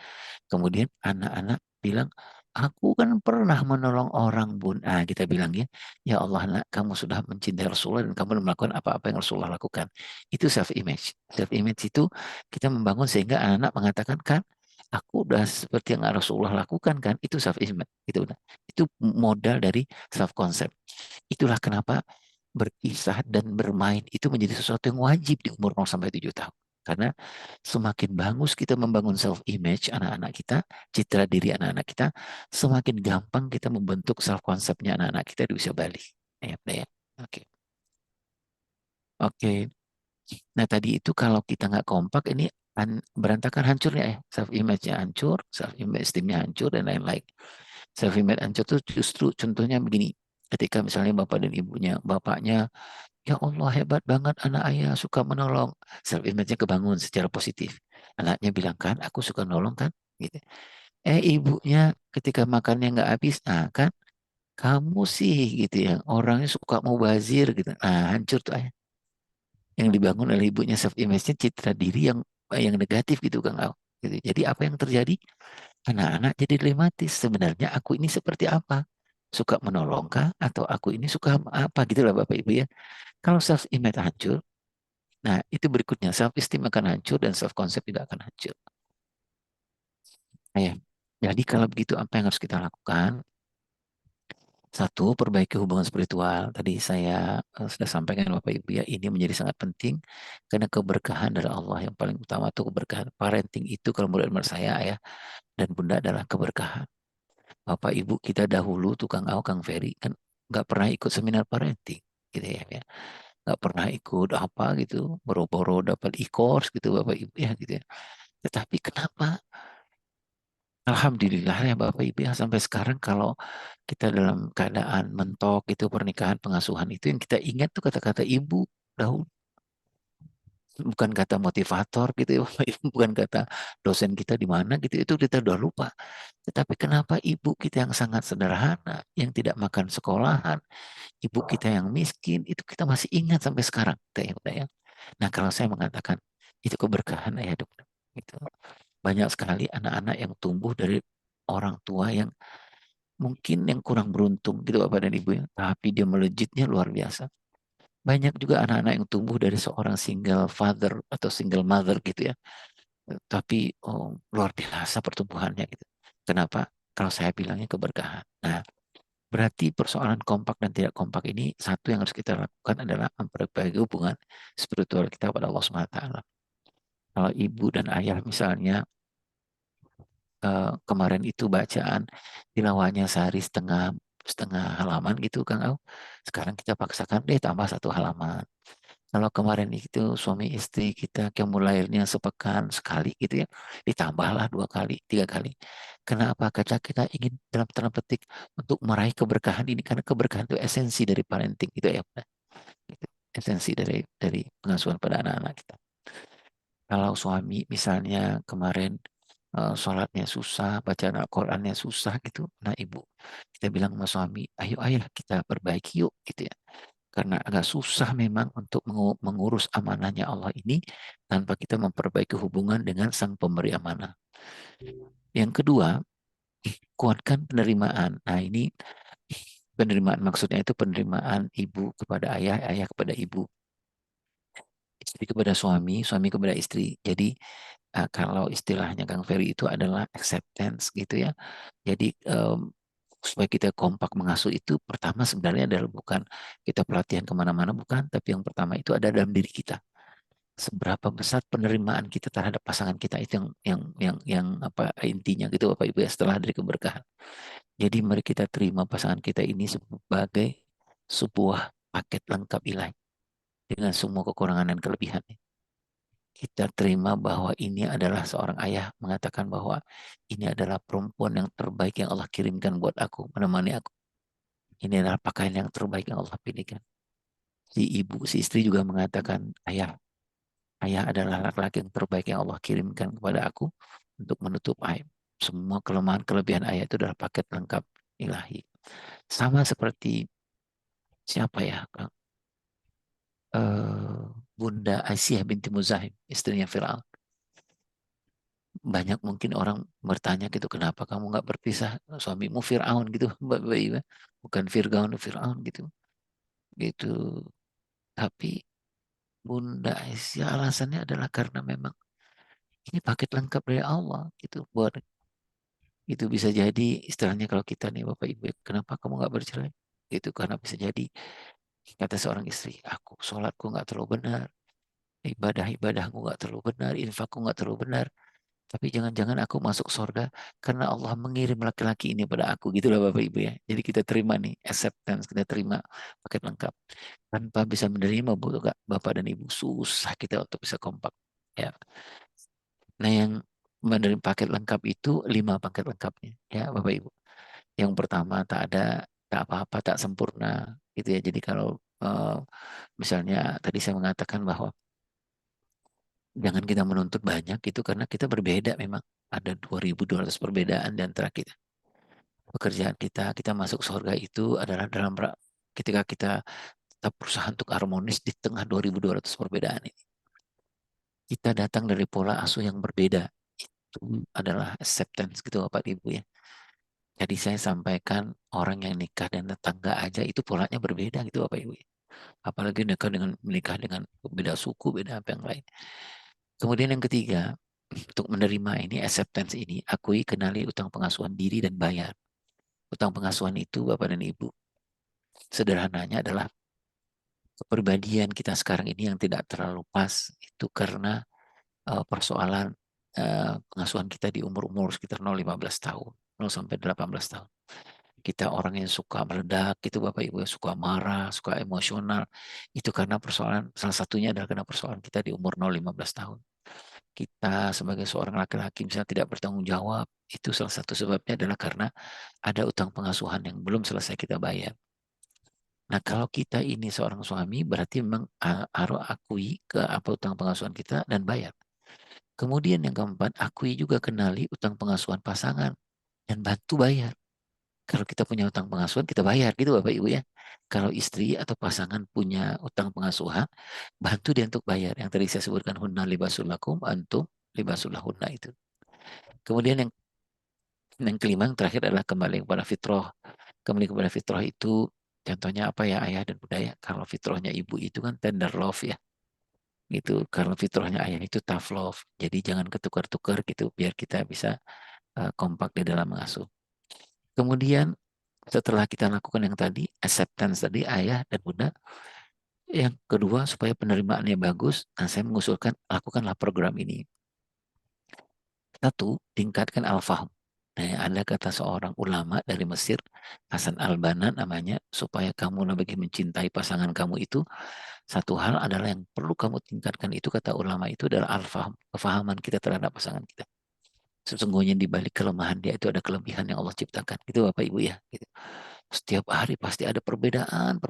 Kemudian anak-anak bilang, aku kan pernah menolong orang bun. Ah, kita bilang ya Allah nak, kamu sudah mencintai Rasulullah dan kamu melakukan apa-apa yang Rasulullah lakukan. Itu self-image. Self-image itu kita membangun sehingga anak-anak mengatakan kan, aku udah seperti yang Rasulullah lakukan kan. Itu self-image. Itu modal dari self-concept. Itulah kenapa berkisah dan bermain itu menjadi sesuatu yang wajib di umur 0 sampai 7 tahun. Karena semakin bagus kita membangun self-image anak-anak kita, citra diri anak-anak kita, semakin gampang kita membentuk self-conceptnya anak-anak kita di usia balik. Ya, udah ya. Oke. Oke. Nah tadi itu kalau kita nggak kompak ini berantakan hancurnya ya. Self image-nya hancur, self image esteem-nya hancur dan lain-lain. Self image hancur itu justru contohnya begini. Ketika misalnya bapak dan ibunya, bapaknya, ya Allah hebat banget anak ayah suka menolong. Self image-nya kebangun secara positif. Anaknya bilang kan, aku suka nolong kan, gitu. Ibunya ketika makannya nggak habis, nah kan kamu sih gitu ya, orangnya suka mau bazir gitu. Nah hancur tuh ayah. Yang dibangun oleh ibunya self image-nya citra diri yang negatif gitu Kang Au. Gitu. Jadi apa yang terjadi? Anak-anak jadi dilematis. Sebenarnya aku ini seperti apa? Suka menolongkah atau aku ini suka apa gitu lah Bapak Ibu ya. Kalau self image hancur, nah itu berikutnya self esteem akan hancur dan self concept juga akan hancur. Nah, ya. Jadi kalau begitu apa yang harus kita lakukan? Satu, perbaiki hubungan spiritual. Tadi saya sudah sampaikan Bapak Ibu ya, ini menjadi sangat penting karena keberkahan dari Allah yang paling utama itu keberkahan. Parenting itu kalau menurut saya ayah dan bunda adalah keberkahan. Bapak Ibu kita dahulu tukang Au, Kang Ferry kan nggak pernah ikut seminar parenting gitu ya. Nggak pernah ikut apa gitu, boro-boro dapat e-course gitu Bapak Ibu ya gitu ya. Tetapi kenapa? Alhamdulillah ya Bapak Ibu ya sampai sekarang kalau kita dalam keadaan mentok itu pernikahan pengasuhan itu yang kita ingat tuh kata-kata ibu dahulu, bukan kata motivator gitu ya Bapak Ibu, bukan kata dosen kita di mana gitu, itu kita udah lupa. Tetapi kenapa ibu kita yang sangat sederhana, yang tidak makan sekolahan, ibu kita yang miskin, itu kita masih ingat sampai sekarang. Udah ya. Nah kalau saya mengatakan itu keberkahan ayah dok. Gitu. Banyak sekali anak-anak yang tumbuh dari orang tua yang mungkin yang kurang beruntung gitu Bapak dan Ibu ya. Tapi dia melejitnya luar biasa. Banyak juga anak-anak yang tumbuh dari seorang single father atau single mother gitu ya. Tapi luar biasa pertumbuhannya gitu. Kenapa? Kalau saya bilangnya keberkahan. Nah, berarti persoalan kompak dan tidak kompak ini satu yang harus kita lakukan adalah memperbaiki hubungan spiritual kita pada Allah SWT. Kalau ibu dan ayah misalnya kemarin itu bacaan tilawahnya sehari setengah setengah halaman gitu Kang Au. Sekarang kita paksakan deh tambah satu halaman. Kalau kemarin itu suami istri kita mulainya sepekan sekali gitu ya, ditambahlah 2 kali, 3 kali. Kenapa? Karena kita ingin dalam tanda petik untuk meraih keberkahan ini karena keberkahan itu esensi dari parenting itu ya, Pak. Gitu. Esensi dari pengasuhan pada anak-anak kita. Kalau suami misalnya kemarin sholatnya susah, baca Al-Qurannya susah gitu. Nah ibu, kita bilang sama suami, ayo ayah kita perbaiki yuk gitu ya. Karena agak susah memang untuk mengurus amanahnya Allah ini tanpa kita memperbaiki hubungan dengan sang pemberi amanah. Yang kedua, kuatkan penerimaan. Nah ini penerimaan maksudnya itu penerimaan ibu kepada ayah, ayah kepada ibu, istri kepada suami, suami kepada istri. Jadi kalau istilahnya Kang Ferry itu adalah acceptance gitu ya. Jadi supaya kita kompak mengasuh itu pertama sebenarnya adalah bukan kita pelatihan kemana-mana bukan, tapi yang pertama itu ada dalam diri kita. Seberapa besar penerimaan kita terhadap pasangan kita itu yang apa intinya gitu Bapak Ibu ya setelah dari keberkahan. Jadi mari kita terima pasangan kita ini sebagai sebuah paket lengkap ilahi dengan semua kekurangan dan kelebihannya. Kita terima bahwa ini adalah seorang ayah mengatakan bahwa ini adalah perempuan yang terbaik yang Allah kirimkan buat aku, menemani aku. Ini adalah pakaian yang terbaik yang Allah pilihkan. Si ibu, si istri juga mengatakan, ayah adalah laki-laki yang terbaik yang Allah kirimkan kepada aku untuk menutup aib. Semua kelemahan kelebihan ayah itu adalah paket lengkap ilahi. Sama seperti siapa ya, Kang? Bunda Aisyah binti Muzahim, istrinya Fir'aun. Banyak mungkin orang bertanya gitu, kenapa kamu nggak berpisah suamimu Fir'aun gitu, Mbak Iba. Bukan Fir'aun, Fir'aun gitu. Gitu. Tapi Bunda Aisyah alasannya adalah karena memang ini paket lengkap dari Allah gitu. Buat itu bisa jadi istilahnya kalau kita nih Bapak Ibu, kenapa kamu nggak bercerai? Gitu karena bisa jadi kata seorang istri, aku sholatku nggak terlalu benar, ibadahku nggak terlalu benar, infakku nggak terlalu benar. Tapi jangan-jangan aku masuk surga karena Allah mengirim laki-laki ini pada aku. Gitulah Bapak Ibu ya. Jadi kita terima nih, acceptance, kita terima paket lengkap. Tanpa bisa menerima Bapak dan Ibu, susah kita untuk bisa kompak. Ya. Nah yang menerima paket lengkap itu 5 paket lengkapnya. Ya Bapak Ibu. Yang pertama tak ada, tak apa-apa, tak sempurna. Gitu ya. Jadi kalau misalnya tadi saya mengatakan bahwa jangan kita menuntut banyak itu karena kita berbeda memang. Ada 2.200 perbedaan di antara kita. Pekerjaan kita masuk surga itu adalah ketika kita tetap berusaha untuk harmonis di tengah 2.200 perbedaan ini. Kita datang dari pola asuh yang berbeda. Itu adalah acceptance gitu Bapak Ibu ya. Jadi saya sampaikan orang yang nikah dan tetangga aja itu polanya berbeda gitu Bapak Ibu ya. Apalagi menikah dengan beda suku, beda apa yang lain. Kemudian yang ketiga, untuk menerima ini, acceptance ini, akui, kenali utang pengasuhan diri dan bayar. Utang pengasuhan itu Bapak dan Ibu, sederhananya adalah kepribadian kita sekarang ini yang tidak terlalu pas itu karena persoalan pengasuhan kita di umur-umur sekitar 0-15 tahun, 0 sampai 18 tahun. Kita orang yang suka meledak, itu Bapak Ibu yang suka marah, suka emosional. Itu karena persoalan, salah satunya adalah karena persoalan kita di umur 0-15 tahun. Kita sebagai seorang laki-laki misalnya tidak bertanggung jawab, itu salah satu sebabnya adalah karena ada utang pengasuhan yang belum selesai kita bayar. Nah, kalau kita ini seorang suami, berarti memang harus akui ke apa utang pengasuhan kita dan bayar. Kemudian yang keempat, akui juga kenali utang pengasuhan pasangan dan bantu bayar. Kalau kita punya utang pengasuhan, kita bayar gitu Bapak Ibu ya. Kalau istri atau pasangan punya utang pengasuhan, bantu dia untuk bayar. Yang tadi saya sebutkan hunna libasul lakum, antum libasul lahunna itu. Kemudian yang kelima, yang terakhir adalah kembali kepada fitrah. Kembali kepada fitrah itu contohnya apa ya ayah dan bunda ya. Kalau fitrahnya ibu itu kan tender love ya. Gitu. Kalau fitrahnya ayah itu tough love. Jadi jangan ketukar-tukar gitu biar kita bisa kompak di dalam mengasuh. Kemudian setelah kita lakukan yang tadi, acceptance tadi ayah dan bunda, yang kedua supaya penerimaannya bagus, nah saya mengusulkan lakukanlah program ini. Satu, tingkatkan al-faham. Nah, ada kata seorang ulama dari Mesir, Hasan al-Banna namanya, supaya kamu lebih mencintai pasangan kamu itu, satu hal adalah yang perlu kamu tingkatkan itu, kata ulama itu adalah al-faham, kefahaman kita terhadap pasangan kita. Sesungguhnya di balik kelemahan dia itu ada kelebihan yang Allah ciptakan. Itu Bapak Ibu ya. Gitu. Setiap hari pasti ada perbedaan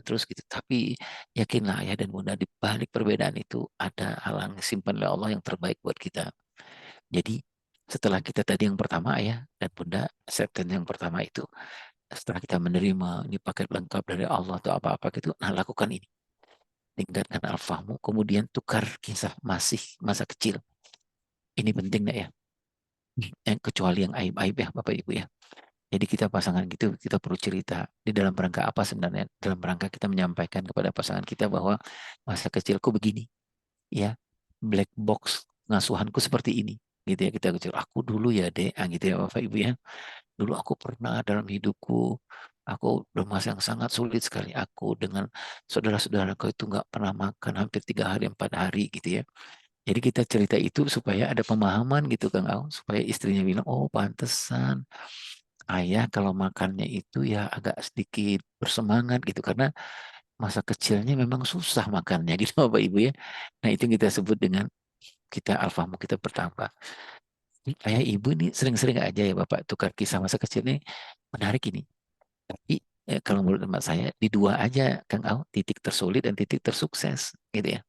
terus gitu. Tapi yakinlah ayah dan bunda di balik perbedaan itu ada hal yang simpan oleh Allah yang terbaik buat kita. Jadi setelah kita tadi yang pertama ayah dan bunda acceptance yang pertama itu, setelah kita menerima ini paket lengkap dari Allah atau apa-apa gitu, nah lakukan ini. Tingkatkan al-fahmu, kemudian tukar kisah masih masa kecil. Ini penting ya. Kecuali yang aib-aib ya Bapak Ibu ya. Jadi kita pasangan gitu, kita perlu cerita di dalam rangka apa sebenarnya? Dalam rangka kita menyampaikan kepada pasangan kita bahwa masa kecilku begini, ya, black box ngasuhanku seperti ini, gitu ya kita kecil. Aku dulu ya dek, gitu ya Bapak Ibu ya. Dulu aku pernah dalam hidupku, aku dalam masa yang sangat sulit sekali. Aku dengan saudara-saudaraku itu nggak pernah makan hampir 3 hari 4 hari gitu ya. Jadi kita cerita itu supaya ada pemahaman gitu Kang Au, supaya istrinya bilang, oh pantesan ayah kalau makannya itu ya agak sedikit bersemangat gitu karena masa kecilnya memang susah makannya gitu Bapak Ibu ya. Nah itu yang kita sebut dengan kita alfahmu kita bertambah. Ayah ibu ini sering-sering aja ya Bapak tukar kisah masa kecil ini menarik ini. Tapi kalau menurut teman saya di dua aja Kang Au, titik tersulit dan titik tersukses gitu ya.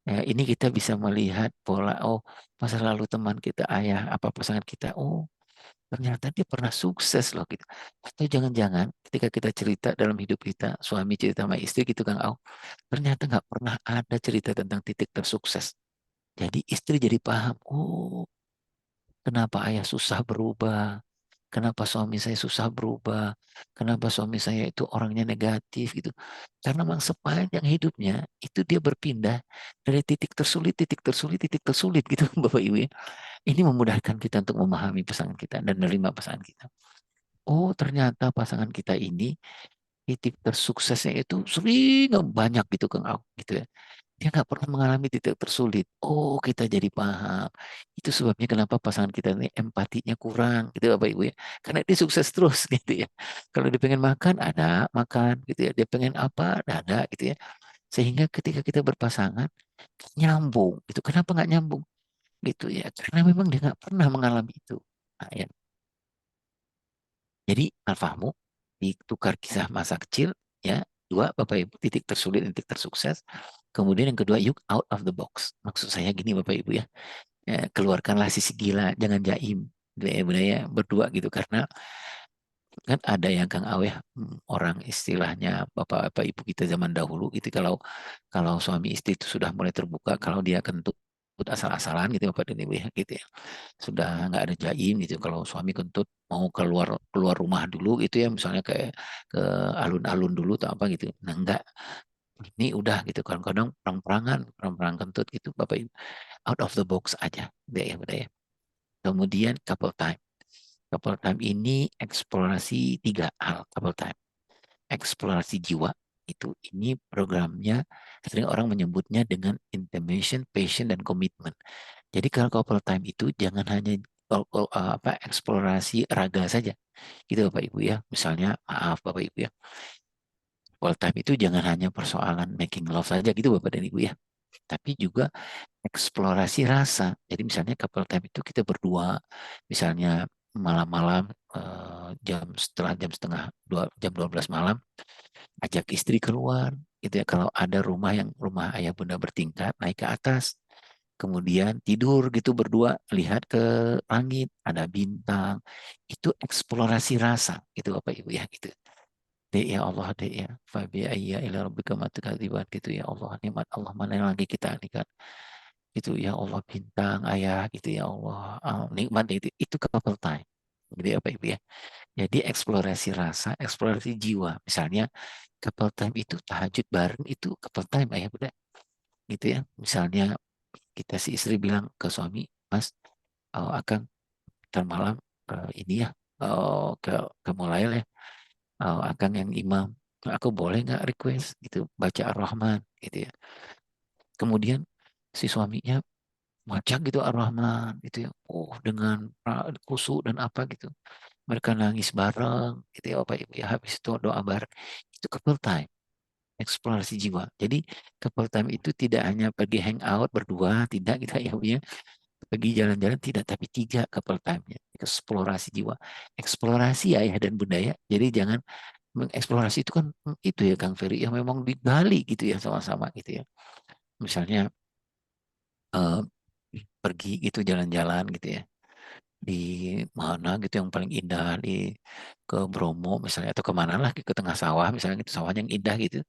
Ini kita bisa melihat pola, oh masa lalu teman kita, ayah, apa pasangan kita, oh ternyata dia pernah sukses loh gitu. Atau jangan-jangan ketika kita cerita dalam hidup kita, suami cerita sama istri gitu Kang Au, ternyata nggak pernah ada cerita tentang titik tersukses. Jadi istri jadi paham, oh kenapa ayah susah berubah, kenapa suami saya susah berubah, kenapa suami saya itu orangnya negatif gitu. Karena memang sepanjang hidupnya itu dia berpindah dari titik tersulit, titik tersulit, titik tersulit gitu Bapak Ibu ya. Ini memudahkan kita untuk memahami pasangan kita dan menerima pasangan kita. Oh, ternyata pasangan kita ini titik tersuksesnya itu sering banyak gitu Kang Au gitu ya. Dia nggak pernah mengalami titik tersulit. Oh, kita jadi paham. Itu sebabnya kenapa pasangan kita ini empatinya kurang, gitu Bapak Ibu ya. Karena dia sukses terus, gitu ya. Kalau dia pengen makan, ada makan, gitu ya. Dia pengen apa, ada, gitu ya. Sehingga ketika kita berpasangan, nyambung. Itu kenapa nggak nyambung? Gitu ya. Karena memang dia nggak pernah mengalami itu. Nah, ya. Jadi al-fahmu ditukar kisah masa kecil, ya. Dua, Bapak Ibu, titik tersulit, titik tersukses. Kemudian yang kedua, yuk out of the box. Maksud saya gini Bapak Ibu ya, keluarkanlah sisi gila, jangan jaim. Budaya berdua gitu, karena kan ada yang Kang Aweh, orang istilahnya bapak-bapak ibu kita zaman dahulu gitu, kalau kalau suami istri itu sudah mulai terbuka, kalau dia kentut asal-asalan gitu Bapak dan Ibu ya, gitu ya, sudah nggak ada jaim gitu. Kalau suami kentut mau keluar keluar rumah dulu gitu ya, misalnya kayak ke alun-alun dulu atau apa gitu, nah enggak, ini udah gitu. Kadang-kadang perang-perang kentut gitu Bapak Ibu, out of the box aja deh ya, udah ya. Kemudian couple time. Couple time ini eksplorasi tiga hal. Couple time, eksplorasi jiwa, itu ini programnya sering orang menyebutnya dengan intimation, passion, dan komitmen. Jadi kalau couple time itu jangan hanya eksplorasi raga saja, gitu Bapak Ibu ya. Misalnya, maaf Bapak Ibu ya, couple time itu jangan hanya persoalan making love saja gitu Bapak dan Ibu ya, tapi juga eksplorasi rasa. Jadi misalnya couple time itu kita berdua, misalnya malam-malam, setelah jam setengah dua, jam 12 malam, ajak istri keluar gitu ya. Kalau ada rumah ayah bunda bertingkat, naik ke atas, kemudian tidur gitu berdua, lihat ke langit, ada bintang. Itu eksplorasi rasa gitu Bapak Ibu ya, gitu. Dek ya Allah, dek ya, fabi ayya ila rabbika matukadziban, gitu ya Allah, nikmat Allah mana yang lagi kita nikmat gitu ya Allah, bintang ayah gitu ya Allah, nikmat itu couple time gitu ya Pak Ibu ya. Jadi eksplorasi rasa, eksplorasi jiwa, misalnya couple time itu tahajud bareng, itu couple time ayah bunda, gitu ya. Misalnya kita si istri bilang ke suami, Mas, akan ntar malam, ini ya, ke Mulail ya, akan yang imam, aku boleh nggak request gitu baca Ar-Rahman gitu ya. Kemudian si suaminya macam gitu Ar-Rahman gitu ya. Oh, dengan khusyuk dan apa gitu. Mereka nangis bareng gitu ya Bapak Ibu ya. Habis itu doa bareng. Itu couple time, eksplorasi jiwa. Jadi couple time itu tidak hanya pergi hangout berdua, tidak gitu ya Bu ya. Pergi jalan-jalan tidak, tapi tiga couple time-nya. Eksplorasi jiwa. Eksplorasi ayah dan bunda ya. Jadi jangan mengeksplorasi itu kan, itu ya Kang Ferry, yang memang digali gitu ya sama-sama gitu ya. Misalnya, eh, pergi gitu jalan-jalan gitu ya, di mana gitu yang paling indah, di ke Bromo misalnya, atau kemana lah, ke tengah sawah misalnya gitu, sawahnya yang indah gitu,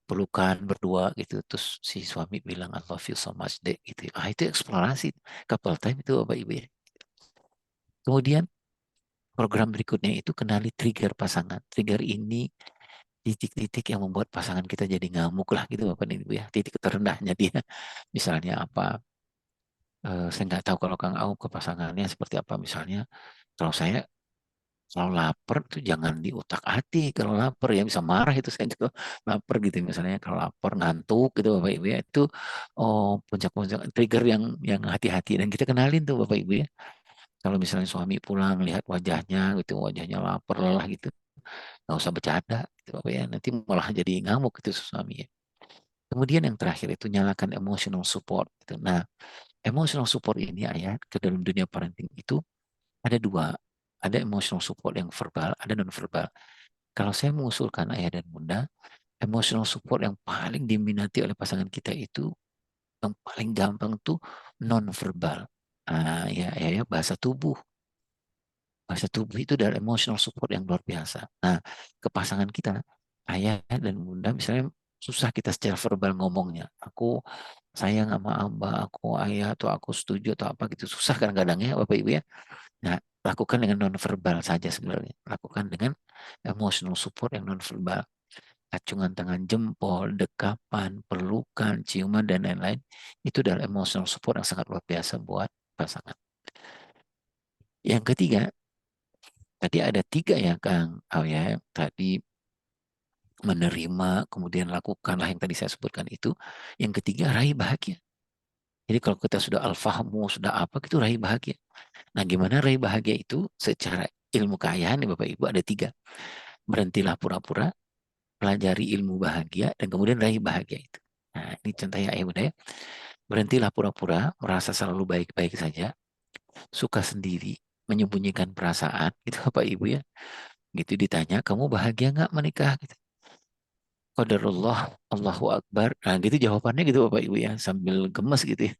pelukan berdua gitu, terus si suami bilang I love you so much deh gitu. Ah, itu eksplorasi couple time itu Bapak Ibu ya. Kemudian program berikutnya itu kenali trigger pasangan. Trigger ini titik-titik yang membuat pasangan kita jadi ngamuk lah gitu Bapak dan Ibu ya. Titik terendahnya dia. Misalnya apa? Saya nggak tahu kalau Kang Au ke pasangannya seperti apa. Misalnya kalau saya, kalau lapar tuh jangan diutak-atik. Kalau lapar ya bisa marah itu saya tuh, lapar gitu misalnya. Kalau lapar ngantuk gitu Bapak Ibu ya, itu oh, puncak-puncak trigger yang hati-hati, dan kita kenalin tuh Bapak Ibu ya. Kalau misalnya suami pulang lihat wajahnya gitu, wajahnya lapar lelah gitu, nggak usah bercanda gitu Bapak ya. Nanti malah jadi ngamuk gitu suami ya. Kemudian yang terakhir itu nyalakan emotional support gitu. Nah, emotional support ini ayah ke dalam dunia parenting itu ada dua. Ada emotional support yang verbal, ada non verbal. Kalau saya mengusulkan ayah dan bunda, emotional support yang paling diminati oleh pasangan kita itu, yang paling gampang tuh non verbal. Ya, bahasa tubuh. Bahasa tubuh itu adalah emotional support yang luar biasa. Nah, ke pasangan kita, ayah dan bunda, misalnya susah kita secara verbal ngomongnya. Aku sayang sama abah, aku ayah, atau aku setuju, atau apa gitu. Susah kadang-kadang ya Bapak Ibu ya. Nah, lakukan dengan non-verbal saja sebenarnya. Lakukan dengan emotional support yang non-verbal. Acungan tangan jempol, dekapan, pelukan, ciuman, dan lain-lain. Itu adalah emotional support yang sangat luar biasa buat pasangan. Yang ketiga, tadi ada tiga ya Kang. Oh ya, tadi menerima, kemudian lakukanlah yang tadi saya sebutkan itu. Yang ketiga, raih bahagia. Jadi kalau kita sudah al-fahmu, sudah apa, gitu raih bahagia. Nah, gimana raih bahagia itu secara ilmu kekayaan nih Bapak Ibu ada 3. Berhentilah pura-pura, pelajari ilmu bahagia, dan kemudian raih bahagia itu. Nah, ini contohnya ayah bunda ya. Berhentilah pura-pura, merasa selalu baik-baik saja, suka sendiri, menyembunyikan perasaan, itu Bapak Ibu ya. Gitu ditanya, kamu bahagia nggak menikah? Gitu. Qadarullah, Allahu Akbar. Nah gitu jawabannya gitu Bapak Ibu ya. Sambil gemes gitu ya.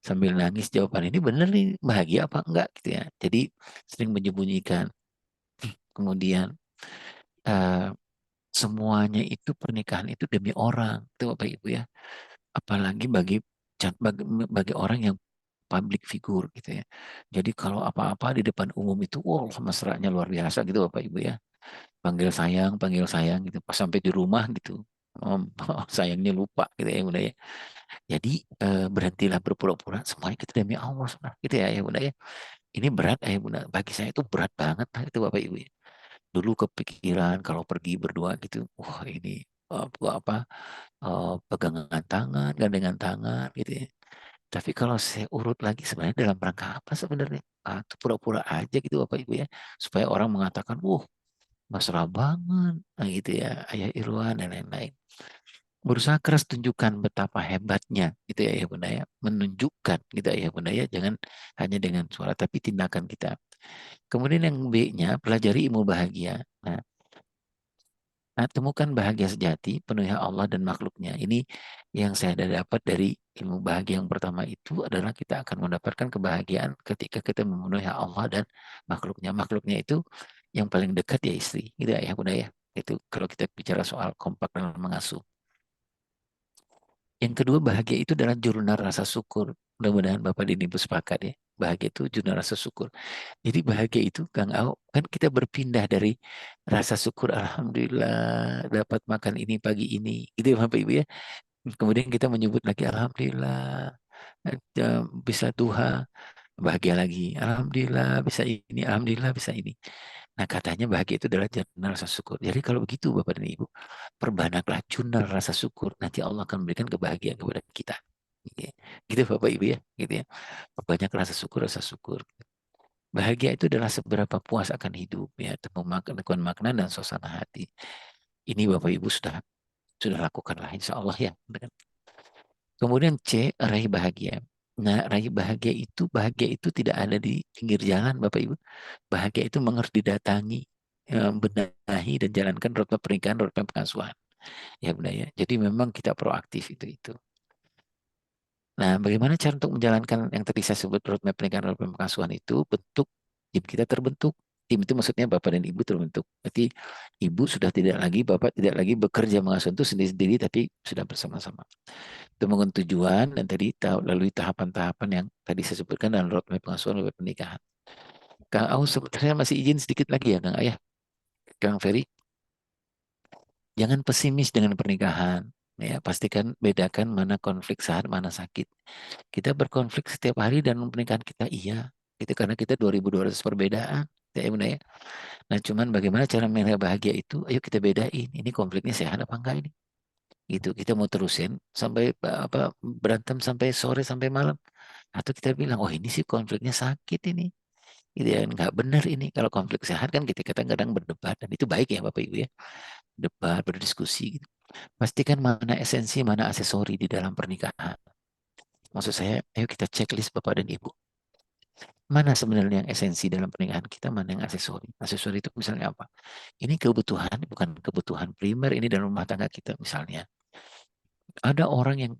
Sambil nangis jawaban ini bener nih bahagia apa enggak gitu ya. Jadi sering menyembunyikan. Kemudian eh, semuanya itu pernikahan itu demi orang. Itu Bapak Ibu ya. Apalagi bagi orang yang public figure gitu ya. Jadi kalau apa-apa di depan umum itu wow mesranya luar biasa gitu Bapak Ibu ya. Panggil sayang gitu. Pas sampai di rumah gitu. Sayangnya lupa gitu ya Bunda ya. Jadi berhentilah berpura-pura semuanya kita demi Allah gitu ya Bunda ya. Ini berat ya Bunda. Bagi saya itu berat banget lah itu Bapak Ibu ya. Dulu kepikiran kalau pergi berdua gitu, wah ini apa pegangan tangan, gandengan tangan gitu ya. Tapi kalau saya urut lagi sebenarnya dalam rangka apa sebenarnya? Itu pura-pura aja gitu Bapak Ibu ya. Supaya orang mengatakan, mesra banget, nah gitu ya, Ayah Irwan dan lain-lain. Berusaha keras tunjukkan betapa hebatnya gitu ya Bunda ya. Menunjukkan gitu ya Bunda ya. Jangan hanya dengan suara tapi tindakan kita. Kemudian yang B-nya pelajari ilmu bahagia. Nah, temukan bahagia sejati, penuhi Allah dan makhluknya. Ini yang saya dapat dari ilmu bahagia yang pertama itu adalah kita akan mendapatkan kebahagiaan ketika kita memenuhi Allah dan makhluknya. Makhluknya itu yang paling dekat ya istri. Gitu ya Bunda ya. Itu kalau kita bicara soal kompak dalam mengasuh. Yang kedua, bahagia itu adalah jurnal rasa syukur. Mudah-mudahan Bapak dan Ibu sepakat ya. Bahagia itu jurnal rasa syukur. Jadi bahagia itu Kang Au, kan kita berpindah dari rasa syukur Alhamdulillah dapat makan ini pagi ini. Gitu ya Bapak Ibu ya. Kemudian kita menyebut lagi Alhamdulillah bisa duha. Bahagia lagi. Alhamdulillah bisa ini. Alhamdulillah bisa ini. Nah katanya bahagia itu adalah jurnal rasa syukur. Jadi kalau begitu Bapak dan Ibu, perbanyaklah jurnal rasa syukur. Nanti Allah akan memberikan kebahagiaan kepada kita. Gitu ya. Gitu Bapak Ibu ya. Gitu ya. Perbanyak rasa syukur, rasa syukur. Bahagia itu adalah seberapa puas akan hidup. Ya, temu makna dan suasana hati. Ini Bapak Ibu sudah lakukanlah insya Allah ya. Kemudian C, raih bahagia. Nah, raih bahagia itu tidak ada di pinggir jalan Bapak Ibu. Bahagia itu mengerti datangi, benahi dan jalankan roadmap pernikahan, roadmap pengasuhan. Ya benar ya. Jadi memang kita proaktif itu. Nah, bagaimana cara untuk menjalankan yang tadi saya sebut roadmap pernikahan, roadmap pengasuhan itu bentuk tim kita terbentuk. Tim itu maksudnya Bapak dan Ibu terbentuk. Berarti Ibu sudah tidak lagi, Bapak tidak lagi bekerja mengasuh itu sendiri-sendiri, tapi sudah bersama-sama. Temukan tujuan dan tadi lalui tahapan-tahapan yang tadi saya sebutkan dalam roadmap pengasuhan, roadmap pernikahan. Kang Aus sebenarnya masih izin sedikit lagi ya Kang Ayah. Kang Ferry, jangan pesimis dengan pernikahan. Ya, pastikan bedakan mana konflik sehat, mana sakit. Kita berkonflik setiap hari dan pernikahan kita iya. Itu karena kita 2.200 perbedaan. Ya, Bunda ya. Nah, cuman bagaimana cara menilai bahagia itu? Ayo kita bedain. Ini konfliknya sehat apa enggak ini? Gitu. Kita mau terusin sampai apa berantem sampai sore sampai malam. Atau kita bilang, oh ini sih konfliknya sakit ini. Gitu ya, nggak benar ini. Kalau konflik sehat kan kita kadang-kadang berdebat dan itu baik ya Bapak Ibu ya. Debat, berdiskusi gitu. Pastikan mana esensi, mana aksesori di dalam pernikahan. Maksud saya, ayo kita checklist Bapak dan Ibu. Mana sebenarnya yang esensi dalam pernikahan kita, mana yang aksesori. Aksesori itu misalnya apa? Ini kebutuhan, bukan kebutuhan primer ini dalam rumah tangga kita misalnya. Ada orang yang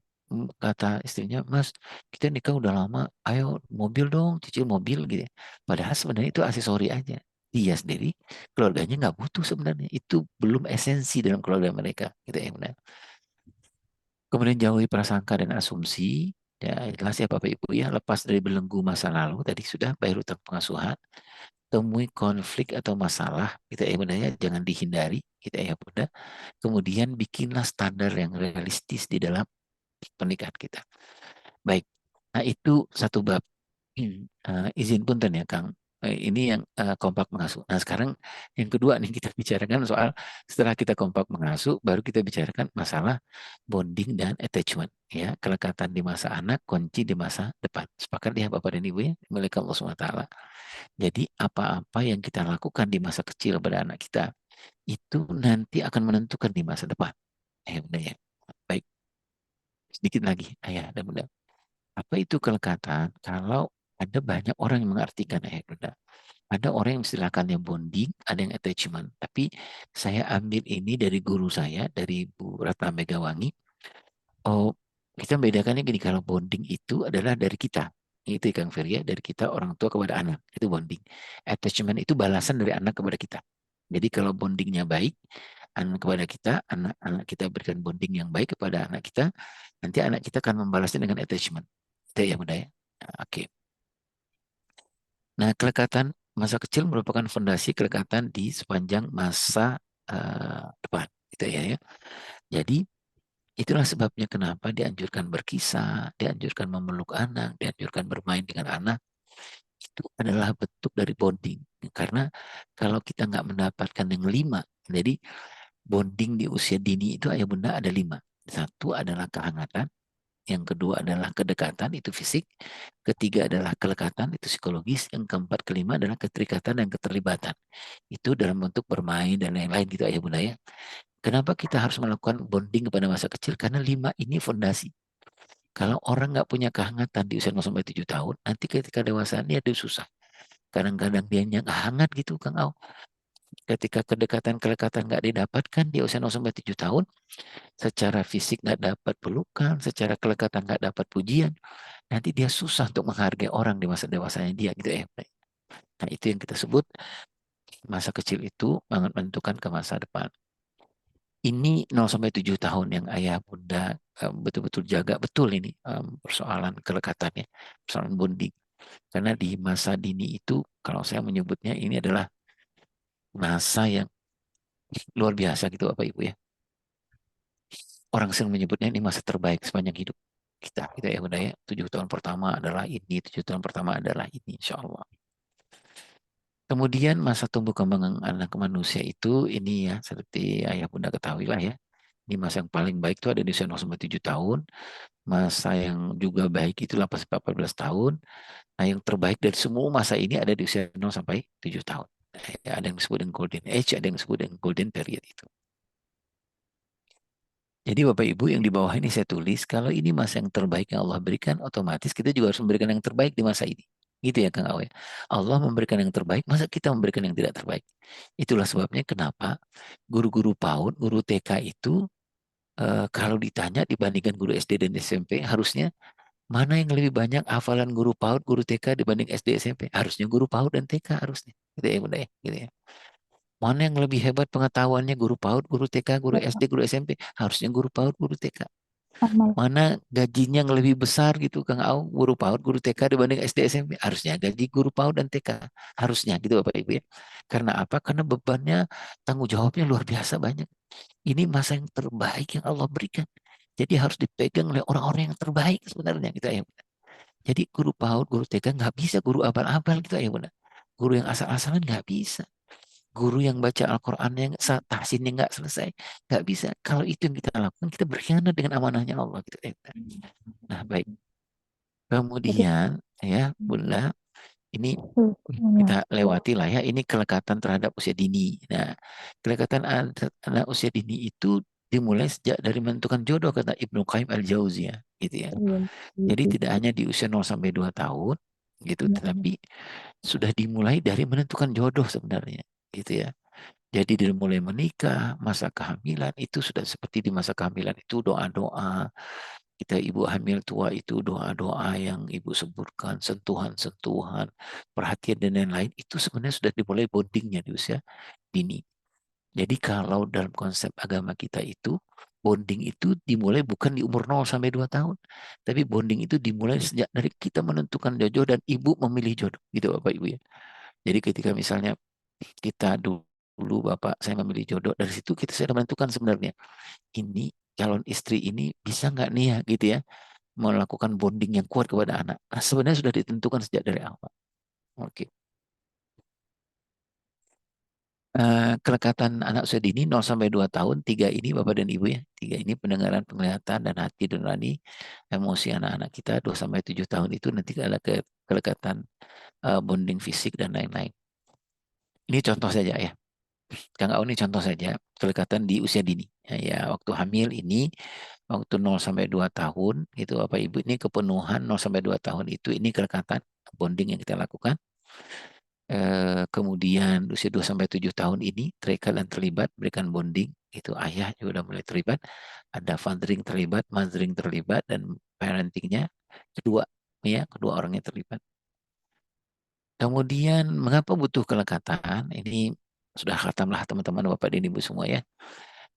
kata istrinya, Mas, kita nikah udah lama, ayo mobil dong, cicil mobil gitu. Padahal sebenarnya itu aksesori aja. Dia sendiri, keluarganya nggak butuh sebenarnya. Itu belum esensi dalam keluarga mereka. Gitu ya, benar. Kemudian jauhi prasangka dan asumsi. Ya, jelas ya Bapak Ibu ya, lepas dari belenggu masa lalu, tadi sudah bayar utang pengasuhan, temui konflik atau masalah, kita ya benar ya, jangan dihindari, kita ya bunda. Kemudian bikinlah standar yang realistis di dalam pernikahan kita. Baik, nah itu satu bab. Izin punten ya Kang Ini yang kompak mengasuh. Nah sekarang yang kedua nih kita bicarakan soal setelah kita kompak mengasuh, baru kita bicarakan masalah bonding dan attachment. Ya, kelekatan di masa anak, kunci di masa depan. Sepakat ya Bapak dan Ibu ya, milik Allah SWT. Jadi apa-apa yang kita lakukan di masa kecil pada anak kita, itu nanti akan menentukan di masa depan. Bunda ya. Baik, sedikit lagi. Ayah dan Bunda. Apa itu kelekatan? Kalau ada banyak orang yang mengartikan ayah Bunda. Ada orang yang istilahkannya bonding, ada yang attachment. Tapi saya ambil ini dari guru saya, dari Bu Ratna Megawangi. Oh, kita membedakannya gini, kalau bonding itu adalah dari kita. Itu Kang Ferry ya, dari kita orang tua kepada anak. Itu bonding. Attachment itu balasan dari anak kepada kita. Jadi kalau bondingnya baik, anak kepada kita, anak-anak kita berikan bonding yang baik kepada anak kita, nanti anak kita akan membalasnya dengan attachment. Itu ya Bunda ya. Nah, oke. Nah, kelekatan masa kecil merupakan fondasi kelekatan di sepanjang masa depan. Gitu ya. Jadi itulah sebabnya kenapa dianjurkan berkisah, dianjurkan memeluk anak, dianjurkan bermain dengan anak. Itu adalah bentuk dari bonding. Karena kalau kita nggak mendapatkan yang 5, jadi bonding di usia dini itu ayah bunda ada 5. Satu adalah kehangatan, yang kedua adalah kedekatan, itu fisik, ketiga adalah kelekatan, itu psikologis, yang keempat, kelima adalah keterikatan dan keterlibatan. Itu dalam bentuk bermain dan lain-lain gitu ayah bunda ya. Kenapa kita harus melakukan bonding kepada masa kecil? Karena 5 ini fondasi. Kalau orang nggak punya kehangatan di usia 0 sampai 7 tahun, nanti ketika dewasa dia susah. Kadang-kadang dia nggak hangat gitu, Kang Au. Ketika kedekatan-kelekatan nggak didapatkan di usia 0 sampai 7 tahun, secara fisik nggak dapat pelukan, secara kelekatan nggak dapat pujian, nanti dia susah untuk menghargai orang di masa dewasanya dia gitu ya. Nah itu yang kita sebut masa kecil itu sangat menentukan ke masa depan. Ini 0 sampai 7 tahun yang ayah bunda betul-betul jaga betul ini persoalan kelekatannya, persoalan bonding. Karena di masa dini itu kalau saya menyebutnya ini adalah masa yang luar biasa gitu Bapak Ibu ya. Orang sering menyebutnya ini masa terbaik sepanjang hidup kita. Kita ya bunda ya. 7 tahun pertama adalah ini, 7 tahun pertama adalah ini insya Allah. Kemudian masa tumbuh kembang anak manusia itu ini ya seperti ayah bunda ketahui lah ya. Ini masa yang paling baik itu ada di usia 0 sampai 7 tahun. Masa yang juga baik itu 8 sampai 14 tahun. Nah yang terbaik dari semua masa ini ada di usia 0 sampai 7 tahun. Ada yang disebut dengan golden age, ada yang disebut dengan golden period itu. Jadi Bapak Ibu yang di bawah ini saya tulis, kalau ini masa yang terbaik yang Allah berikan, otomatis kita juga harus memberikan yang terbaik di masa ini. Gitu ya Kang Awe. Allah memberikan yang terbaik, masa kita memberikan yang tidak terbaik? Itulah sebabnya kenapa guru-guru PAUD, guru TK itu kalau ditanya dibandingkan guru SD dan SMP, harusnya mana yang lebih banyak hafalan guru PAUD, guru TK dibanding SD SMP? Harusnya guru PAUD dan TK harusnya. Gitu ya Bunda ya. Gitu ya. Mana yang lebih hebat pengetahuannya guru PAUD, guru TK, guru SD, guru SMP? Harusnya guru PAUD, guru TK. Amal. Mana gajinya yang lebih besar gitu Kang Au, guru PAUD, guru TK dibanding SD, SMP? Harusnya gaji guru PAUD dan TK. Harusnya gitu Bapak Ibu ya. Karena apa? Karena bebannya, tanggung jawabnya luar biasa banyak. Ini masa yang terbaik yang Allah berikan. Jadi harus dipegang oleh orang-orang yang terbaik sebenarnya gitu ya. Jadi guru PAUD, guru TK nggak bisa guru abal-abal gitu ya Bunda. Guru yang asal-asalan nggak bisa. Guru yang baca Al-Qurannya tahsinnya nggak selesai, nggak bisa. Kalau itu yang kita lakukan, kita berkhianat dengan amanahnya Allah gitu. Nah baik. Jadi, Kemudian ya Bunda, ini ya. kita lewati lah ya. Ini kelekatan terhadap usia dini. Nah, kelekatan anak usia dini itu dimulai sejak dari menentukan jodoh kata Ibnu Qayyim al-Jauziyah gitu ya. Iya, Jadi gitu. tidak hanya di usia 0 sampai 2 tahun gitu, Ya, tetapi sudah dimulai dari menentukan jodoh sebenarnya gitu ya. Jadi dari mulai menikah, masa kehamilan itu sudah seperti di masa kehamilan itu doa-doa. Kita ibu hamil tua itu doa-doa yang ibu sebutkan, sentuhan-sentuhan, perhatian dan lain-lain. Itu sebenarnya sudah dimulai bondingnya di usia dini. Jadi kalau dalam konsep agama kita itu, bonding itu dimulai bukan di umur 0 sampai 2 tahun. Tapi bonding itu dimulai sejak dari kita menentukan jodoh dan ibu memilih jodoh. Gitu Bapak Ibu ya. Jadi ketika misalnya kita dulu Bapak saya memilih jodoh, dari situ kita sudah menentukan sebenarnya ini calon istri ini bisa nggak nih ya gitu ya melakukan bonding yang kuat kepada anak. Nah, sebenarnya sudah ditentukan sejak dari awal. Oke. Kelekatan anak usia dini 0 sampai 2 tahun, 3 ini Bapak dan Ibu ya. 3 ini pendengaran, penglihatan, dan hati dan nurani, emosi anak-anak kita. 2 sampai 7 tahun itu nanti ada kelekatan bonding fisik dan lain-lain. Ini contoh saja ya. Kang Au ini contoh saja kelekatan di usia dini. Ya, waktu hamil ini waktu 0 sampai 2 tahun itu Bapak Ibu, ini kepenuhan 0 sampai 2 tahun itu ini kelekatan bonding yang kita lakukan. Kemudian usia 2 sampai 7 tahun ini terikat dan terlibat berikan bonding, itu ayah juga udah mulai terlibat, ada fathering terlibat, mothering terlibat, dan parentingnya kedua kedua orangnya terlibat. Kemudian mengapa butuh kelekatan? Ini sudah khatamlah teman-teman Bapak dan Ibu semua ya.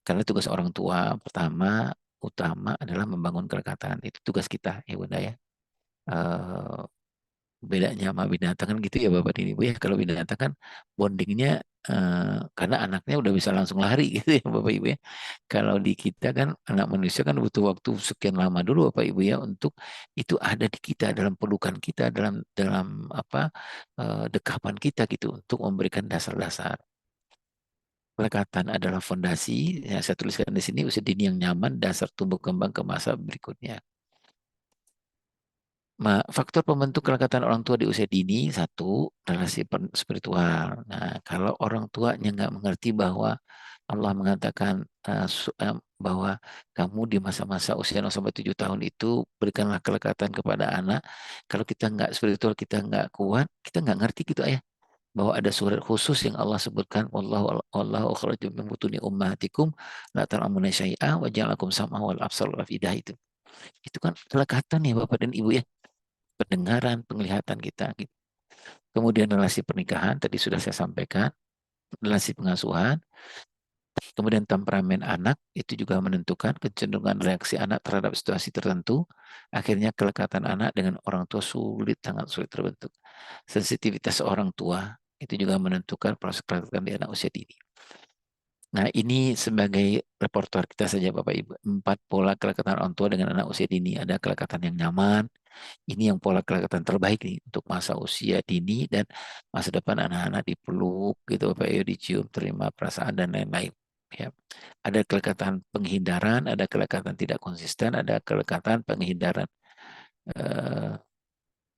Karena tugas orang tua pertama utama adalah membangun kelekatan. Itu tugas kita ya Bunda ya. Eh, Bedanya sama binatang kan gitu ya Bapak dan Ibu ya. Kalau binatang kan bondingnya karena anaknya udah bisa langsung lari gitu ya Bapak Ibu ya. Kalau di kita kan anak manusia kan butuh waktu sekian lama dulu Bapak Ibu ya untuk itu ada di kita, dalam pelukan kita, dalam dalam apa dekapan kita gitu untuk memberikan dasar-dasar. Pelekatan adalah fondasi, ya saya tuliskan di sini, usia dini yang nyaman, dasar tumbuh kembang ke masa berikutnya. Faktor pembentuk kelekatan orang tua di usia dini, satu, relasi spiritual. Nah, kalau orang tuanya nggak mengerti bahwa Allah mengatakan bahwa kamu di masa-masa usia 0 sampai 7 tahun itu berikanlah kelekatan kepada anak. Kalau kita nggak spiritual, kita nggak kuat, kita nggak ngerti gitu ayah. Bahwa ada surat khusus yang Allah sebutkan, wallahu akhrajum min butuni ummahatikum la ta'lamuna syai'a wa ja'alakum sam'a wal absar wal afidah itu. Itu kan kelekatan ya Bapak dan Ibu ya, pendengaran, penglihatan kita gitu. Kemudian relasi pernikahan tadi sudah saya sampaikan, relasi pengasuhan, kemudian temperamen anak itu juga menentukan kecenderungan reaksi anak terhadap situasi tertentu. Akhirnya kelekatan anak dengan orang tua sangat sulit terbentuk. Sensitivitas orang tua itu juga menentukan proses kelekatan di anak usia dini. Nah, ini sebagai repertoire kita saja Bapak Ibu. 4 pola kelekatan orang tua dengan anak usia dini. Ada kelekatan yang nyaman. Ini yang pola kelekatan terbaik nih untuk masa usia dini dan masa depan anak-anak dipeluk gitu Bapak Ibu, dicium, terima perasaan dan lain-lain. Ya. Ada kelekatan penghindaran, ada kelekatan tidak konsisten, ada kelekatan penghindaran.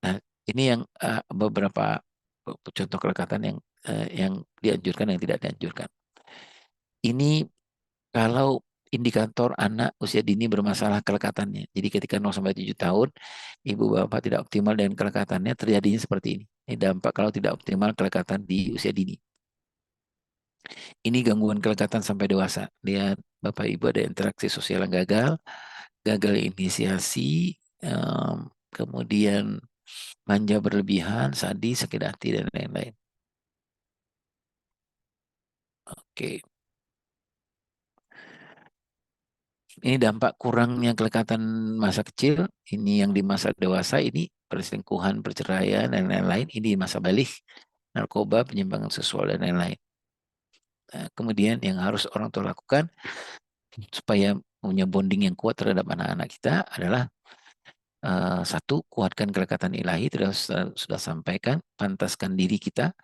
Nah, ini yang beberapa contoh kelekatan yang dianjurkan, yang tidak dianjurkan. Ini kalau indikator anak usia dini bermasalah kelekatannya. Jadi ketika 0 sampai 7 tahun, ibu bapak tidak optimal dengan kelekatannya, terjadinya seperti ini. Ini dampak kalau tidak optimal kelekatan di usia dini. Ini gangguan kelekatan sampai dewasa. Lihat bapak ibu ada interaksi sosial yang gagal, gagal inisiasi, kemudian manja berlebihan, sadis, sakit hati, dan lain-lain. Oke. Ini dampak kurangnya kelekatan masa kecil, ini yang di masa dewasa, ini perselingkuhan, perceraian, dan lain-lain, ini di masa balik, narkoba, penyimpangan seksual, dan lain-lain. Nah, kemudian yang harus orang tua lakukan supaya punya bonding yang kuat terhadap anak-anak kita adalah satu, kuatkan kelekatan ilahi, sudah sampaikan, pantaskan diri kita.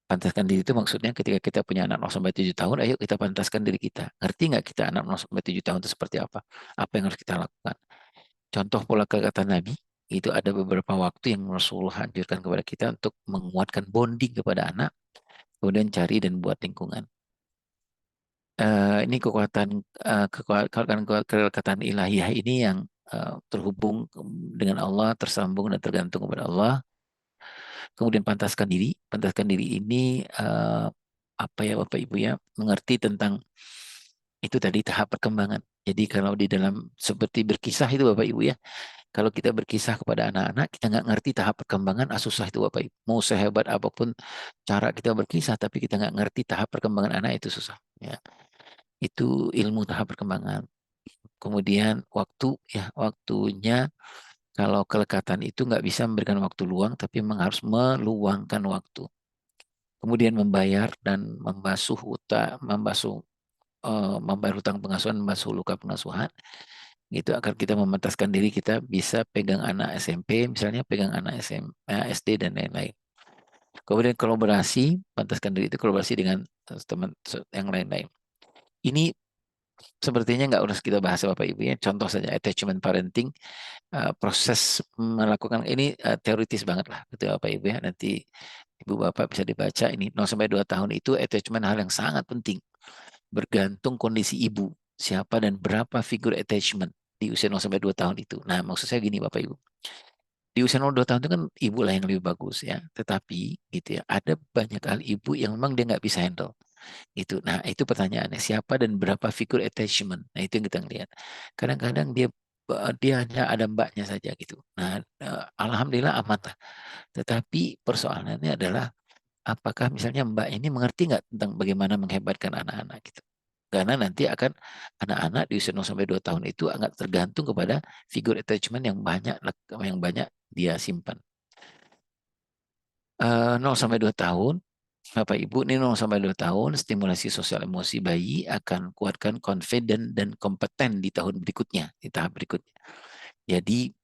Pantaskan diri itu maksudnya ketika kita punya anak 0 sampai 7 tahun, ayo kita pantaskan diri kita. Ngerti nggak kita anak 0 sampai 7 tahun itu seperti apa? Apa yang harus kita lakukan? Contoh pola kelekatan Nabi, itu ada beberapa waktu yang Rasulullah anjurkan kepada kita untuk menguatkan bonding kepada anak, kemudian cari dan buat lingkungan. Ini kelekatan ilahiyah ini yang terhubung dengan Allah, tersambung dan tergantung kepada Allah. Kemudian pantaskan diri. Pantaskan diri ini apa ya Bapak Ibu ya, mengerti tentang itu tadi tahap perkembangan. Jadi kalau di dalam seperti berkisah itu Bapak Ibu ya, kalau kita berkisah kepada anak-anak, kita nggak ngerti tahap perkembangan, susah itu Bapak Ibu. Mau sehebat apapun cara kita berkisah, tapi kita nggak ngerti tahap perkembangan anak, itu susah. Ya. Itu ilmu tahap perkembangan. Kemudian waktu, ya waktunya, kalau kelekatan itu nggak bisa memberikan waktu luang, tapi memang harus meluangkan waktu. Kemudian membayar dan membasuh utang, membayar hutang pengasuhan, membasuh luka pengasuhan. Gitu agar kita memantaskan diri kita bisa pegang anak SMP, misalnya pegang anak SD dan lain-lain. Kemudian kolaborasi, pantaskan diri itu kolaborasi dengan teman yang lain-lain. Ini sepertinya nggak harus kita bahas Bapak Ibu ya. Contoh saja attachment parenting, proses melakukan ini teoritis banget lah, betul Bapak Ibu ya. Nanti Ibu Bapak bisa dibaca ini 0 sampai 2 tahun itu attachment hal yang sangat penting. Bergantung kondisi ibu, siapa dan berapa figur attachment di usia 0 sampai 2 tahun itu. Nah, maksud saya gini Bapak Ibu. Di usia 0 2 tahun itu kan ibu lah yang lebih bagus ya. Tetapi gitu ya, ada banyak hal ibu yang memang dia nggak bisa handle. Itu. Nah, itu pertanyaannya siapa dan berapa figur attachment. Nah, itu yang kita lihat. Kadang-kadang dia hanya ada mbaknya saja gitu. Nah, alhamdulillah aman lah. Tetapi persoalannya adalah apakah misalnya mbak ini mengerti nggak tentang bagaimana menghebatkan anak-anak gitu. Karena nanti akan anak-anak di usia 0 sampai 2 tahun itu agak tergantung kepada figur attachment yang banyak dia simpan. 0 sampai 2 tahun Bapak Ibu, ini 0 sampai 2 tahun, stimulasi sosial emosi bayi akan kuatkan confident dan kompeten di tahun berikutnya, di tahap berikutnya. Jadi,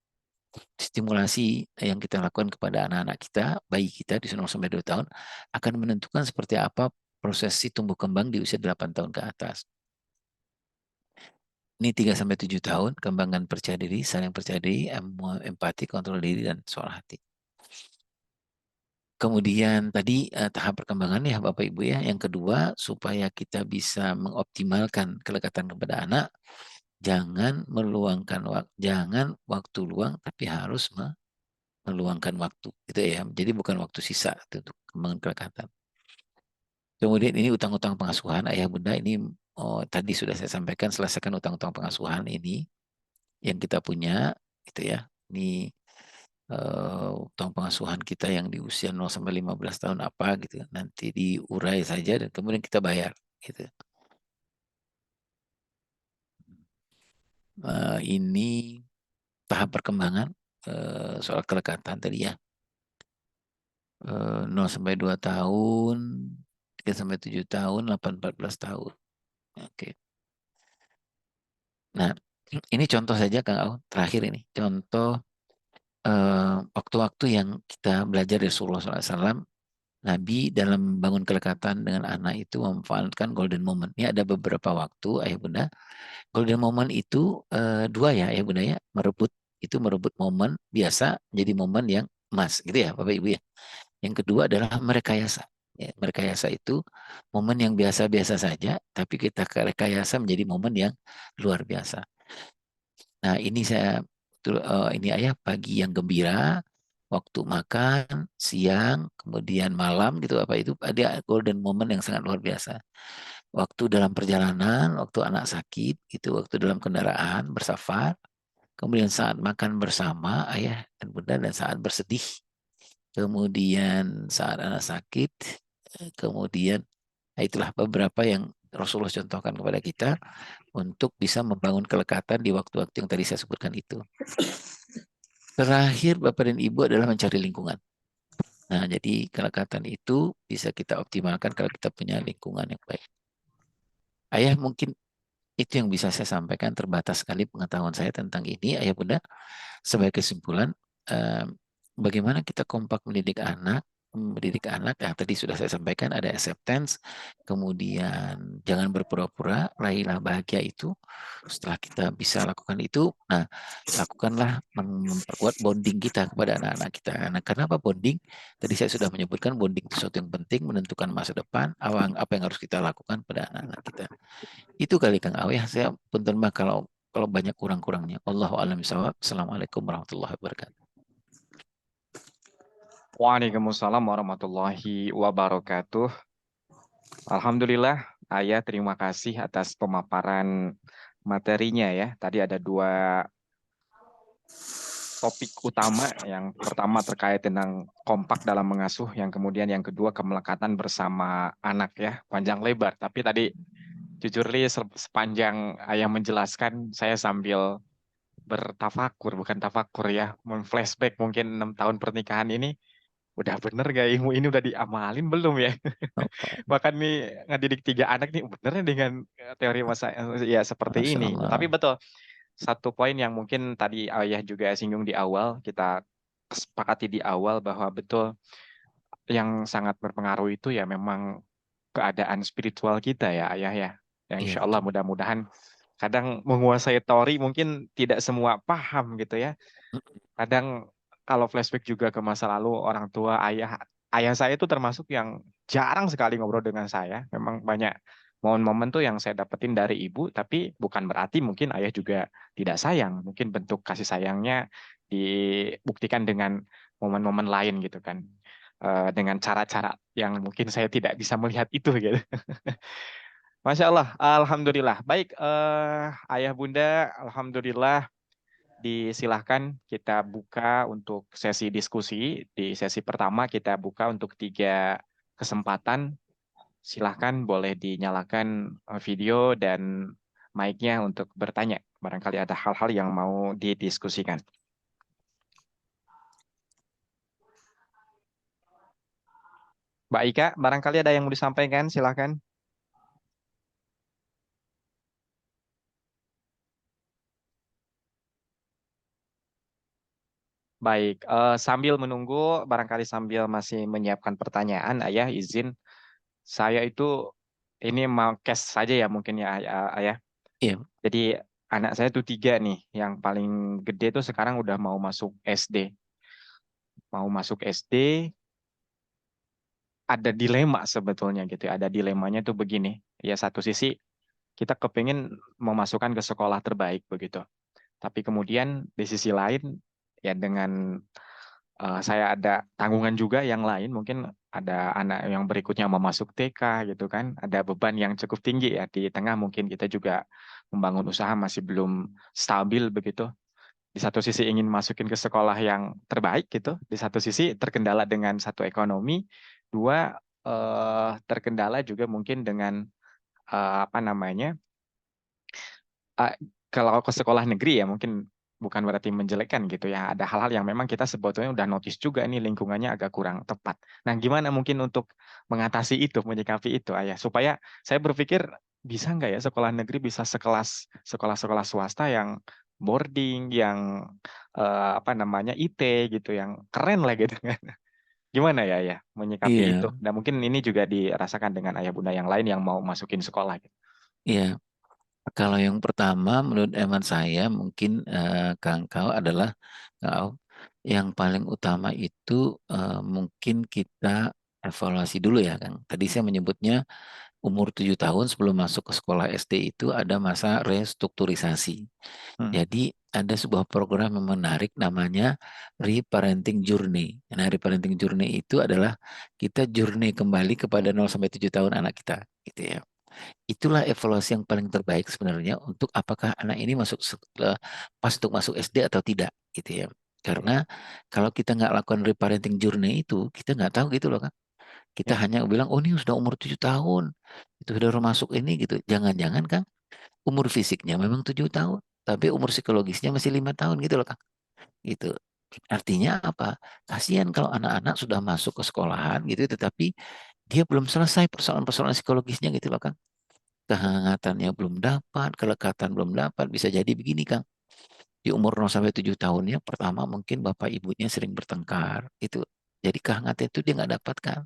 stimulasi yang kita lakukan kepada anak-anak kita, bayi kita di 0 sampai 2 tahun, akan menentukan seperti apa prosesi tumbuh kembang di usia 8 tahun ke atas. Ini 3 sampai 7 tahun, kembangan percaya diri, saling percaya diri, empati, kontrol diri, dan soal hati. Kemudian tadi tahap perkembangan ya Bapak Ibu ya. Yang kedua, supaya kita bisa mengoptimalkan kelekatan kepada anak, jangan waktu luang, tapi harus meluangkan waktu, gitu ya. Jadi bukan waktu sisa untuk kembangan kelekatan. Kemudian ini utang-utang pengasuhan ayah bunda ini tadi sudah saya sampaikan, selesaikan utang-utang pengasuhan ini yang kita punya, gitu ya. Ini utang pengasuhan kita yang di usia 0 sampai 15 tahun apa gitu. Nanti diurai saja dan kemudian kita bayar gitu. Ini tahap perkembangan soal kelekatan tadi ya. 0 sampai 2 tahun, 3 sampai 7 tahun, 8 14 tahun. Oke. Nah, ini contoh saja Kang Au, terakhir ini. Contoh waktu-waktu yang kita belajar dari Rasulullah SAW. Nabi dalam bangun kelekatan dengan anak itu memanfaatkan golden moment. Ini ada beberapa waktu, ayah bunda. Golden moment itu dua ya, ayah bunda ya. Merebut momen biasa menjadi momen yang emas, gitu ya, Bapak Ibu ya. Yang kedua adalah merekayasa. Ya, merekayasa itu momen yang biasa-biasa saja, tapi kita rekayasa menjadi momen yang luar biasa. Nah, ini ayah pagi yang gembira, waktu makan, siang, kemudian malam gitu apa itu ada golden moment yang sangat luar biasa. Waktu dalam perjalanan, waktu anak sakit, gitu, waktu dalam kendaraan bersafar, kemudian saat makan bersama ayah dan bunda dan saat bersedih, kemudian saat anak sakit, kemudian itulah beberapa yang Rasulullah contohkan kepada kita untuk bisa membangun kelekatan di waktu-waktu yang tadi saya sebutkan itu. Terakhir Bapak dan Ibu adalah mencari lingkungan. Nah, jadi kelekatan itu bisa kita optimalkan kalau kita punya lingkungan yang baik. Ayah mungkin itu yang bisa saya sampaikan, terbatas sekali pengetahuan saya tentang ini. Ayah bunda, sebagai kesimpulan, bagaimana kita kompak mendidik anak yang tadi sudah saya sampaikan, ada acceptance, kemudian jangan berpura-pura, raihlah bahagia itu. Setelah kita bisa lakukan itu, nah lakukanlah memperkuat bonding kita kepada anak-anak kita. Nah, karena apa bonding? Tadi saya sudah menyebutkan bonding itu sesuatu yang penting, menentukan masa depan, apa yang harus kita lakukan pada anak-anak kita. Itu kali Kang Awe, saya punten mah kalau banyak kurang-kurangnya. Allahu a'lam bishawab. Assalamualaikum warahmatullahi wabarakatuh. Waalaikumsalam warahmatullahi wabarakatuh. Alhamdulillah, ayah terima kasih atas pemaparan materinya ya. Tadi ada dua topik utama. Yang pertama terkait tentang kompak dalam mengasuh, yang kemudian yang kedua kemelekatan bersama anak ya, panjang lebar. Tapi tadi jujur li sepanjang ayah menjelaskan, saya sambil bertafakur, bukan tafakur ya, flashback mungkin 6 tahun pernikahan ini. Udah bener gak ilmu ini udah diamalin belum ya? Bahkan nih ngedidik 3 anak nih bener dengan teori masa ya seperti Masya ini. Allah. Tapi betul, satu poin yang mungkin tadi ayah juga singgung di awal, kita kesepakati di awal bahwa betul yang sangat berpengaruh itu ya memang keadaan spiritual kita ya Ayah ya. Yang Iya, insya Allah betul. mudah-mudahan kadang menguasai teori mungkin tidak semua paham gitu ya. Kadang kalau flashback juga ke masa lalu orang tua ayah saya itu termasuk yang jarang sekali ngobrol dengan saya. Memang banyak momen-momen tuh yang saya dapetin dari ibu, tapi bukan berarti mungkin ayah juga tidak sayang. Mungkin bentuk kasih sayangnya dibuktikan dengan momen-momen lain gitu kan. Dengan cara-cara yang mungkin saya tidak bisa melihat itu gitu. Masya Allah, Alhamdulillah. Baik, Ayah Bunda, Alhamdulillah disilahkan kita buka untuk sesi diskusi. Di sesi pertama kita buka untuk 3 kesempatan. Silahkan boleh dinyalakan video dan mic-nya untuk bertanya. Barangkali ada hal-hal yang mau didiskusikan. Mbak Ika, barangkali ada yang mau disampaikan, silahkan. Baik, sambil menunggu, barangkali sambil masih menyiapkan pertanyaan, Ayah izin, saya itu ini mau case saja ya mungkin ya Ayah. Iya, Jadi anak saya tuh 3 nih, yang paling gede tuh sekarang udah mau masuk SD. Mau masuk SD, ada dilema sebetulnya gitu ya. Ada dilemanya tuh begini. Ya satu sisi kita kepingin memasukkan ke sekolah terbaik begitu. Tapi kemudian di sisi lain ya dengan saya ada tanggungan juga yang lain, mungkin ada anak yang berikutnya mau masuk TK gitu kan, ada beban yang cukup tinggi ya di tengah mungkin kita juga membangun usaha masih belum stabil begitu. Di satu sisi ingin masukin ke sekolah yang terbaik gitu, di satu sisi terkendala dengan satu ekonomi, dua terkendala juga mungkin dengan apa namanya uh, kalau ke sekolah negeri ya mungkin bukan berarti menjelekkan gitu ya. Ada hal-hal yang memang kita sebetulnya udah notice juga nih lingkungannya agak kurang tepat. Nah, gimana mungkin untuk mengatasi itu, menyikapi itu, Ayah? Supaya saya berpikir bisa nggak ya sekolah negeri bisa sekelas sekolah-sekolah swasta yang boarding, yang apa namanya IT gitu, yang keren lah gitu kan. Gimana ya, Ayah, menyikapi itu? iya, Dan mungkin ini juga dirasakan dengan ayah bunda yang lain yang mau masukin sekolah gitu. iya. Kalau yang pertama, menurut eman saya, mungkin Kang Kau adalah Kau yang paling utama itu mungkin kita evaluasi dulu ya, Kang. Tadi saya menyebutnya umur 7 tahun sebelum masuk ke sekolah SD itu ada masa restrukturisasi. Hmm. Jadi ada sebuah program yang menarik namanya Reparenting Journey. Nah, Reparenting Journey itu adalah kita journey kembali kepada 0 sampai 7 tahun anak kita, gitu ya. Itulah evaluasi yang paling terbaik sebenarnya untuk apakah anak ini pas untuk masuk SD atau tidak, gitu ya. Oke. Karena kalau kita nggak lakukan reparenting journey itu, kita nggak tahu gitu loh kan. Kita Ya. hanya bilang, oh ini sudah umur 7 tahun, itu sudah masuk ini gitu. Jangan-jangan kan umur fisiknya memang 7 tahun, tapi umur psikologisnya masih 5 tahun gitu loh Kang. Gitu. Artinya apa? Kasihan kalau anak-anak sudah masuk ke sekolahan gitu, tetapi dia belum selesai persoalan-persoalan psikologisnya gitu loh Kang. Kehangatannya belum dapat, kelekatan belum dapat, bisa jadi begini Kang. Di umur 0 sampai 7 tahunnya, pertama mungkin bapak ibunya sering bertengkar, itu. Jadi kehangatan itu dia nggak dapatkan,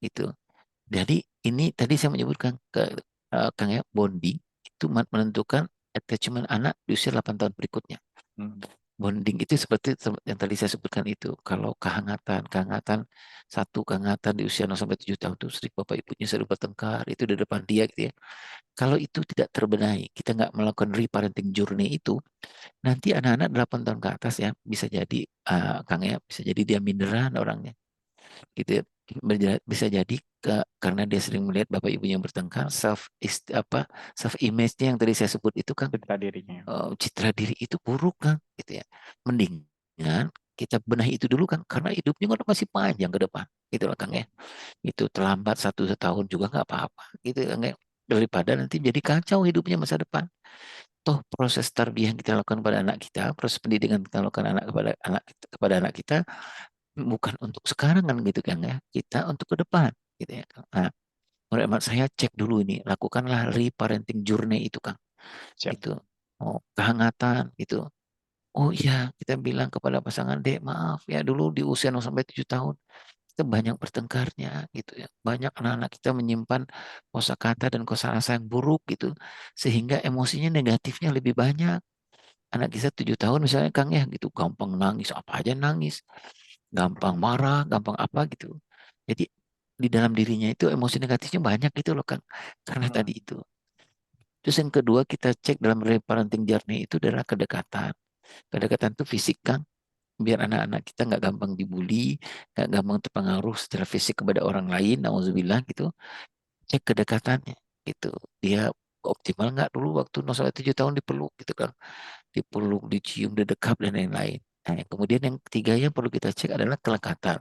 gitu. Jadi ini tadi saya menyebutkan Kang ya, bonding itu menentukan attachment anak di usia 8 tahun berikutnya. Hmm. Bonding itu seperti yang tadi saya sebutkan itu. Kalau kehangatan kehangatan di usia 0 sampai 7 tahun itu sering bapak ibunya sering bertengkar, itu di depan dia gitu ya. Kalau itu tidak terbenahi, kita nggak melakukan reparenting journey itu, nanti anak-anak 8 tahun ke atas ya bisa jadi Kang ya, bisa jadi dia minderan orangnya gitu ya. Bisa jadi karena dia sering melihat bapak ibunya bertengkar, self image-nya yang tadi saya sebut itu kan, Citra dirinya. citra diri itu buruk kan gitu ya. Mendingan kita benahi itu dulu kan, karena hidupnya kan masih panjang ke depan gitu loh Kang ya. Itu terlambat 1 tahun juga nggak apa-apa gitu Kang ya, daripada nanti jadi kacau hidupnya masa depan. Toh proses tarbiyah yang kita lakukan pada anak kita, proses pendidikan kita lakukan kepada anak kita bukan untuk sekarang kan gitu kan ya, kita untuk ke depan gitu ya. Nah, menurut hemat saya cek dulu ini, lakukanlah reparenting journey itu Kang, Siap. itu. Oh, kehangatan gitu. Oh iya, kita bilang kepada pasangan, Dek, maaf ya dulu di usia 0 sampai 7 tahun kita banyak bertengkarnya gitu ya. Banyak anak-anak kita menyimpan kosakata dan kosakata yang buruk gitu, sehingga emosinya negatifnya lebih banyak. Anak kita 7 tahun misalnya Kang ya gitu, gampang nangis, apa aja nangis, gampang marah, gampang apa gitu. Jadi di dalam dirinya itu emosi negatifnya banyak gitu loh Kang, karena tadi itu. Terus yang kedua kita cek dalam parenting journey itu adalah kedekatan. Kedekatan itu fisik Kang, biar anak-anak kita nggak gampang dibully, nggak gampang terpengaruh secara fisik kepada orang lain, nauzubillah gitu. Cek kedekatannya gitu. Dia optimal nggak dulu waktu 0 sampai 7 tahun dipeluk gitu kan. Dipeluk, dicium, didekap dan lain-lain. Nah, kemudian yang ketiga yang perlu kita cek adalah kelekatan.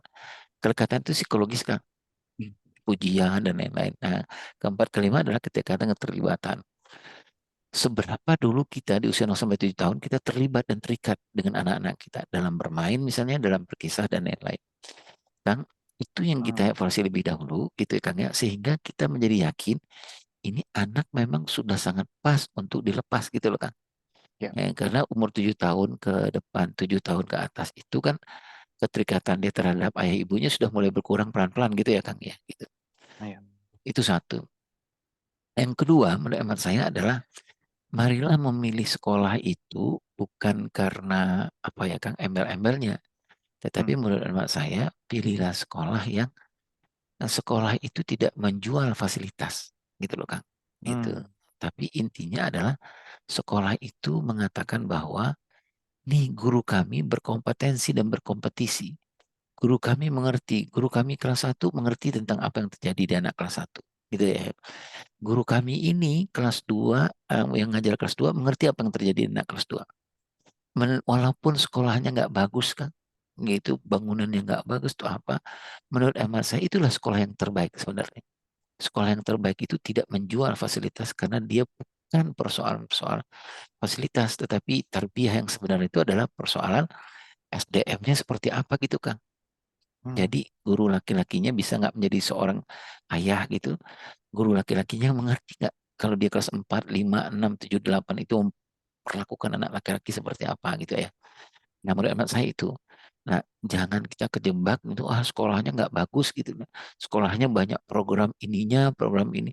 Kelekatan itu psikologis kan, pujian dan lain-lain. Nah, keempat kelima adalah keterikatan keterlibatan. Seberapa dulu kita di usia 0 sampai 7 tahun kita terlibat dan terikat dengan anak-anak kita dalam bermain misalnya, dalam berkisah dan lain-lain. Kang, itu yang kita evaluasi lebih dahulu gitu ya Kang ya, sehingga kita menjadi yakin ini anak memang sudah sangat pas untuk dilepas gitu loh Kang. Ya. Ya, karena umur 7 tahun ke depan, 7 tahun ke atas itu kan keterikatan dia terhadap ayah ibunya sudah mulai berkurang pelan-pelan gitu ya Kang ya. Gitu. Ya. Itu satu. Yang kedua menurut hemat saya adalah marilah memilih sekolah itu bukan karena apa ya Kang embel-embelnya, tetapi menurut hemat saya pilihlah sekolah yang sekolah itu tidak menjual fasilitas gitu loh Kang. Gitu. Tapi intinya adalah sekolah itu mengatakan bahwa nih guru kami berkompetensi dan berkompetisi. Guru kami mengerti, guru kami kelas 1 mengerti tentang apa yang terjadi di anak kelas 1. Gitu ya. Guru kami ini kelas 2, yang ngajar kelas 2 mengerti apa yang terjadi di anak kelas 2. Walaupun sekolahnya nggak bagus kan, gitu, bangunannya nggak bagus tuh apa, menurut hemat saya itulah sekolah yang terbaik sebenarnya. Sekolah yang terbaik itu tidak menjual fasilitas karena dia bukan persoalan-persoalan fasilitas, tetapi tarbiyah yang sebenarnya itu adalah persoalan SDM-nya seperti apa gitu Kang. Jadi guru laki-lakinya bisa nggak menjadi seorang ayah gitu. Guru laki-lakinya mengerti nggak kalau dia kelas 4, 5, 6, 7, 8 itu memperlakukan anak laki-laki seperti apa gitu ya. Nah menurut anak saya itu. Nah jangan kita kejebak itu sekolahnya nggak bagus gitu. Sekolahnya banyak program ininya, program ini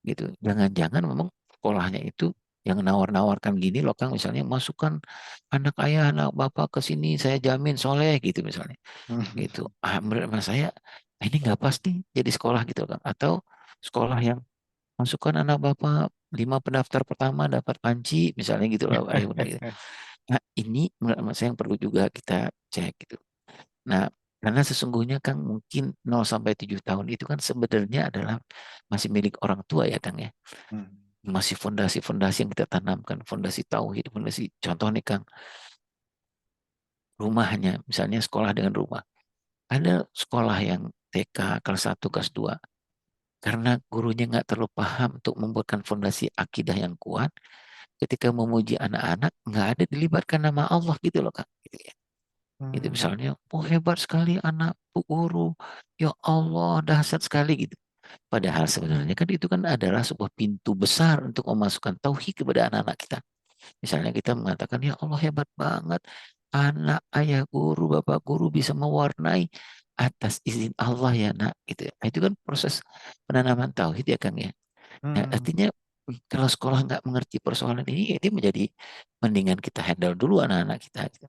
gitu. Jangan-jangan memang sekolahnya itu yang nawar-nawarkan gini loh Kang, misalnya masukkan anak ayah, anak bapak ke sini, saya jamin soleh gitu misalnya. Gitu. Menurut saya ini nggak pasti jadi sekolah gitu Kang. Atau sekolah yang masukkan anak bapak 5 pendaftar pertama dapat panci misalnya gitu lah. Gitu. Nah ini menurut saya yang perlu juga kita cek gitu. Nah karena sesungguhnya Kang mungkin 0 sampai 7 tahun itu kan sebenarnya adalah masih milik orang tua ya Kang ya. Masih fondasi-fondasi yang kita tanamkan, fondasi tauhid, fondasi contoh nih Kang, rumahnya, misalnya sekolah dengan rumah. Ada sekolah yang TK kelas 1, kelas 2, karena gurunya nggak terlalu paham untuk membuatkan fondasi akidah yang kuat, ketika memuji anak-anak nggak ada dilibatkan nama Allah gitu loh Kak. Gitu ya. Itu misalnya, oh hebat sekali anak Bu Guru, ya Allah dahsyat sekali gitu. Padahal sebenarnya kan itu kan adalah sebuah pintu besar untuk memasukkan tauhid kepada anak-anak kita. Misalnya kita mengatakan, ya Allah hebat banget. Anak, ayah guru, bapak guru bisa mewarnai atas izin Allah ya nak. Gitu. Nah, itu kan proses penanaman tauhid ya Kang ya. Nah, artinya kalau sekolah nggak mengerti persoalan ini, ya dia menjadi mendingan kita handle dulu anak-anak kita. Gitu.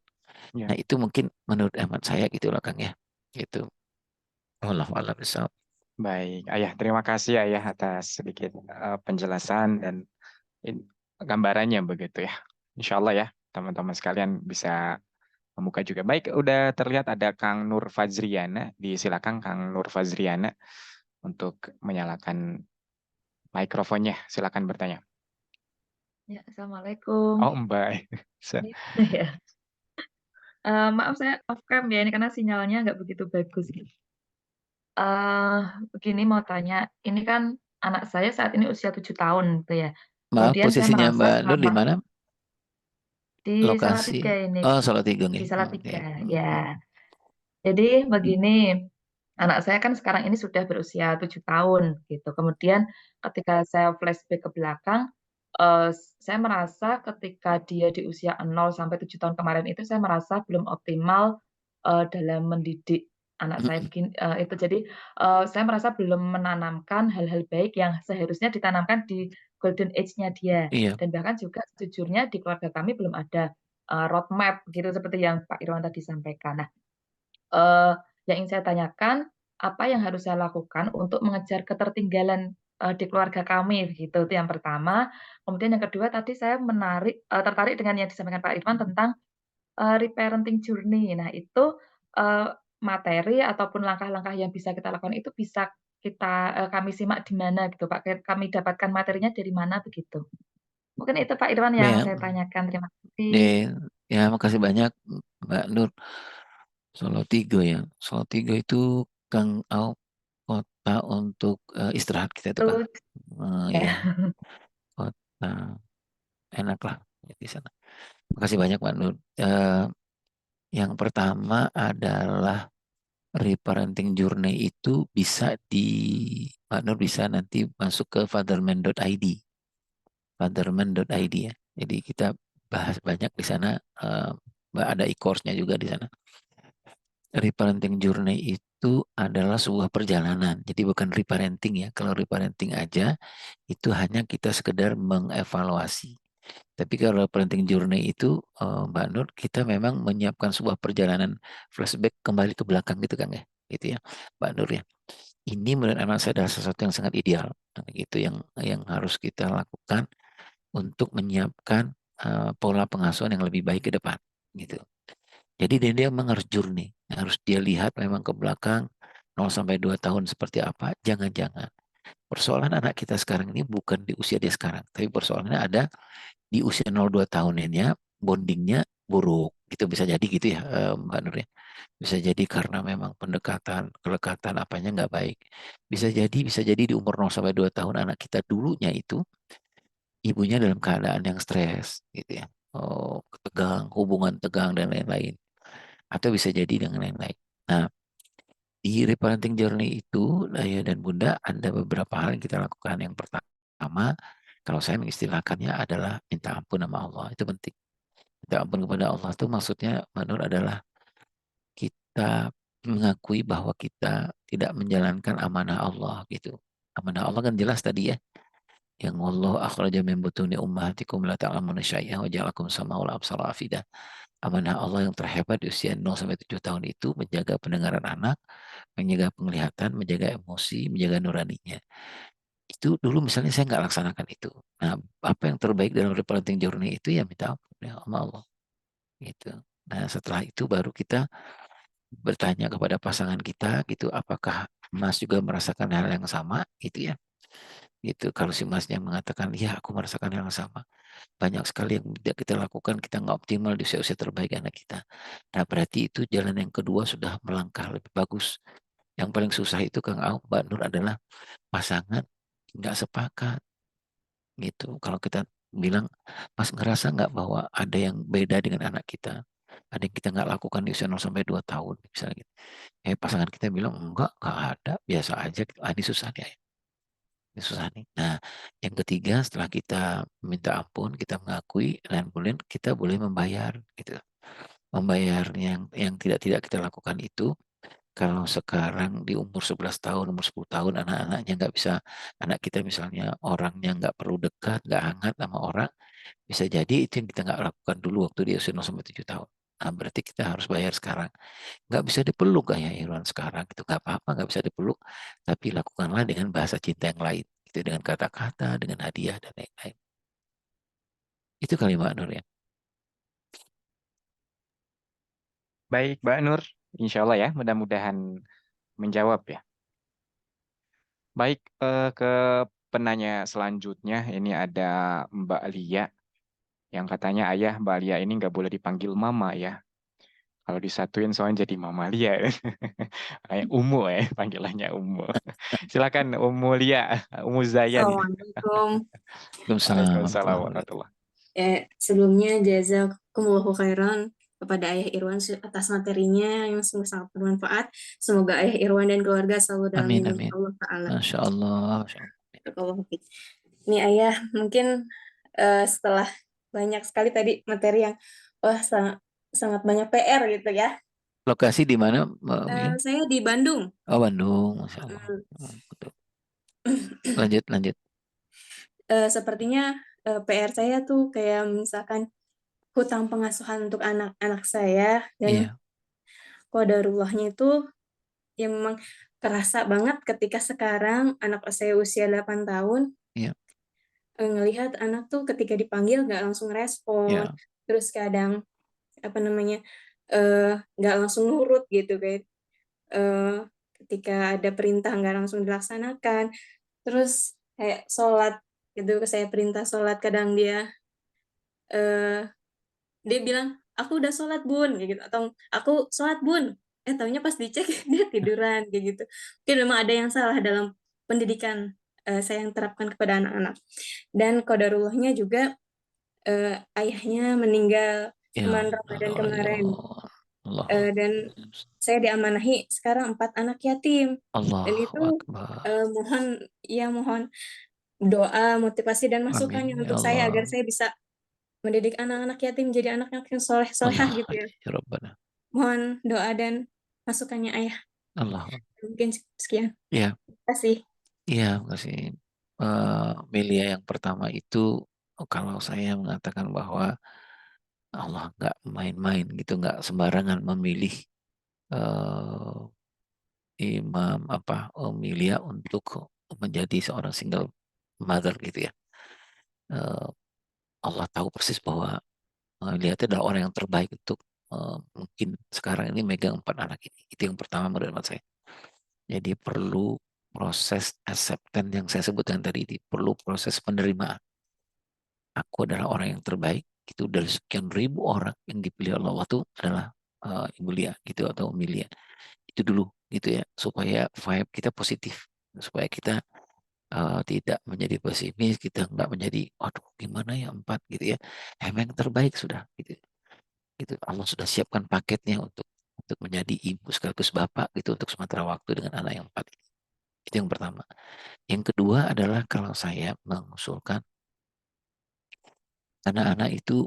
Nah itu mungkin menurut hemat saya gitu loh Kang ya. Gitu. Wallahu a'lam bishawab. Baik, Ayah, terima kasih Ayah atas sedikit penjelasan dan gambarannya begitu ya. Insya Allah ya, teman-teman sekalian bisa membuka juga. Baik, udah terlihat ada Kang Nur Fazriana. Disilakan Kang Nur Fazriana untuk menyalakan mikrofonnya. Silakan bertanya. Ya, Assalamualaikum. Oh, Mbak. Ya. Maaf saya off cam ya, ini karena sinyalnya nggak begitu bagus. Begini mau tanya, ini kan anak saya saat ini usia 7 tahun gitu ya. Maaf Kemudian saya posisinya merasa Mbak Nur di selama mana? di Lokasi. Salatiga ini, Oh, Salatiga di nih. Salatiga, Oke. ya. Jadi begini, anak saya kan sekarang ini sudah berusia 7 tahun gitu. Kemudian ketika saya flashback ke belakang, saya merasa ketika dia di usia 0 sampai 7 tahun kemarin itu saya merasa belum optimal dalam mendidik anak saya begini itu. Jadi, saya merasa belum menanamkan hal-hal baik yang seharusnya ditanamkan di golden age-nya dia. Iya, Dan bahkan juga sejujurnya di keluarga kami belum ada, roadmap gitu seperti yang Pak Irwan tadi sampaikan. Nah, Eee, yang ingin saya tanyakan, apa yang harus saya lakukan untuk mengejar ketertinggalan, di keluarga kami begitu, itu yang pertama. Kemudian yang kedua tadi saya tertarik dengan yang disampaikan Pak Irwan tentang, reparenting journey. Nah itu, eee, materi ataupun langkah-langkah yang bisa kita lakukan itu bisa kami simak di mana gitu Pak, kami dapatkan materinya dari mana begitu. Mungkin itu Pak Irwan yang ya, saya tanyakan, terima kasih. ya, makasih banyak Mbak Nur. Salatiga ya. Salatiga itu Kang Au kota untuk istirahat kita itu Kang. Betul, ya. Iya, kota enak lah di sana. Makasih banyak Mbak Nur. Yang pertama adalah reparenting journey itu bisa Mbak Nur bisa nanti masuk ke fatherman.id. Fatherman.id ya. Jadi kita bahas banyak di sana. Ada e-course-nya juga di sana. Reparenting journey itu adalah sebuah perjalanan. Jadi bukan reparenting ya. Kalau reparenting aja itu hanya kita sekedar mengevaluasi. Tapi kalau parenting journey itu Mbak Nur, kita memang menyiapkan sebuah perjalanan flashback kembali ke belakang gitu kan ya. Gitu ya, Mbak Nur ya. Ini menurut anak saya adalah sesuatu yang sangat ideal. Gitu yang harus kita lakukan untuk menyiapkan pola pengasuhan yang lebih baik ke depan gitu. Jadi dia memang harus journey, harus dia lihat memang ke belakang 0 sampai 2 tahun seperti apa. Jangan-jangan persoalan anak kita sekarang ini bukan di usia dia sekarang, tapi persoalannya ada di usia 0-2 tahunnya bondingnya buruk. Gitu bisa jadi gitu ya Mbak Nur ya. Bisa jadi karena memang pendekatan, kelekatan apanya nggak baik. Bisa jadi di umur 0 sampai 2 tahun anak kita dulunya itu ibunya dalam keadaan yang stres gitu ya. Oh, tegang, hubungan tegang dan lain-lain. Atau bisa jadi dengan lain-lain. Nah, di reparenting journey itu, Ayah dan Bunda, ada beberapa hal yang kita lakukan. Yang pertama, kalau saya mengistilahkannya adalah minta ampun sama Allah. Itu penting. Minta ampun kepada Allah itu maksudnya, menurut adalah kita mengakui bahwa kita tidak menjalankan amanah Allah gitu. Amanah Allah kan jelas tadi ya. Yang Allah akhraja min butuni ummahatikum la ta'lamuna syai'an wa ja'alakum sama'ul absara afida. Amanah Allah yang terhebat di usia 0 sampai 7 tahun itu menjaga pendengaran anak, menjaga penglihatan, menjaga emosi, menjaga nuraninya. Itu dulu misalnya saya nggak laksanakan itu. Nah, apa yang terbaik dalam reparenting journey itu ya minta ampun ya sama Allah. Gitu. Nah, setelah itu baru kita bertanya kepada pasangan kita gitu, apakah Mas juga merasakan hal yang sama gitu ya. Gitu. Kalau si Masnya mengatakan, ya aku merasakan hal yang sama. Banyak sekali yang tidak kita lakukan, kita nggak optimal di usia-usia terbaik anak kita. Nah, berarti itu jalan yang kedua sudah melangkah lebih bagus. Yang paling susah itu Kang Au, Mbak Nur adalah pasangan nggak sepakat gitu. Kalau kita bilang, Mas ngerasa nggak bahwa ada yang beda dengan anak kita? Ada yang kita nggak lakukan di usia 0 sampai 2 tahun misalnya gitu. Pasangan kita bilang nggak ada, biasa aja gitu. Ah, ini susah nih. Ini susah nih. Nah, yang ketiga setelah kita minta ampun, kita mengakui dan kemudian kita boleh membayar gitu. Membayar yang tidak kita lakukan itu kalau sekarang di umur 11 tahun, umur 10 tahun anak-anaknya nggak bisa, anak kita misalnya orangnya nggak perlu dekat, nggak hangat sama orang, bisa jadi itu yang kita nggak lakukan dulu waktu dia usia 0 sampai 7 tahun. Nah, berarti kita harus bayar sekarang. Nggak bisa dipeluk kayak Irwan sekarang, itu nggak apa-apa, nggak bisa dipeluk, tapi lakukanlah dengan bahasa cinta yang lain, gitu, dengan kata-kata, dengan hadiah, dan lain-lain. Itu kali Mbak Nur ya. Baik, Mbak Nur. Insya Allah ya, mudah-mudahan menjawab ya. Baik, ke penanya selanjutnya, ini ada Mbak Lia, yang katanya ayah Mbak Lia ini nggak boleh dipanggil mama ya. Kalau disatuin soalnya jadi Mama Lia. Kayak Umu ya, panggilannya Umu. Silakan Umu Lia, Umu Zayan. Assalamualaikum. Waalaikumsalam warahmatullahi. Sebelumnya jazakumullahu khairan kepada Ayah Irwan atas materinya yang sungguh sangat bermanfaat. Semoga Ayah Irwan dan keluarga selalu dalam Amin, lindungan amin. Allah Ta'ala. Masya Allah. Barakallahu fiik. Ini Ayah mungkin setelah banyak sekali tadi materi yang sangat banyak PR gitu ya. Lokasi di mana, Mbak Mia? Saya di Bandung. Oh, Bandung, Masya Allah. Betul. Lanjut. Sepertinya PR saya tuh kayak misalkan hutang pengasuhan untuk anak-anak saya, dan Iya, qadarullahnya itu ya memang kerasa banget ketika sekarang anak saya usia 8 tahun, iya, ngelihat anak tuh ketika dipanggil nggak langsung respon, iya. terus kadang apa namanya, nggak langsung nurut gitu kan. Ketika ada perintah nggak langsung dilaksanakan, terus kayak sholat gitu, saya perintah sholat kadang eh, dia bilang, "Aku udah sholat bun," kayak gitu, atau "Aku sholat bun," taunya pas dicek dia tiduran kayak gitu. Mungkin memang ada yang salah dalam pendidikan saya yang terapkan kepada anak-anak. Dan qadarullahnya juga ayahnya meninggal Ya bulan Ramadan Allah, ya kemarin. Allah. Dan saya diamanahi sekarang 4 anak yatim, dan Allahu itu Akbar. mohon doa, motivasi dan Amin masukannya ya untuk saya agar Allah. saya bisa mendidik anak-anak yatim menjadi anak-anak yang soleh-solehah Allah gitu ya. ya Rabbana. Mohon doa dan masukannya ayah. Allah. Mungkin sekian. Ya, Terima kasih. makasih. Melia, yang pertama itu, kalau saya mengatakan bahwa Allah nggak main-main gitu, nggak sembarangan memilih eh, Imam Melia untuk menjadi seorang single mother gitu ya. Eh, Allah tahu persis bahwa Melia itu adalah orang yang terbaik untuk mungkin sekarang ini megang 4 anak ini. Itu yang pertama menurut hemat saya. Jadi perlu proses acceptance yang saya sebutkan tadi, perlu proses penerimaan. Aku adalah orang yang terbaik, itu dari sekian ribu orang yang dipilih Allah itu adalah Ibu Lia gitu, atau Milia. Itu dulu gitu ya, supaya vibe kita positif, supaya kita tidak menjadi pesimis, kita nggak menjadi aduh gimana ya 4 gitu ya. Emang yang terbaik sudah gitu. Gitu. Allah sudah siapkan paketnya untuk menjadi ibu sekaligus bapak gitu untuk sementara waktu dengan anak yang 4 ini. Itu yang pertama. Yang kedua adalah kalau saya mengusulkan anak-anak itu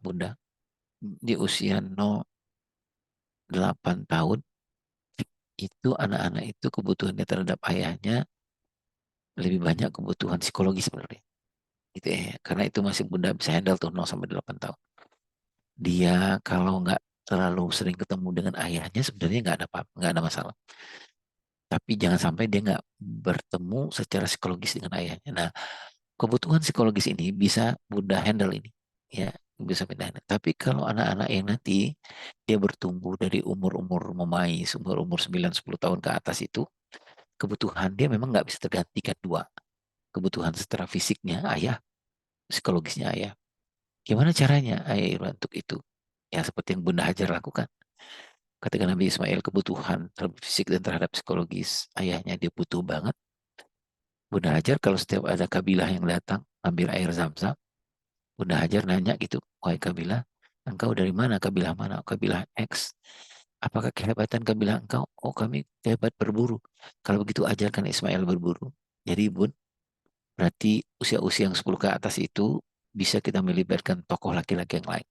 Bunda, di usia 8 tahun itu anak-anak itu kebutuhannya terhadap ayahnya lebih banyak kebutuhan psikologi sebenarnya. Gitu ya. Karena itu masih Bunda bisa handle tuh 0 sampai 8 tahun. Dia kalau nggak terlalu sering ketemu dengan ayahnya sebenarnya nggak ada masalah. Tapi jangan sampai dia nggak bertemu secara psikologis dengan ayahnya. Nah, kebutuhan psikologis ini bisa Bunda handle ini. Ya, bisa Bunda handle. Tapi kalau anak-anak yang nanti dia bertumbuh dari umur-umur memais, umur-umur 9-10 tahun ke atas itu, kebutuhan dia memang nggak bisa tergantikan dua. Kebutuhan secara fisiknya ayah, psikologisnya ayah. Gimana caranya ayah Irwan untuk itu? Ya, seperti yang Bunda Hajar lakukan. Ketika Nabi Ismail kebutuhan terhadap fisik dan terhadap psikologis ayahnya dia butuh banget. Bunda Hajar kalau setiap ada kabilah yang datang ambil air zam-zam, Bunda Hajar nanya gitu, wahai kabilah, engkau dari mana? Kabilah mana? Kabilah X. Apakah kehebatan kabilah engkau? Oh, kami hebat berburu. Kalau begitu ajarkan Ismail berburu. Jadi Bun, berarti usia-usia yang 10 ke atas itu bisa kita melibatkan tokoh laki-laki yang lain.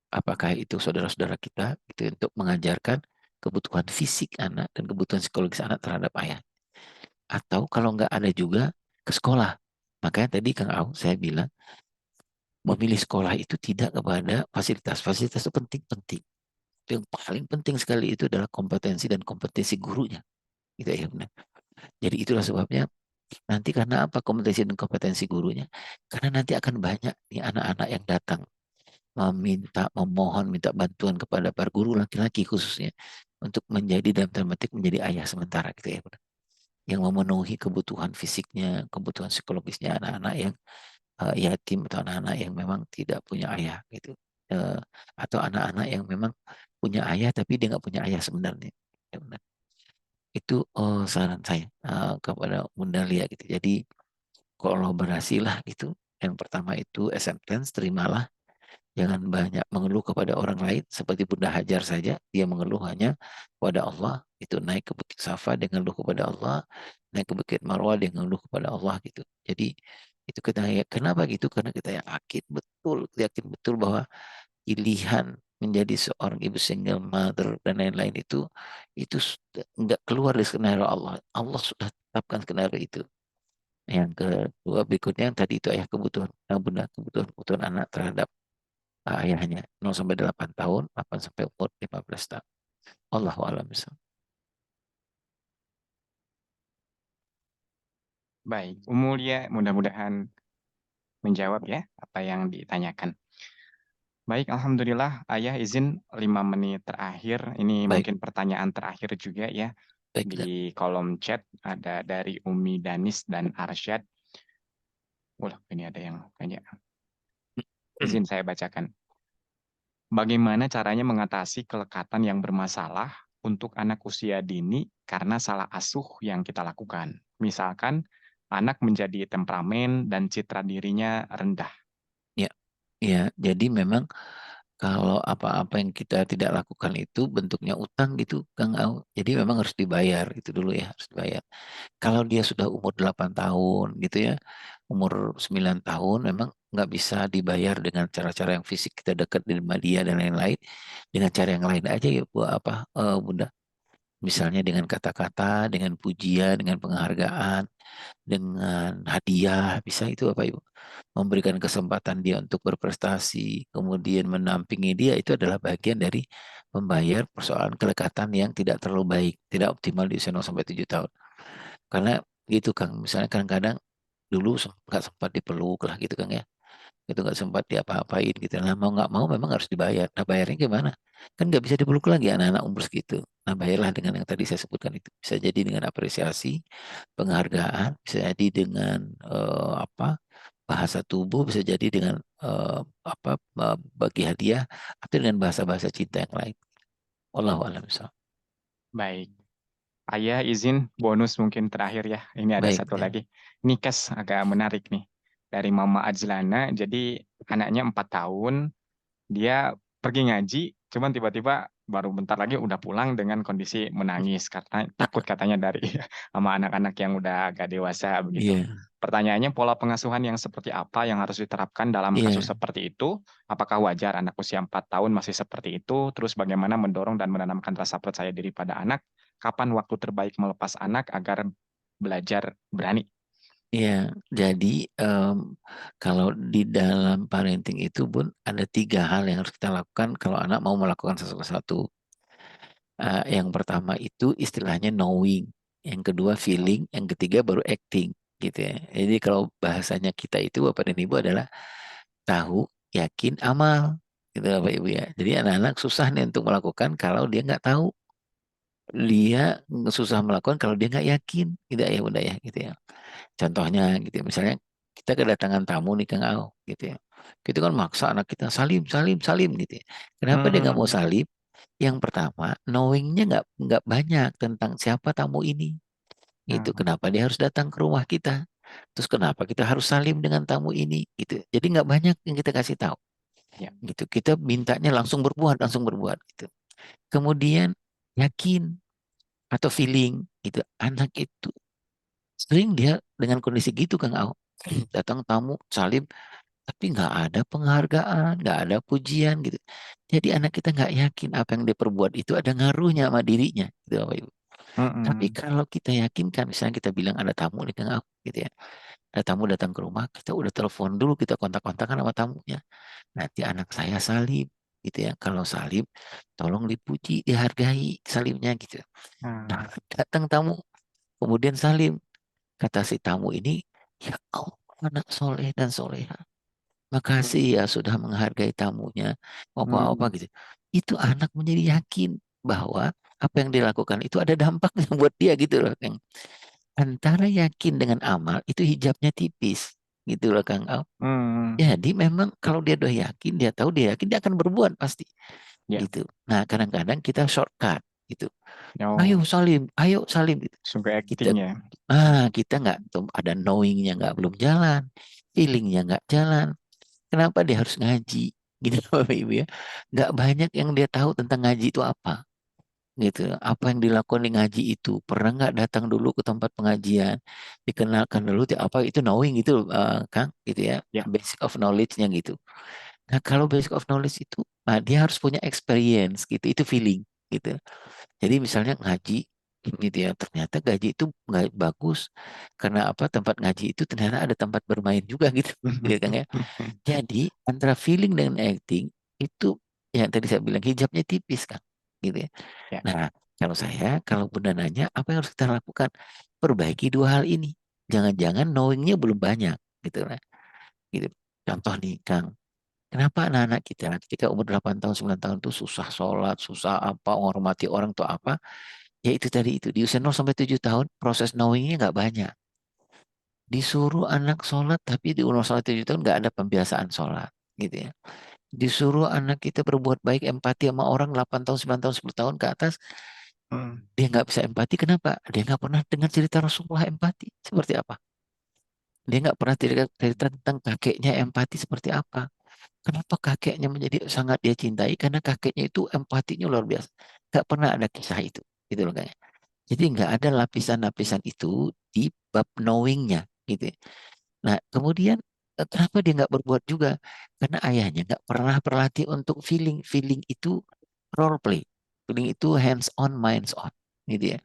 Apakah itu saudara-saudara kita itu untuk mengajarkan kebutuhan fisik anak dan kebutuhan psikologis anak terhadap ayah. Atau kalau nggak ada juga ke sekolah. Makanya tadi Kang Au saya bilang memilih sekolah itu tidak kepada fasilitas. Fasilitas itu penting-penting. Yang paling penting sekali itu adalah kompetensi dan kompetensi gurunya. Gitu ya benar. Jadi itulah sebabnya nanti karena apa kompetensi dan kompetensi gurunya? Karena nanti akan banyak nih anak-anak yang datang memohon, minta bantuan kepada para guru laki-laki khususnya untuk menjadi dalam tanda petik menjadi ayah sementara gitu ya benar. Yang memenuhi kebutuhan fisiknya, kebutuhan psikologisnya anak-anak yang yatim atau anak-anak yang memang tidak punya ayah gitu. Atau anak-anak yang memang punya ayah tapi dia nggak punya ayah sebenarnya. Ya benar. Itu saran saya kepada Bunda Lia gitu. Jadi kolaborasi lah itu. Yang pertama itu acceptance, terimalah. Jangan banyak mengeluh kepada orang lain. Seperti Bunda Hajar saja, dia mengeluh hanya kepada Allah. Itu naik ke Bukit Safa, dia mengeluh kepada Allah. Naik ke Bukit Marwah, dia mengeluh kepada Allah gitu. Jadi itu kita kenapa gitu? Karena kita yakin betul bahwa pilihan menjadi seorang ibu single mother dan lain-lain itu nggak keluar dari skenario Allah. Allah sudah tetapkan skenario itu. Yang kedua berikutnya yang tadi itu ayah kebutuhan, bunda kebutuhan anak terhadap ayahnya 0 sampai 8 tahun, 8 sampai umur 15 tahun. Allahu a'lam bishawab. Baik, Umulia mudah-mudahan menjawab ya apa yang ditanyakan. Baik, Alhamdulillah. Ayah izin 5 menit terakhir. Ini Baik, mungkin pertanyaan terakhir juga ya. baik. Di kolom chat ada dari Umi Danis dan Arsyad. Wah, ini ada yang tanya. Izin saya bacakan. Bagaimana caranya mengatasi kelekatan yang bermasalah untuk anak usia dini karena salah asuh yang kita lakukan? Misalkan, anak menjadi temperamen dan citra dirinya rendah. Ya, ya. Jadi memang kalau apa-apa yang kita tidak lakukan itu bentuknya utang gitu, Kang Au. Jadi memang harus dibayar itu dulu ya, harus dibayar. Kalau dia sudah umur 8 tahun gitu ya, umur 9 tahun memang nggak bisa dibayar dengan cara-cara yang fisik kita dekat di rumah dia dan lain-lain. Dengan cara yang lain aja ya Bu, Bunda. Misalnya dengan kata-kata, dengan pujian, dengan penghargaan, dengan hadiah, bisa itu apa Ibu? Memberikan kesempatan dia untuk berprestasi, kemudian menampingi dia itu adalah bagian dari membayar persoalan kelekatan yang tidak terlalu baik, tidak optimal di usia 0 sampai 7 tahun. Karena gitu Kang, misalnya kadang-kadang dulu nggak sempat dipeluk lah gitu Kang ya. Itu nggak sempat diapa-apain gitu. Nah mau nggak mau memang harus dibayar. Nah bayarnya gimana? Kan nggak bisa dipeluk lagi anak-anak umur segitu. Nah bayarlah dengan yang tadi saya sebutkan itu. Bisa jadi dengan apresiasi, penghargaan, bisa jadi dengan bahasa tubuh, bisa jadi dengan bagi hadiah, atau dengan bahasa-bahasa cinta yang lain. Wallahu a'lam bishawab. Baik. Ayah izin bonus mungkin terakhir ya. Ini ada Baik, satu ya. lagi. Ini kes agak menarik nih. Dari Mama Ajlana. Jadi anaknya 4 tahun. Dia pergi ngaji. Cuman tiba-tiba baru bentar lagi udah pulang dengan kondisi menangis. Karena takut katanya dari sama anak-anak yang udah agak dewasa begitu. Iya, Pertanyaannya pola pengasuhan yang seperti apa yang harus diterapkan dalam kasus iya, seperti itu? Apakah wajar anak usia 4 tahun masih seperti itu? Terus bagaimana mendorong dan menanamkan rasa percaya diri pada anak? Kapan waktu terbaik melepas anak agar belajar berani? iya. Jadi kalau di dalam parenting itu Bun, ada 3 hal yang harus kita lakukan kalau anak mau melakukan sesuatu. Yang pertama itu istilahnya knowing, yang kedua feeling, yang ketiga baru acting gitu ya. Jadi kalau bahasanya kita itu Bapak dan Ibu adalah tahu, yakin, amal gitu Bapak Ibu ya. Jadi anak-anak susah nih untuk melakukan kalau dia nggak tahu. Dia susah melakukan kalau dia nggak yakin, tidak ya Bunda ya gitu ya. Contohnya gitu ya, misalnya kita kedatangan tamu nih Kang Au gitu ya. Kita kan maksa anak kita salim, salim, salim gitu ya. Kenapa dia nggak mau Hmm. salim? Yang pertama, knowingnya nggak banyak tentang siapa tamu ini. Gitu. Nah, Kenapa dia harus datang ke rumah kita? Terus kenapa kita harus salim dengan tamu ini? Gitu. Jadi nggak banyak yang kita kasih tahu. ya. Gitu. Kita mintanya langsung berbuat. Gitu. Kemudian yakin atau feeling. Gitu. Anak itu sering dia dengan kondisi gitu Kang Au. Datang tamu salim tapi nggak ada penghargaan, nggak ada pujian gitu. Jadi anak kita nggak yakin apa yang dia perbuat itu ada ngaruhnya sama dirinya, gitu Bapak Ibu. Tapi Mm-mm. kalau kita yakinkan, misalnya kita bilang ada tamu nih Kang Aku, gitu ya. Ada tamu datang ke rumah, kita udah telepon dulu, kita kontak-kontakan sama tamunya. Nanti anak saya salim, gitu ya. Kalau salim, tolong dipuji, dihargai salimnya gitu. Nah, Nah, datang tamu, kemudian salim. Kata si tamu ini, ya Allah, anak soleh dan soleha. Makasih ya sudah menghargai tamunya, apa-apa mm. gitu. Itu anak menjadi yakin bahwa apa yang dilakukan itu ada dampaknya buat dia gitu loh, Kang. Antara yakin dengan amal itu hijabnya tipis, gitu loh, Kang Al. Mm. Jadi memang kalau dia udah yakin, dia tahu dia yakin, dia akan berbuat pasti, Ya. gitu. Nah, kadang-kadang kita shortcut, gitu. Oh, Ayo salim, gitu. sungguh Kita, acting ya. kita nggak ada knowingnya nggak belum jalan, feelingnya nggak jalan. Kenapa dia harus ngaji? Gitu Bapak Ibu ya. Nggak banyak yang dia tahu tentang ngaji itu apa. Gitu. Apa yang dilakukan di ngaji itu. Pernah nggak datang dulu ke tempat pengajian. Dikenalkan dulu apa itu knowing gitu Kang. Gitu ya. Ya. Basic of knowledge-nya gitu. Nah, kalau basic of knowledge itu, nah, dia harus punya experience gitu, itu feeling gitu. Jadi misalnya ngaji gitu ya, ternyata gaji itu nggak bagus karena apa? Tempat ngaji itu ternyata ada tempat bermain juga gitu, gitu kan ya. Jadi antara feeling dan acting itu yang tadi saya bilang hijabnya tipis kan, gitu ya. Ya. Nah, kalau Bunda nanya apa yang harus kita lakukan? Perbaiki dua hal ini. Jangan-jangan knowingnya belum banyak, gitu lah. Gitu. Contoh nih, Kang. Kenapa anak-anak kita ketika umur 8 tahun, 9 tahun tuh susah sholat, susah apa, menghormati orang tuh apa? Ya itu tadi itu. Di usia 0 sampai 7 tahun, proses knowingnya nggak banyak. Disuruh anak sholat, tapi di umur sampai 7 tahun nggak ada pembiasaan sholat. Gitu ya. Disuruh anak kita berbuat baik, empati sama orang 8 tahun, 9 tahun, 10 tahun ke atas, dia nggak bisa empati. Kenapa? Dia nggak pernah dengar cerita Rasulullah empati. Seperti apa? Dia nggak pernah cerita tentang kakeknya empati seperti apa. Kenapa kakeknya menjadi sangat dia cintai? Karena kakeknya itu empatinya luar biasa. Nggak pernah ada kisah itu. Gitu loh kayaknya. Jadi nggak ada lapisan-lapisan itu di bab knowingnya. Gitu ya. Nah kemudian kenapa dia nggak berbuat juga? Karena ayahnya nggak pernah berlatih untuk feeling. Feeling itu role play. Feeling itu hands on, minds on. Gitu ya.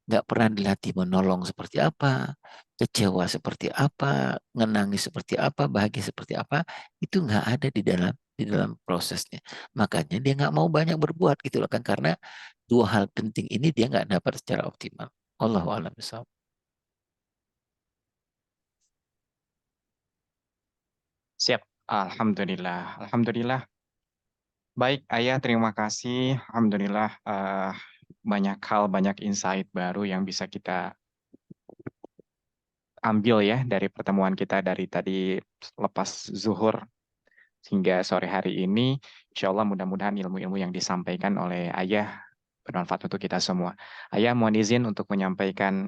Nggak pernah dilatih menolong seperti apa, kecewa seperti apa, menangis seperti apa, bahagia seperti apa, itu nggak ada di dalam prosesnya. Makanya dia nggak mau banyak berbuat gitu loh kan, karena dua hal penting ini dia nggak dapat secara optimal. Allahu a'lam bishawab. Siap. Alhamdulillah. Alhamdulillah. Baik, Ayah, terima kasih. Alhamdulillah, banyak hal, banyak insight baru yang bisa kita ambil ya dari pertemuan kita dari tadi lepas zuhur hingga sore hari ini. Insya Allah mudah-mudahan ilmu-ilmu yang disampaikan oleh Ayah bermanfaat untuk kita semua. Ayah mohon izin untuk menyampaikan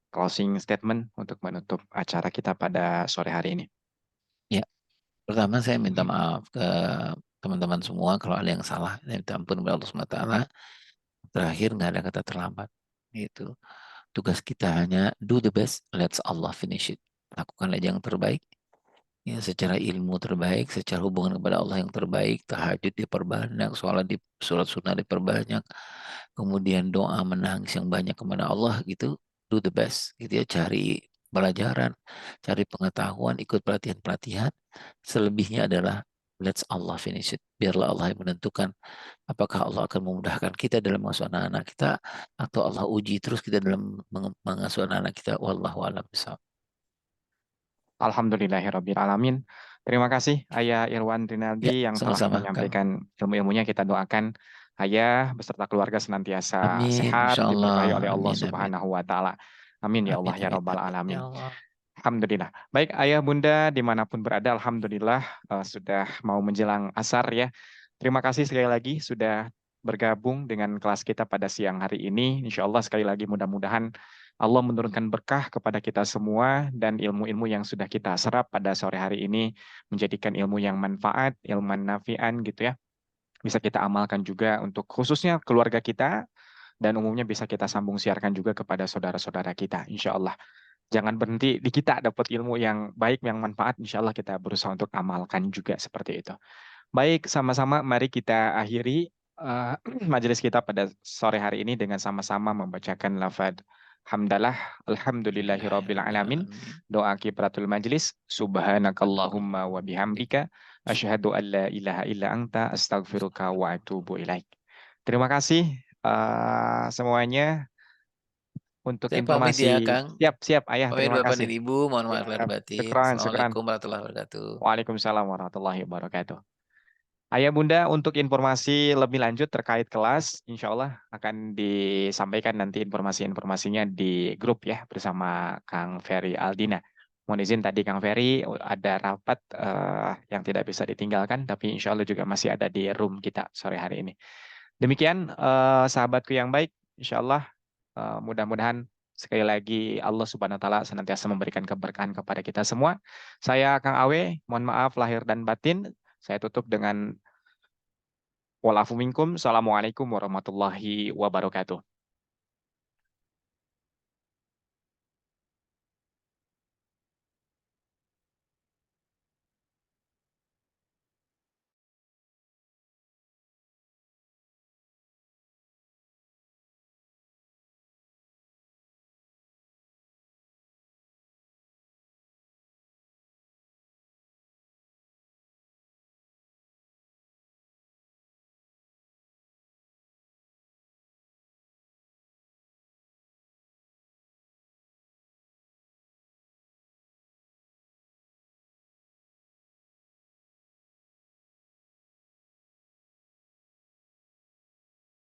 closing statement untuk menutup acara kita pada sore hari ini. Ya, pertama saya minta maaf ke teman-teman semua kalau ada yang salah. Saya minta ampun kepada Allah SWT. Terakhir nggak ada kata terlambat. Itu tugas kita hanya do the best, let's Allah finish it. Lakukanlah yang terbaik. Ya, secara ilmu terbaik, secara hubungan kepada Allah yang terbaik, tahajud diperbanyak, sholat di sholat sunnah diperbanyak, kemudian doa menangis yang banyak kepada Allah gitu, do the best, gitu ya, cari pelajaran, cari pengetahuan, ikut pelatihan-pelatihan, selebihnya adalah let's Allah finish it, biarlah Allah yang menentukan apakah Allah akan memudahkan kita dalam mengasuh anak-anak kita atau Allah uji terus kita dalam mengasuh anak-anak kita, wallahu a'lam bishawab. Alhamdulillahirrabbilalamin. Terima kasih Ayah Irwan Ya, Rinaldi yang telah sama-sama Kang. menyampaikan ilmu-ilmunya. Kita doakan Ayah beserta keluarga senantiasa Amin, sehat, insya diberkahi Allah. oleh Allah Amin, amin. Subhanahu wa Ta'ala. Amin ya Allah Amin, ya amin, Rabbal amin. Alamin. Ya Allah. Alhamdulillah. Baik Ayah Bunda dimanapun berada, Alhamdulillah sudah mau menjelang asar ya. Terima kasih sekali lagi sudah bergabung dengan kelas kita pada siang hari ini. Insya Allah sekali lagi mudah-mudahan Allah menurunkan berkah kepada kita semua dan ilmu-ilmu yang sudah kita serap pada sore hari ini menjadikan ilmu yang manfaat, ilmu nafian gitu ya. Bisa kita amalkan juga untuk khususnya keluarga kita dan umumnya bisa kita sambung siarkan juga kepada saudara-saudara kita. Insya Allah. Jangan berhenti di kita dapat ilmu yang baik, yang manfaat. Insya Allah kita berusaha untuk amalkan juga seperti itu. Baik, sama-sama mari kita akhiri majelis kita pada sore hari ini dengan sama-sama membacakan lafaz hamdalah alhamdulillahirabbil alamin. Doa kifaratul majlis, subhanakallahumma wa bihamdika asyhadu an la ilaha illa anta astaghfiruka wa atubu ilaik. Terima kasih semuanya untuk Saya pamit ya, informasi. Kang. Siap Ayah, Pamit terima Bapak kasih. dan Ibu, mohon maaf lahir batin. Syukran. Assalamualaikum warahmatullahi wabarakatuh. Waalaikumsalam warahmatullahi wabarakatuh. Ayah Bunda, untuk informasi lebih lanjut terkait kelas, insya Allah akan disampaikan nanti informasi-informasinya di grup ya bersama Kang Ferry Aldina. Mohon izin tadi Kang Ferry ada rapat yang tidak bisa ditinggalkan, tapi insya Allah juga masih ada di room kita sore hari ini. Demikian sahabatku yang baik, insya Allah mudah-mudahan sekali lagi Allah Subhanahu wa Ta'ala senantiasa memberikan keberkahan kepada kita semua. Saya Kang Awe, mohon maaf lahir dan batin. Saya tutup dengan walafu minkum. Assalamualaikum warahmatullahi wabarakatuh.